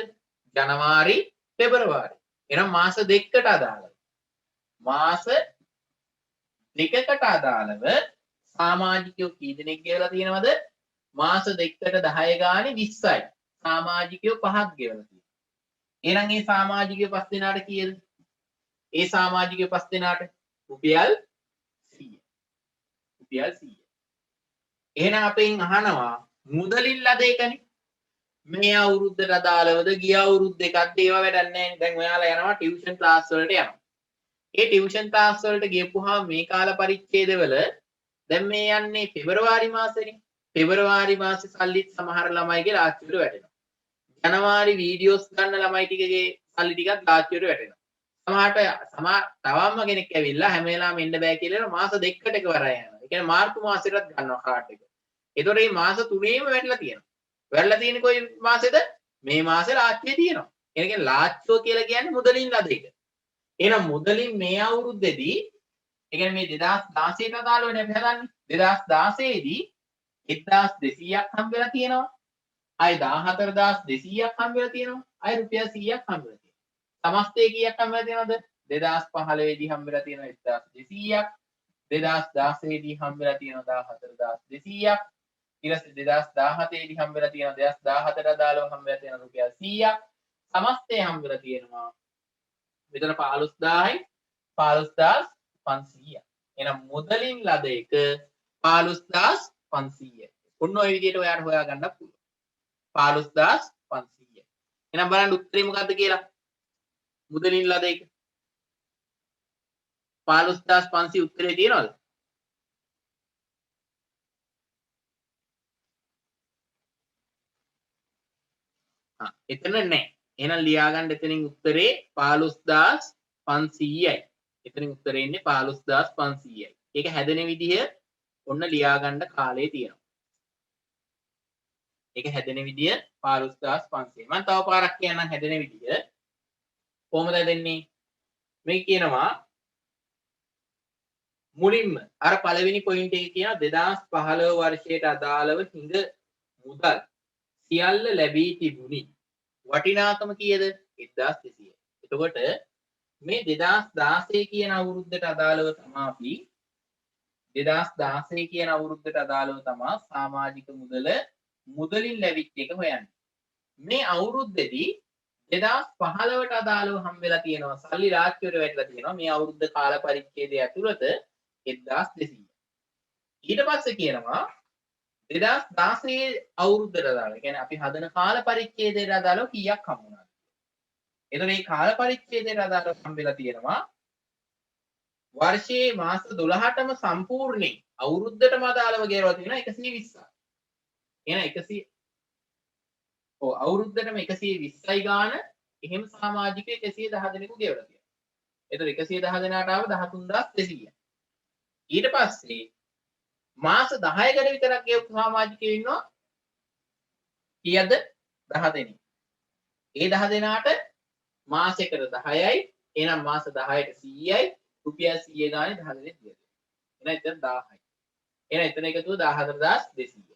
ජනවාරි පෙබරවාරි. එහෙනම් මාස දෙකකට අදාළව. මාස දෙකකට අදාළව සමාජිකයෝ කී දෙනෙක් ගෙවලා තියෙනවද? මාස දෙකකට 10 ගානේ 20යි. සමාජිකයෝ 5ක් ගෙවලා තියෙනවා. එහෙනම් මේ සමාජිකයෝ 5 දෙනාට කීයද? ඒ සමාජිකයෝ 5 දෙනාට රුපියල් 100. රුපියල් 100. එහෙනම් අපෙන් අහනවා මුදලින් ලද එකනේ. මේ අවුරුද්දට අදාළවද ගිය අවුරුද්ද එකක්ද ඒවා වැඩක් නැහැ. දැන් ඔයාලා යනවා ටියුෂන් ක්ලාස් වලට යනවා. ඒ ටියුෂන් ක්ලාස් වලට ගියපුවාම මේ කාල පරිච්ඡේදවල දැන් මේ යන්නේ පෙබරවාරි මාසෙනේ. පෙබරවාරි මාසේ සල්ලිත් සමහර ළමයිගේ රාජ්‍යයට වැටෙනවා. ජනවාරි වීඩියෝස් ගන්න ළමයි ටිකගේ සල්ලි ටිකක් රාජ්‍යයට වැටෙනවා. සමහරට තවම කෙනෙක් ඇවිල්ලා හැම වෙලාවෙම එන්න බෑ කියලා මාස දෙකකට එකවරයි යනවා. ඒ කියන්නේ මාර්තු මාසෙටත් ගන්නවා කාඩ් එක. ඒතකොට මේ මාස තුනේම වැටලා තියෙනවා. වැරලා තියෙන්නේ කොයි මාසෙද? මේ මාසේ ලාච්චුවේ තියෙනවා. ඒ කියන්නේ ලාච්චුව කියලා කියන්නේ මුදලින් ලද එක. එහෙනම් මුදලින් මේ අවුරුද්දේදී ඒ කියන්නේ මේ 2016ට අදාළවනේ අපි හදන්නේ. 2016 දී 1200ක් හම්බ වෙලා තියෙනවා. ආයි 14200ක් හම්බ වෙලා තියෙනවා. ආයි රුපියල් 100ක් හම්බ වෙලා තියෙනවා. සමස්තය කීයක් හම්බ වෙලා තියෙනවද? 2015 දී හම්බ වෙලා තියෙනවා 1200ක්. 2016 දී හම්බ වෙලා තියෙනවා 14200ක්. ඊළඟට 2017 දී හම්බ වෙලා තියෙනවා 2017ට අදාළව හම්බ වෙලා තියෙන රුපියල් 100ක්. සමස්තය හම්බ වෙලා තියෙනවා මෙතන 15000යි 15500යි. එහෙනම් මුදලින් ලද එක 15500යි. ඔන්න ඔය විදිහට ඔයාලට හොයා ගන්න පුළුවන්. 15500යි. එහෙනම් බලන්න උත්තරේ මොකද්ද කියලා. මුදලින් ලද එක 15500 උත්තරේ තියෙනවද? එතන නැහැ. එහෙනම් ලියා ගන්න එතනින් උත්තරේ 15500යි. එතනින් උත්තරේ ඉන්නේ 15500යි. ඒක හැදෙන විදිහ ඔන්න ලියා ගන්න කාලේ තියෙනවා. ඒක හැදෙන විදිහ 15500. මම තව පාරක් කියන්නම් හැදෙන විදිහ. කොහොමද හැදෙන්නේ? මේ කියනවා මුලින්ම අර පළවෙනි පොයින්ට් එකේ කියනවා 2015 වර්ෂයට අදාළව හිඟ මුදල් සියල්ල ලැබී තිබුණි. වටිනාකම කීයද? 1200. එතකොට මේ 2016 කියන අවුරුද්දට අදාළව තමයි අපි 2016 කියන අවුරුද්දට අදාළව තමයි සමාජික මුදලින් ලැබිච්ච එක හොයන්නේ. මේ අවුරුද්දේදී 2015ට අදාළව හම් වෙලා තියෙනවා සල්ලි රාජ්‍යයට වැටලා තියෙනවා මේ අවුරුද්ද කාල පරිච්ඡේදය ඇතුළත 1200. ඊට පස්සේ කියනවා 2016 අවුරුද්දට අදාළව. කියන්නේ අපි හදන කාල පරිච්ඡේදයට අදාළව කීයක් හම් වුණාද? එතකොට මේ කාල පරිච්ඡේදයට අදාළව හම් වෙලා තියෙනවා වර්ෂයේ මාස 12ටම සම්පූර්ණයෙන් අවුරුද්දටම අදාළව ගෙවලා තියෙනවා 120ක්. එහෙනම් 100 අවුරුද්දටම 120යි ගාන එහෙම සමාජිකයෝ 110 දෙනෙකු ගෙවලා තියෙනවා. එතකොට 110 දෙනාට ආව 13200. ඊට පස්සේ මාස 10කට විතරක් ගෙවපු සමාජිකයෝ ඉන්නවා කීයද? 10 දෙනෙක්. ඒ 10 දෙනාට මාසයකට 10යි. එහෙනම් මාස 10ට 100යි. රුපියල් 100 ගානේ 10 දෙනෙක් දියද. එහෙනම් එතන 1000යි. එහෙනම් එතන එකතුව 14200.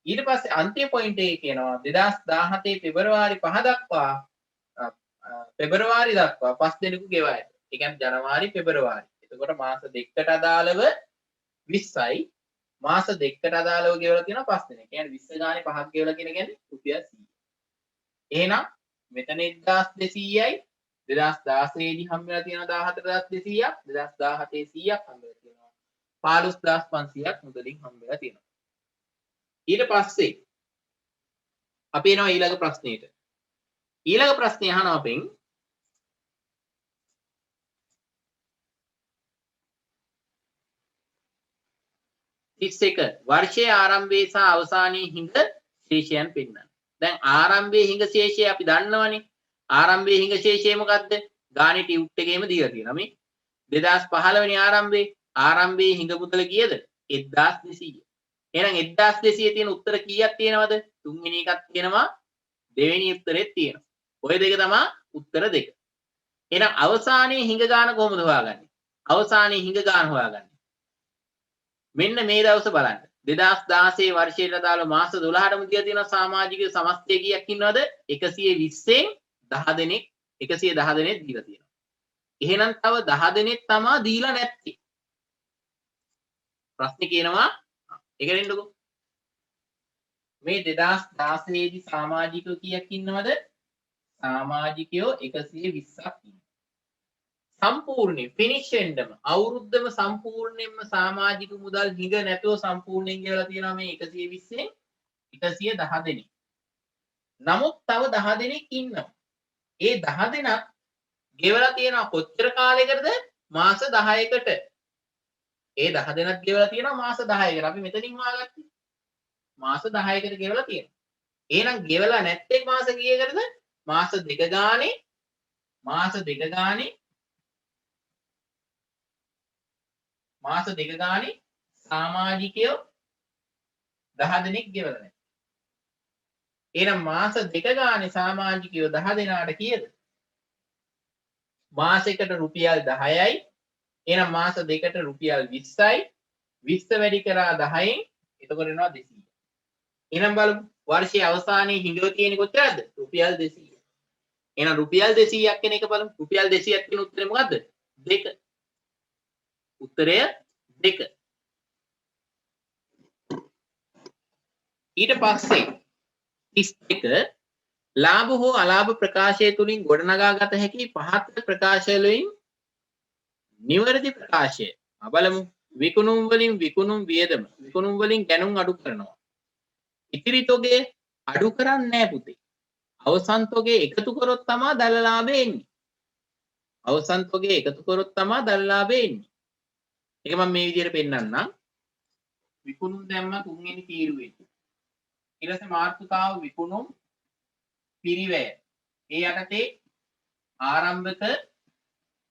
ඊට පස්සේ අන්තිම පොයින්ට් එකේ කියනවා 2017 පෙබරවාරි 5 දක්වා පෙබරවාරි දක්වා 5 දෙනෙකු ගෙවා ඇත. ඒ කියන්නේ ජනවාරි පෙබරවාරි. එතකොට මාස දෙකකට අදාළව 20යි. මාස දෙකකට අදාළව ගෙවලා තියෙනවා 5 දෙනෙක්. කියන්නේ 20 ගානේ 5ක් ගෙවලා කියන්නේ රුපියල් 100. එහෙනම් මෙතන 1200යි 2016 දී හම් වෙලා තියෙනවා 14200ක් 2017 100ක් හම් වෙලා තියෙනවා 15500ක් මුදලින් හම් වෙලා තියෙනවා. ඊට පස්සේ අපි එනවා ඊළඟ ප්‍රශ්නෙට. ඊළඟ ප්‍රශ්නේ අහනවා අපෙන් 31 වර්ෂයේ ආරම්භයේ සහ අවසානයේ හිඟ ශේෂයන් පෙන්වන්න. දැන් ආරම්භයේ හිඟ ශේෂය අපි දන්නවනේ. ආරම්භයේ හිඟ ශේෂය මොකද්ද? ගානේ ටියුට් එකේම දීලා තියෙනවා මේ 2015 වෙනි ආරම්භයේ හිඟ මුදල කීයද? 1200. එහෙනම් 1200 තියෙන උත්තර කීයක් තියෙනවද? තුන්වෙනි එකක් තියෙනවා දෙවෙනි උත්තරෙත් තියෙනවා. ඔය දෙක තමයි උත්තර දෙක. එහෙනම් අවසානයේ හිඟ ගාන කොහොමද හොයාගන්නේ? අවසානයේ හිඟ ගාන හොයාගන්නේ මෙන්න මේ දවස බලන්න 2016 වර්ෂයට අදාළ මාස 12ටම දීලා තියෙන සමාජික සමස්තය කීයක් ඉන්නවද 120න් 10 දෙනෙක් 110 දෙනෙක් දීලා තියෙනවා. එහෙනම් තව 10 දෙනෙක් තමයි දීලා නැත්තේ. ප්‍රශ්නේ කියනවා ඒක දෙන්නකෝ. මේ 2016 දී සමාජිකයෝ කීයක් ඉන්නවද? සමාජිකයෝ 120ක් ඉන්නවා. සම්පූර්ණයෙන් ෆිනිෂ් වෙන්නම අවුරුද්දම සම්පූර්ණයෙන්ම සමාජික මුදල් හිඟ නැතුව සම්පූර්ණයෙන් ගෙවලා තියෙනවා මේ 120න් 110 දෙනෙක්. නමුත් තව 10 දෙනෙක් ඉන්නවා. ඒ 10 දෙනා ගෙවලා තියෙනවා කොච්චර කාලයකටද? මාස 10කට. ඒ 10 දෙනාත් ගෙවලා තියෙනවා මාස 10කට. අපි මෙතනින් හොයාගත්තේ. මාස 10කට ගෙවලා තියෙනවා. එහෙනම් ගෙවලා නැත්තේ මාස කීයකටද? මාස 2 ගානේ මාස 2 ගානේ සමාජිකයෝ 10 දෙනෙක් ගෙවලා නැහැ. එහෙනම් මාස දෙක ගානේ සමාජිකයෝ 10 දෙනාට කීයද? මාසයකට රුපියල් 10යි. එහෙනම් මාස දෙකට රුපියල් 20යි. 20 වැඩි කරා 10න් එතකොට එනවා 200. එහෙනම් බලමු වර්ෂයේ අවසානයේ හිඟව තියෙන්නේ කොච්චරද? රුපියල් 200. එහෙනම් රුපියල් 200ක් කෙන එක බලමු. රුපියල් 200ක් කියන උත්තරේ මොකද්ද? 2. උත්තරය 2. ඊට පස්සේ 32 ලාභ හෝ අලාභ ප්‍රකාශය තුලින් ගොඩනගාගත හැකි පහත් ප්‍රකාශ වලින් නිවැරදි ප්‍රකාශය බලමු. විකුණුම් වලින් විකුණුම් වියදම විකුණුම් වලින් ගැනුම් අඩු කරනවා. ඉතිරි තොගේ අඩු කරන්නේ නැහැ පුතේ. අවසන් තොගේ එකතු කරොත් තමයි දල ලාභය එන්නේ. අවසන් තොගේ එකතු කරොත් තමයි දල ලාභය එන්නේ. ඒක මම මේ විදිහට පෙන්නන්නම්. විකුණුම් දැම්ම තුන්වෙනි තීරුවේ. ඊට පස්සේ මාතෘකාව විකුණුම් පිරිවැය. ඒ යටතේ ආරම්භක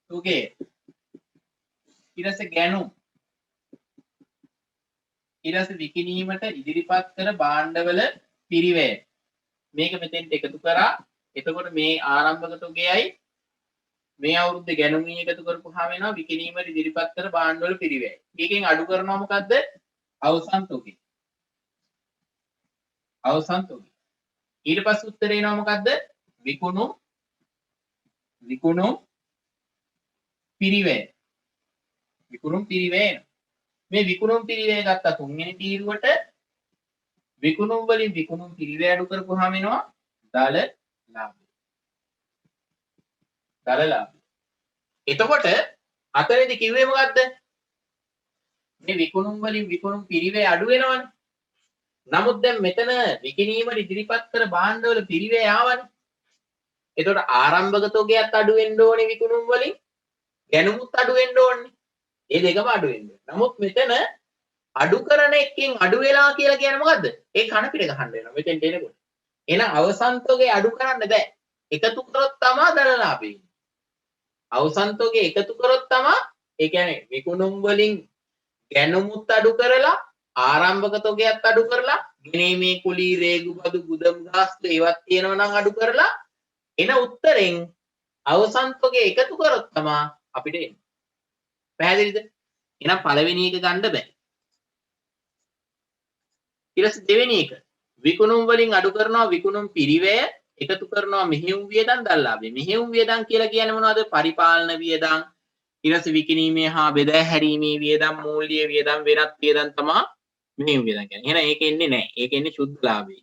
තොගේ. ඊට පස්සේ ගැනුම්. ඊට පස්සේ විකිණීමට ඉදිරිපත් කර භාණ්ඩවල පිරිවැය. මේක මෙතෙන්ට එකතු කරා. එතකොට මේ ආරම්භක තොගයයි මේ අවුරුද්දේ ගැනුමින් එකතු කරපුවාම වෙනවා විකිණීමට ඉදිරිපත් කර භාණ්ඩවල පිරිවැය. මේකෙන් අඩු කරනවා මොකද්ද? අවසන් තොගේ. අවසන් තොගේ. ඊට පස්සේ උත්තරේ එනවා මොකද්ද? විකුණුම් පිරිවැය. විකුණුම් පිරිවැය. මේ විකුණුම් පිරිවැය ගත්ත තුන්වෙනි තීරුවට විකුණුම් වලින් විකුණුම් පිරිවැය අඩු කරපුවාම එනවා දල ලාභය. දල ලාභය. එතකොට අතරේදී කිව්වේ මොකද්ද? මේ විකුණුම් වලින් විකුණුම් පිරිවැය අඩු වෙනවනේ. නමුත් දැන් මෙතන විකිණීමට ඉදිරිපත් කර භාණ්ඩවල පිරිවැය ආවනේ. එතකොට ආරම්භක තොගයත් අඩු වෙන්න ඕනේ විකුණුම් වලින්. ගැනුමුත් අඩු වෙන්න ඕනේ. ඒ දෙකම අඩු වෙන්න. නමුත් මෙතන අඩු කරන එකකින් අඩු වෙලා කියලා කියන්නේ මොකද්ද? ඒ කන පිට ගහන්න වෙනවා මෙතෙන්ට එනකොට. එහෙනම් අවසන් තොගේ අඩු කරන්න බෑ. එකතු කරොත් තමයි දල ලාභය එන්නේ. අවසන් තොගේ එකතු කරොත් තමයි ඒ කියන්නේ විකුණුම් වලින් ගැනුමුත් අඩු කරලා ආරම්භක තොගයත් අඩු කරලා ගෙනීමේ කුලී රේගු බදු ගුදම් ගාස්තු ඒවත් තියෙනවා නම් අඩු කරලා එන උත්තරෙන් අවසන් තොගේ එකතු කරොත් තමයි අපිට එන්නේ. පැහැදිලිද? එහෙනම් පළවෙනි එක ගන්න බෑ. ඊට දෙවෙනි එක විකුණුම් වලින් අඩු කරනවා විකුණුම් පිරිවැය එකතු කරනවා මෙහෙයුම් වියදම් දල්ලාභය. මෙහෙයුම් වියදම් කියලා කියන්නේ මොනවද? පරිපාලන වියදම් ඊට පස්සේ විකිණීමේ හා බෙදා හැරීමේ වියදම් මූල්‍ය වියදම් වෙනත් වියදම් තමයි මෙහෙයුම් වියදම් කියන්නේ. එහෙනම් ඒක එන්නේ නැහැ. ඒක එන්නේ සුද්ධ ලාභය.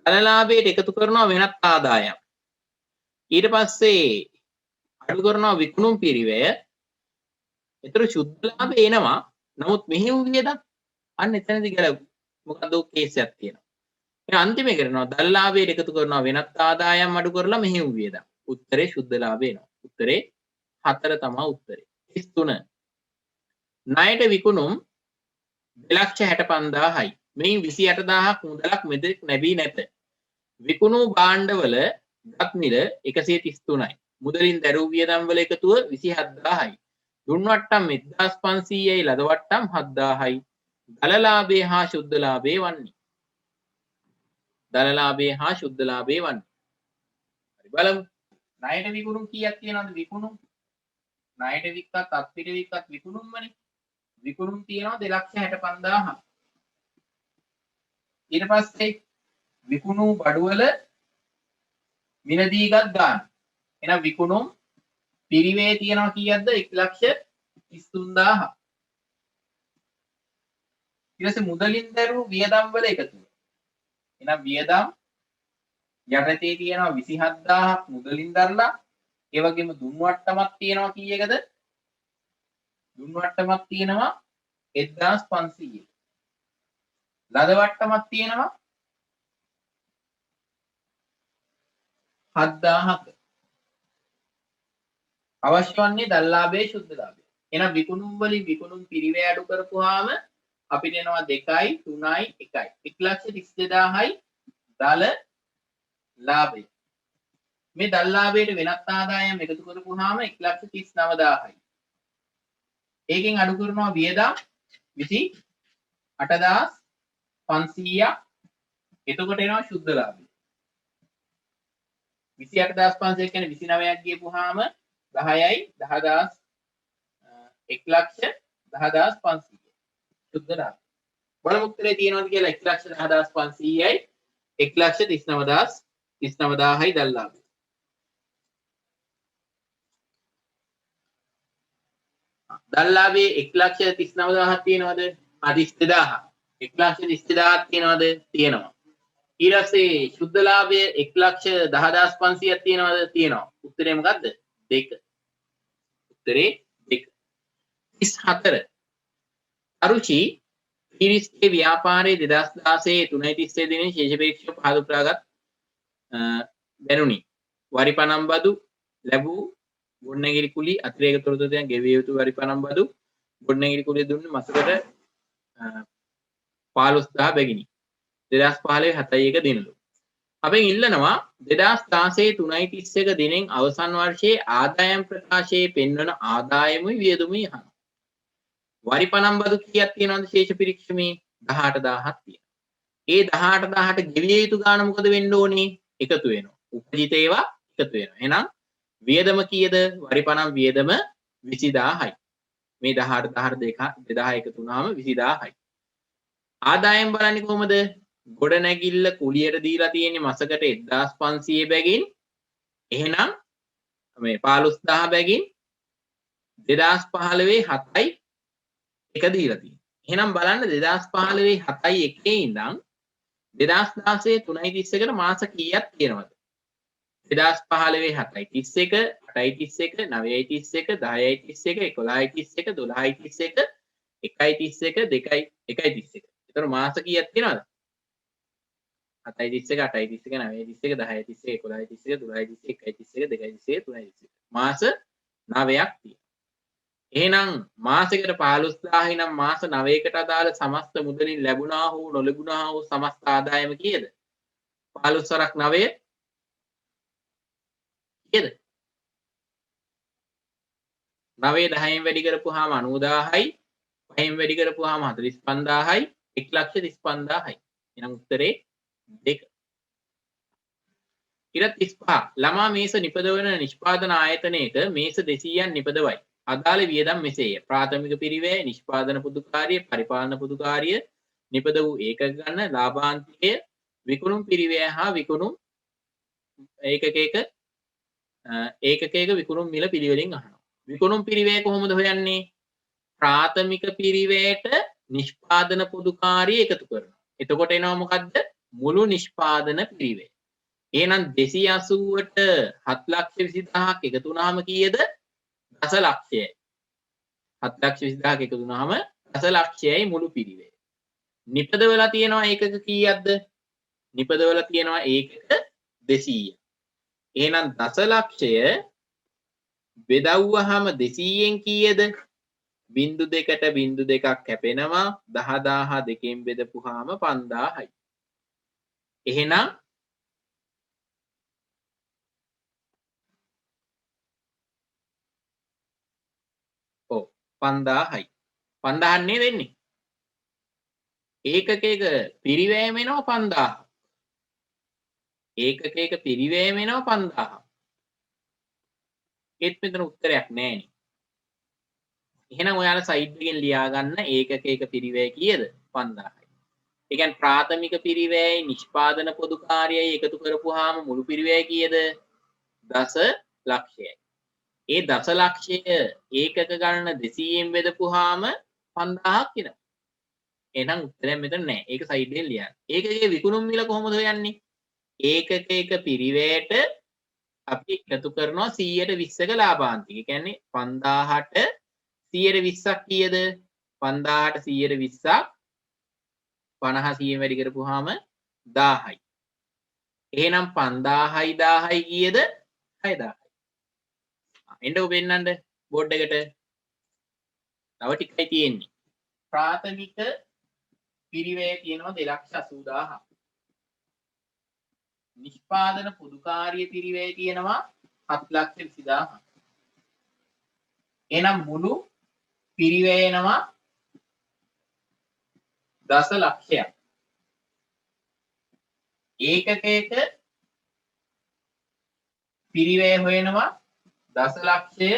දල ලාභයට එකතු කරනවා වෙනත් ආදායම්. ඊට පස්සේ අඩු කරනවා විකුණුම් පිරිවැය. ඒතර සුද්ධ ලාභය එනවා. නමුත් මෙහෙයුම් වියදම් අන්න එතනදී ගැලව මොකද කේස් එකක් තියෙනවා. එහෙනම් අන්තිම එක කරනවා දල ලාභයට එකතු කරනවා වෙනත් ආදායම් අඩු කරලා මෙහෙයුම් වියදම්. උත්තරේ සුද්ධ ලාභය එනවා. උත්තරේ 4 තමයි උත්තරේ. 33 ණයට විකුණුම් 2,65,000යි. මෙයින් 28000ක් මුදලක් මෙතෙක් ලැබී නැත. විකුණු භාණ්ඩවල ගත් මිල 133යි. මුදලින් දැරූ වියදම් වල එකතුව 27000යි. දුන් වට්ටම් 1500යි ලද වට්ටම් 7000යි. දල ලාභය හා ශුද්ධ ලාභය වන්නේ. දල ලාභය හා ශුද්ධ ලාභය වන්නේ. හරි බලමු. ණයට විකුණුම් කීයක් තියෙනවද? විකුණුම් ණයට වික්කත් අත්පිට වික්කත් විකුණුම්මනේ. විකුණුම් තියෙනවා 2,65,000. ඊට පස්සේ විකුණු බඩුවල මිලදීගත් ගන්න. එහෙනම් විකුණුම් පිරිවේ තියෙනවා කීයක්ද? 1,33,000. ඊට පස්සේ මුදලින් දරූ වියදම් වල එකතුව. එහෙනම් වියදම් යටතේ තියෙනවා 27000ක් මුදලින් දරලා ඒ වගේම දුන් වට්ටමක් තියෙනවා කීයකද? දුන් වට්ටමක් තියෙනවා 1500. ලද වට්ටමක් තියෙනවා 7000ක. අවශ්‍ය වන්නේ දල ලාභයේ ශුද්ධ ලාභය. එහෙනම් විකුණුම් වලින් විකුණුම් පිරිවැය අඩු කරපුවාම අපිට එනවා 2යි 3යි 1යි. 1,32,000යි දල ලාභය. මේ දල ලාභයට වෙනත් ආදායම් එකතු කරපුවාම 1,39,000යි. ඒකෙන් අඩු කරනවා වියදම් 28,500ක්. එතකොට එනවා ශුද්ධ ලාභය. 28500 කියන්නේ 29ක් ගියපුවාම 10යි 10000 1,10,500 ශුද්ධ ලාභය. බලමු උත්තරේ තියෙනවද කියලා. 1,10,500යි 1,39,000යි දල්ලාභය. දල්ලාභයේ 1,39,000ක් තියෙනවද? 32,000. 1,32,000ක් තියෙනවද? තියෙනවා. ඊට පස්සේ ශුද්ධ ලාභය 1,10,500ක් තියෙනවද? තියෙනවා. උත්තරේ මොකද්ද? 2. උත්තරේ 2. 34. අරුචි ඊරිස්ගේ ව්‍යාපාරයේ 2016 3.30 දිනේ ශේෂපේක්ෂව පහදු ප්‍රාගත් දැනුනි. වරි පනම් බදු ලැබූ ගොඩනැගිලි කුලි අතිරේක තොරතුරු දැන් ගෙවිය යුතු වරි පනම් බදු ගොඩනැගිලි කුලිය දුන්නේ මසකට 15000 බැගිනි. 2015 7.1 දිනලු. අපෙන් ඉල්ලනවා 2016 3.31 දිනෙන් අවසන් වර්ෂයේ ආදායම් ප්‍රකාශයේ පෙන්වන ආදායමුයි වියදමුයි අහනවා. වරි පනම් බදු කීයක් තියෙනවද ශේෂ පිරික්ෂමේ? 18000ක් තියෙනවා. ඒ 18000ට ගෙවිය යුතු ගාණ මොකද වෙන්න ඕනේ? එකතු වෙනවා. උපජිත ඒවා එකතු වෙනවා. එහෙනම් වියදම කීයද? වරි පනම් වියදම 20000යි. මේ 18000 2000 එකතු වුණාම 20000යි. ආදායම් බලන්නේ කොහමද? ගොඩනැගිල්ල කුලියට දීලා තියෙන්නේ මසකට 1500 බැගින්. එහෙනම් මේ 15000 බැගින් 2015 7යි 1 දීලා තියෙනවා. එහෙනම් බලන්න 2015 7යි 1 ඉඳන් 2016 3.31කට මාස කීයක් තියෙනවද? 2015 7යි 31, 8යි 31, 9යි 31, 10යි 31, 11යි 31, 12යි 31, 1යි 31, 2යි 1යි 31. ඒතර මාස කීයක් තියෙනවද? 7යි 31, 8යි 31, 9යි 31, 10යි 31, 11යි 31, 12යි 31, 1යි 31, 2යි 31, 3යි 31. මාස 9ක් තියෙනවා. එහෙනම් මාසෙකට 15000 නම් මාස 9කට අදාළ සමස්ත මුදලින් ලැබුණා හෝ නොලැබුණා හෝ සමස්ත ආදායම කීයද? 15 වරක් 9 කීයද? 9 10න් වැඩි කරපුවාම 90000යි, 5න් වැඩි කරපුවාම 45000යි, 1,35,000යි. එහෙනම් උත්තරේ 2. ඊට 35 ළමා මේස නිපදවන නිෂ්පාදන ආයතනයක මේස 200ක් නිපදවයි. අදාළ වියදම් මෙසේය. ප්‍රාථමික පිරිවැය, නිෂ්පාදන පොදු කාර්ය, පරිපාලන පොදු කාර්ය, නිපද වූ ඒකක ගන්න, ලාභාන්තිකය, විකුණුම් පිරිවැය හා විකුණුම් ඒකකයක විකුණුම් මිල පිළිවෙලින් අහනවා. විකුණුම් පිරිවැය කොහොමද හොයන්නේ? ප්‍රාථමික පිරිවැයට නිෂ්පාදන පොදු කාර්ය එකතු කරනවා. එතකොට එනවා මොකද්ද? මුළු නිෂ්පාදන පිරිවැය. එහෙනම් 280ට 7,20,000ක් එකතු වුණාම කීයද? දසලක්ෂයයි. 7,20,000ක් එකතු වුණාම දසලක්ෂයයි මුළු පිරිවැය. නිපදවලා තියෙනවා ඒකක කීයක්ද? නිපදවලා තියෙනවා ඒකක 200. එහෙනම් දසලක්ෂය බෙදවුවාම 200න් කීයද? 0.2ට 0.2ක් කැපෙනවා. 10,000 දෙකෙන් බෙදපුවාම 5000යි. එහෙනම් ඔව් 5000යි. 5000 නේ වෙන්නේ. ඒකකයක පිරිවැය වෙනවා 5000. ඒකකයක පිරිවැය වෙනවා 5000. ඒත් මෙතන උත්තරයක් නැහැනේ. එහෙනම් ඔයාලා සයිඩ් එකෙන් ලියා ගන්න ඒකකයක පිරිවැය කීයද? 5000යි. ඒ කියන්නේ ප්‍රාථමික පිරිවැයයි නිෂ්පාදන පොදු කාර්යයයි එකතු කරපුවාම මුළු පිරිවැය කීයද? දසලක්ෂයයි. ඒ දසලක්ෂය ඒකක ගණන 200න් බෙදපුවාම 5000ක් එනවා. එහෙනම් උත්තරයක් මෙතන නැහැ. ඒක සයිඩ් එකෙන් ලියන්න. ඒකකයේ විකුණුම් මිල කොහොමද හොයන්නේ? ඒකකයක පිරිවැයට අපි එකතු කරනවා 120ක ලාභාන්තික. ඒ කියන්නේ 5000ට 120ක් කීයද? 5000ට 120ක් 50 100න් වැඩි කරපුවාම 1000යි. එහෙනම් 5000යි 1000යි කීයද? 6000යි. එන්න ඔබ එන්නන්න බෝඩ් එකට. තව ටිකයි තියෙන්නේ. ප්‍රාථමික පිරිවැය තියෙනවා 2,80,000. නිෂ්පාදන පොදු කාර්ය පිරිවැය තියෙනවා 7,20,000. එහෙනම් මුළු පිරිවැය එනවා දසලක්ෂයක්. ඒකකයක පිරිවැය හොයනවා දසලක්ෂය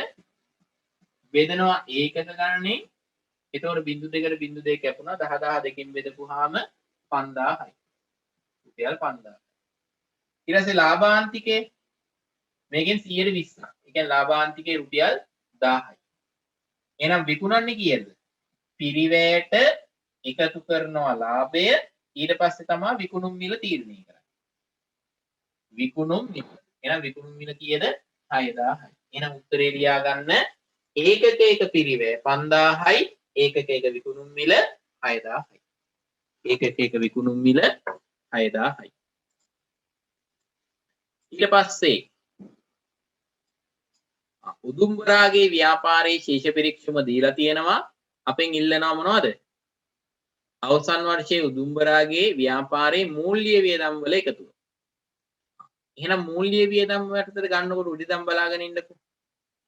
බෙදනවා ඒකක ගණනේ. එතකොට බිංදු දෙකට බිංදු දෙක කැපුණා 10 දෙකකින් බෙදපුවාම 5000යි. රුපියල් 5000. ඊට පස්සේ ලාභාන්තිකේ මේකෙන් 120ක්. ඒ කියන්නේ ලාභාන්තිකේ රුපියල් 1000යි. එහෙනම් විකුණන්නේ කීයද? පිරිවැයට එකතු කරනවා ලාභය ඊට පස්සේ තමයි විකුණුම් මිල තීරණය කරන්නේ. විකුණුම් මිල. එහෙනම් විකුණුම් මිල කීයද? 6000යි. එහෙනම් උත්තරේ ලියා ගන්න ඒකක පිරිවැය 5000යි ඒකක විකුණුම් මිල 6000යි. ඒකක විකුණුම් මිල 6000යි. ඊට පස්සේ උදුම්බරාගේ ව්‍යාපාරයේ ශේෂ පරීක්ෂම දීලා තියෙනවා. අපෙන් ඉල්ලනවා මොනවද? අවසන් වර්ෂයේ උදුම්බරාගේ ව්‍යාපාරයේ මූල්‍ය වියදම් වල එකතුව. එහෙනම් මූල්‍ය වියදම් වලට ගන්නකොට උඩින්ම බලාගෙන ඉන්නකෝ.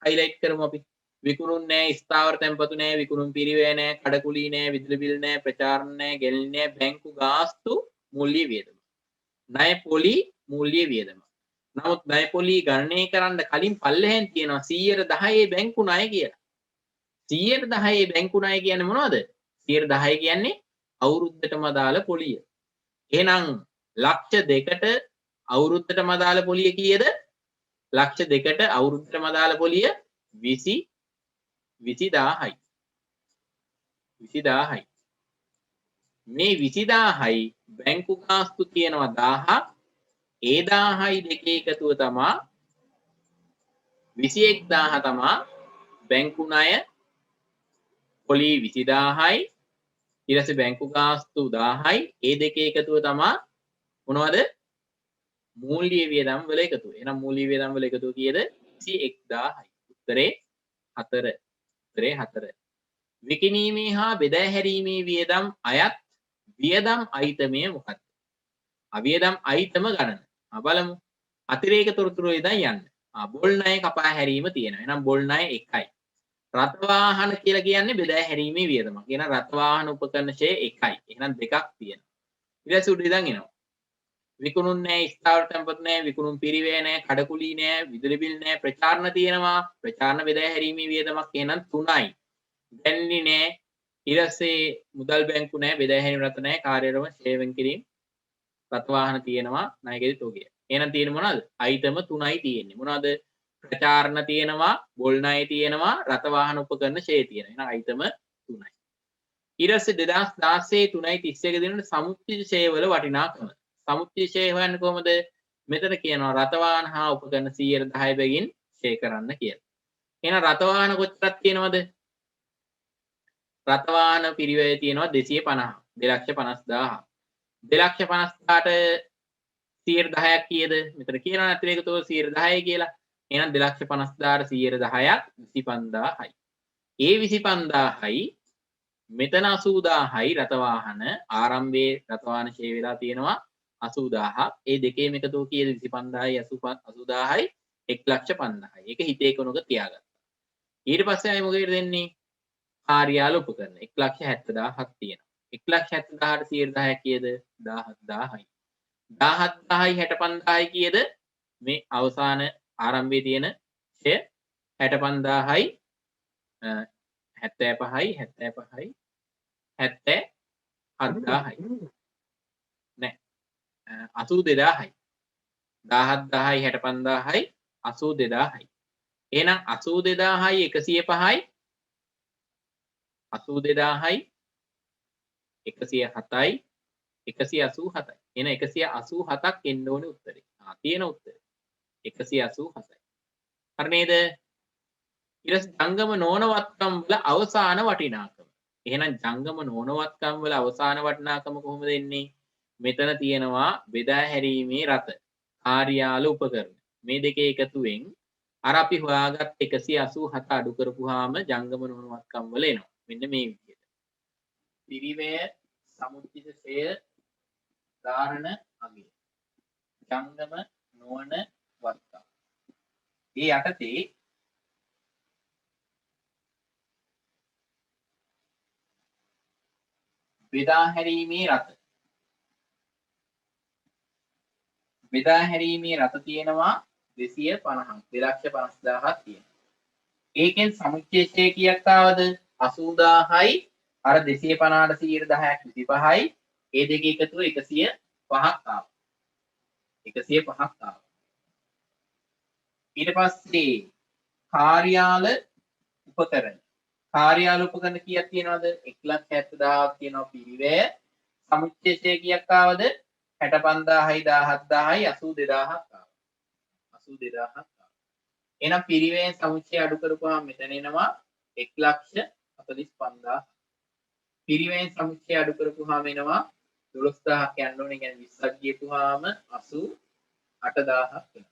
හයිලයිට් කරමු අපි. විකුණුම් නැහැ, ස්ථාවර තැන්පතු නැහැ, විකුණුම් පිරිවැය නැහැ, කඩකුලී නැහැ, විදුලි බිල් නැහැ, ප්‍රචාරණ නැහැ, ගෙල්ලි නැහැ, බැංකු ගාස්තු මූල්‍ය වියදම. ණය පොලි මූල්‍ය වියදම. නමුත් ණය පොලි ගණනය කරන්න කලින් පල්ලෙහෙන් තියෙනවා 110 බැංකු ණය කියලා. 110 බැංකු ණය කියන්නේ මොනවද? 110 කියන්නේ අවුරුද්දටම අදාළ පොලිය. එහෙනම් ලක්ෂ 2කට අවුරුද්දටම අදාළ පොලිය කීයද? ලක්ෂ 2කට අවුරුද්දටම අදාළ පොලිය 20000යි. 20000යි. මේ 20000යි බැංකු ගාස්තු තියෙනවා 1000ක්. ඒ 1000යි දෙකේ එකතුව තමයි 21000 තමයි බැංකු ණය පොලි 20000යි. ඊට පස්සේ බැංකු ගාස්තු 1000යි. ඒ දෙකේ එකතුව තමයි මොනවද? මූල්‍ය වියදම් වල එකතුව. එහෙනම් මූල්‍ය වියදම් වල එකතුව කීයද? 21000යි. උත්තරේ 4. උත්තරේ 4. විකිණීමේ හා බෙදා හැරීමේ වියදම් අයත් වියදම් අයිතමය මොකක්ද? අවියදම් අයිතම ගණන. බලමු. අතිරේක තොරතුරු ඉදන් යන්න. බොල් ණය කපා හැරීම තියෙනවා. එහෙනම් බොල් ණය 1යි. රථ වාහන කියලා කියන්නේ බෙදා හැරීමේ වියදමක්. එහෙනම් රථ වාහන උපකරණ ෂේ 1යි. එහෙනම් දෙකක් තියෙනවා. ඊට පස්සේ උඩ ඉඳන් එනවා. විකුණුම් නැහැ, ස්ථාවර තැන්පතු නැහැ, විකුණුම් පිරිවැය නැහැ, කඩකුලී නැහැ, විදුලි බිල් නැහැ, ප්‍රචාරණ තියෙනවා. ප්‍රචාරණ බෙදා හැරීමේ වියදමක් එහෙනම් 3යි. දැන්ලි නැහැ. ඊට පස්සේ මුදල් බැංකු නැහැ, බෙදා හැරීම රට නැහැ, කාර්යරම සේවන කිරීම රථ වාහන තියෙනවා, ණයකෙදි තෝගිය. එහෙනම් තියෙන්නේ මොනවද? අයිටම 3යි තියෙන්නේ. මොනවද? ප්‍රචාරණ තියෙනවා, බොල් ණය තියෙනවා, රථ වාහන උපකරණ ෂේ තියෙනවා. එහෙනම් අයිටම 3යි. ඊට පස්සේ 2016 3.31 දිනට සමුච්චිත ෂේ වල වටිනාකම. සමුච්චිත ෂේ හොයන්නේ කොහොමද? මෙතන කියනවා රථ වාහන හා උපකරණ 110 බැගින් ෂේ කරන්න කියලා. එහෙනම් රථ වාහන කොච්චරක් තියෙනවද? රථ වාහන පිරිවැය තියෙනවා 250. 2,50,000ට 110ක් කීයද? මෙතන කියනවා අතිරේක තෝ 110යි කියලා. එහෙනම් 2,50,000ට 110ක් 25000යි. ඒ 25000යි මෙතන 80000යි රථ වාහන ආරම්භයේ රථ වාහන ෂේ වෙලා තියෙනවා 80000ක්. ඒ දෙකේම එකතුව කීයද? 25000යි 80000යි 1,50,000යි. ඒක හිතේ කොනක තියාගත්තා. ඊට පස්සේ ආයෙ මොකේද දෙන්නේ? කාර්යාල උපකරණ 1,70,000ක් තියෙනවා. 1,70,000ට 110ක් කීයද? 17000යි. 17000යි 65000යි කීයද? මේ අවසාන ආරම්භයේ තියෙන ෂේ 65000යි 75යි 70යි 77000යි නෑ 82000යි 17000යි 65000යි 82000යි. එහෙනම් 82000යි 105යි 82000යි 107යි 187යි. එන 187ක් එන්න ඕනේ උත්තරේ. තියෙන උත්තරේ 187යි. හරි නේද? ඊට ජංගම නොවනවත්කම් වල අවසාන වටිනාකම. එහෙනම් ජංගම නොවනවත්කම් වල අවසාන වටිනාකම කොහොමද එන්නේ? මෙතන තියෙනවා බෙදා හැරීමේ රථ, කාර්යාල උපකරණ. මේ දෙකේ එකතුවෙන් අර අපි හොයාගත් 187 අඩු කරපුවාම ජංගම නොවනවත්කම් වල එනවා. මෙන්න මේ විදිහට. පිරිවැය සමුච්චිත ෂය ධාරණ අගය. ජංගම නොවන වත්කම්. මේ යටතේ බෙදා හැරීමේ රථ බෙදා හැරීමේ රත තියෙනවා 250ක් 2,50,000ක් තියෙනවා. ඒකෙන් සමුච්චේෂය කීයක් ආවද? 80000යි අර 250ට 10ක් 25යි. ඒ දෙක එකතුව 105ක් ආවා. 105ක් ආවා. ඊට පස්සේ කාර්යාල උපකරණ. කාර්යාල උපකරණ කීයක් තියෙනවද? 1,70,000ක් තියෙනවා පිරිවැය. සමුච්චේෂය කීයක් ආවද? 65000යි 17000යි 82000ක් ආවා. 82000ක් ආවා. එහෙනම් පිරිවැයෙන් සමුච්චය අඩු කරපුවාම මෙතන එනවා 1,45,000. පිරිවැයෙන් සමුච්චය අඩු කරපුවාම එනවා 12000ක් යන්න ඕනේ. කියන්නේ 20ක් ගියපුවාම 88000ක් වෙනවා.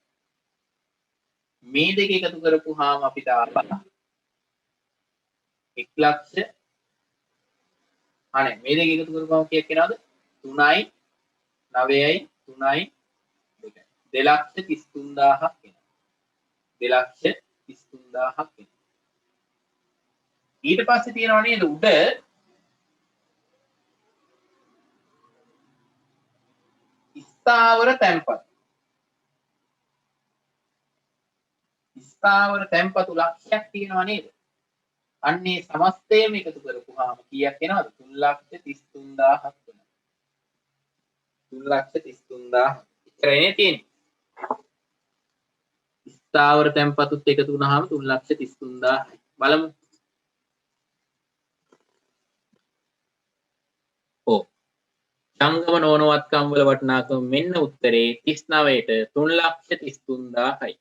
මේ දෙක එකතු කරපුවාම අපිට ආවා 1,00,000 අනේ මේ දෙක එකතු කරපුවාම කීයක් එනවද? 3යි 9යි 3යි 2යි 2,33,000ක් එනවා. 2,33,000ක් එනවා. ඊට පස්සේ තියෙනවා නේද උඩ ස්ථාවර තැන්පත්. ස්ථාවර තැන්පතු ලක්ෂයක් තියෙනවා නේද? අන්නේ සමස්තයම එකතු කරපුවාම කීයක් එනවද? 3,33,000ක් වෙනවා. 3,33,000. ඉතරනේ තියෙන්නේ. ස්ථාවර තැන්පතුත් එකතු වුණාම 3,33,000යි. බලමු. ඔව්. ජංගම නොවනවත්කම් වල වටිනාකම මෙන්න උත්තරේ 39ට 3,33,000යි.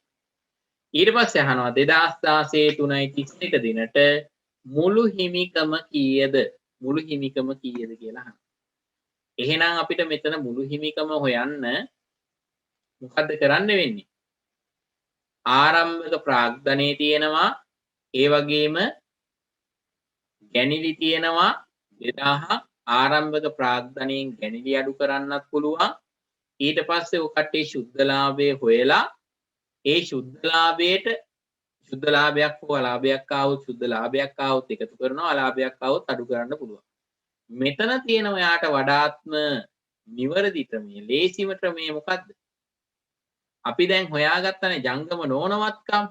ඊට පස්සේ අහනවා 2016 3.31 දිනට මුළු හිමිකම කීයද? මුළු හිමිකම කීයද කියලා අහනවා. එහෙනම් අපිට මෙතන මුළු හිමිකම හොයන්න මොකද්ද කරන්න වෙන්නේ? ආරම්භක ප්‍රාග්ධනයේ තියෙනවා, ඒ වගේම ගැණිලි තියෙනවා 2000. ආරම්භක ප්‍රාග්ධනයෙන් ගැණිලි අඩු කරන්නත් පුළුවන්. ඊට පස්සේ ඔය කට්ටිය සුද්ධ ලාභය හොයලා ඒ සුද්ධ ලාභයට සුද්ධ ලාභයක් හෝ අලාභයක් ආවොත් සුද්ධ ලාභයක් ආවොත් එකතු කරනවා, අලාභයක් ආවොත් අඩු කරන්න පුළුවන්. මෙතන තියෙන ඔයාට වඩාත්ම නිවැරදි ක්‍රමය, ලේසිම ක්‍රමය මොකද්ද? අපි දැන් හොයාගත්තනේ ජංගම නොවනවත්කම්.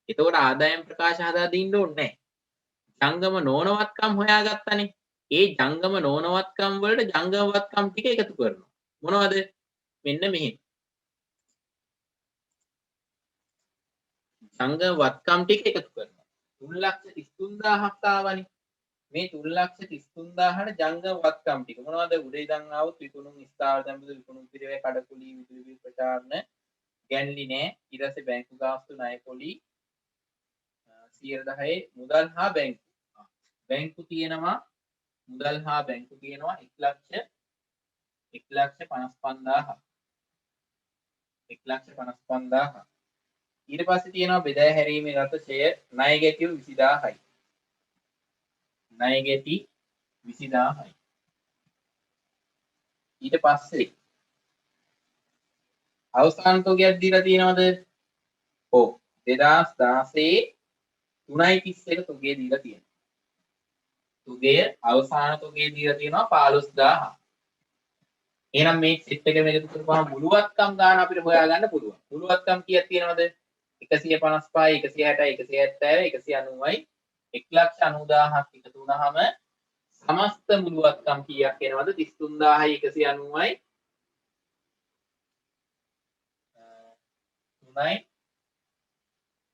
එතකොට ආදායම් ප්‍රකාශ හදා දින්න ඕනේ නැහැ. ජංගම නොවනවත්කම් හොයාගත්තනේ. ඒ ජංගම නොවනවත්කම් වලට ජංගමවත්කම් ටික එකතු කරනවා. මොනවද? මෙන්න මෙහෙම. ජංගමවත්කම් ටික එකතු කරනවා. 3,33,000ක් ආවනේ. මේ 3,33,000ට ජංගමවත්කම් ටික මොනවද? උඩ ඉඳන් ආවොත් විකුණුම් ස්ථාවර තැන්පතු විකුණුම් පිරිවැය කඩකුලී විදුලි බිල් ප්‍රචාරණ ගැන්ලි නෑ. ඊට පස්සේ බැංකු ගාස්තු ණය පොලි 10% මුදල් හා බැංකු. බැංකු තියෙනවා මුදල් හා බැංකු තියෙනවා 1,55,000. 1,55,000. ඊට පස්සේ තියෙනවා බෙදා හැරීමේ රට ෂෙය ණය ගැටියු 20000යි. ණය ගැටි 20000යි. ඊට පස්සේ අවසාන තෝගයක් දීලා තියෙනවද? ඔව් 2016 3.31 තෝගය දීලා තියෙනවා. තෝගය අවසාන තෝගය දීලා තියෙනවා 15000. එහෙනම් මේ සෙට් එක මේක කරපුවාම මුළුවත්කම් ගන්න අපිට හොයාගන්න පුළුවන්. මුළුවත්කම් කීයක් තියෙනවද? 155යි 160යි 170යි 190යි 1,90,000ක් එකතු වුණාම සමස්ත මුළුවත්කම් කීයක් එනවද? 33,190යි 3යි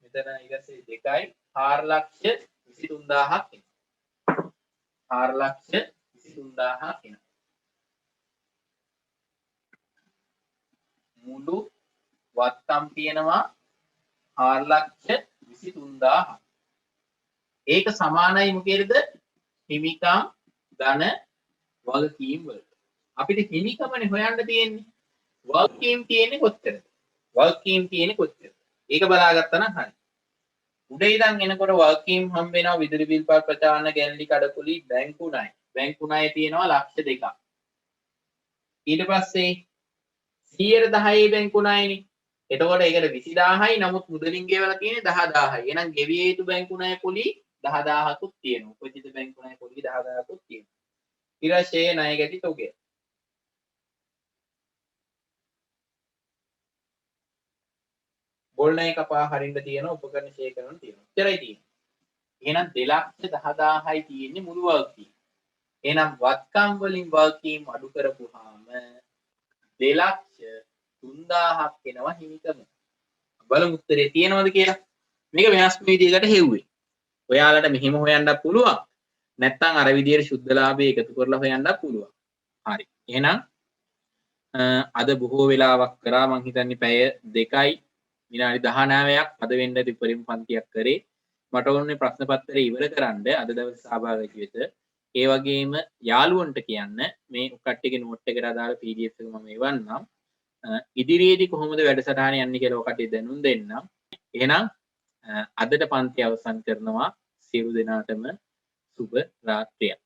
මෙතන ඊටසේ 2යි 4,23,000ක් එනවා. 4,23,000ක් එනවා. මුළු වත්කම් තියෙනවා 4,23,000. ඒක සමානයි මොකේද? හිමිකම් ධන වගකීම් වලට. අපිට හිමිකමනේ හොයන්න තියෙන්නේ. වගකීම් තියෙන්නේ කොච්චරද? වගකීම් තියෙන්නේ කොච්චරද? ඒක බලාගත්තා නම් හරි. උඩ ඉඳන් එනකොට වගකීම් හම්බ වෙනවා විදුලි බිල් පාර ප්‍රචාරණ ගැන්ලි කඩකුලි බැංකු ණය. බැංකු ණය තියෙනවා 2,00,000. ඊට පස්සේ 10% බැංකු ණයනේ. එතකොට ඒකට 20000යි. නමුත් මුදලින් ගෙවලා තියෙන්නේ 10000යි. එහෙනම් ගෙවිය යුතු බැංකු ණය පොලි 10000කුත් තියෙනවා. උපජිත බැංකු ණය පොලි 10000කුත් තියෙනවා. ඊට පස්සේ ණය ගැටි තොගය. ඕල්නයි කපා හරින්න තියෙනවා උපකරණ ෂෙයා කරන්න තියෙනවා. එච්චරයි තියෙන්නේ. එහෙනම් 2,10,000යි තියෙන්නේ මුළු වගකීම. එහෙනම් වත්කම් වලින් වගකීම් අඩු කරපුවාම 2,03,000ක් එනවා හිමිකම. බලමු උත්තරේ තියෙනවද කියලා. මේක වෙනස්ම විදිහකට හෙව්වේ. ඔයාලට මෙහෙම හොයන්නත් පුළුවන්. නැත්නම් අර විදිහට සුද්ධ ලාභය එකතු කරලා හොයන්නත් පුළුවන්. හරි. එහෙනම් අද බොහෝ වෙලාවක් කරා මං හිතන්නේ පැය 2යි විනාඩි 19ක් අද වෙන්න ඇති උපරිම පන්තියක් කරේ. මට ඕනේ ප්‍රශ්න පත්‍රය ඉවර කරන්න අද දවසේ සහභාගී වෙච්ච ඒ වගේම යාළුවන්ට කියන්න මේ කට්ටියගේ නෝට් එකට අදාළ PDF එක මම එවන්නම්. ඉදිරියේදී කොහොමද වැඩසටහන යන්නේ කියලා ඔකට දැනුම් දෙන්නම්. එහෙනම් අදට පන්ති අවසන් කරනවා. සියලු දෙනාටම සුබ රාත්‍රියක්.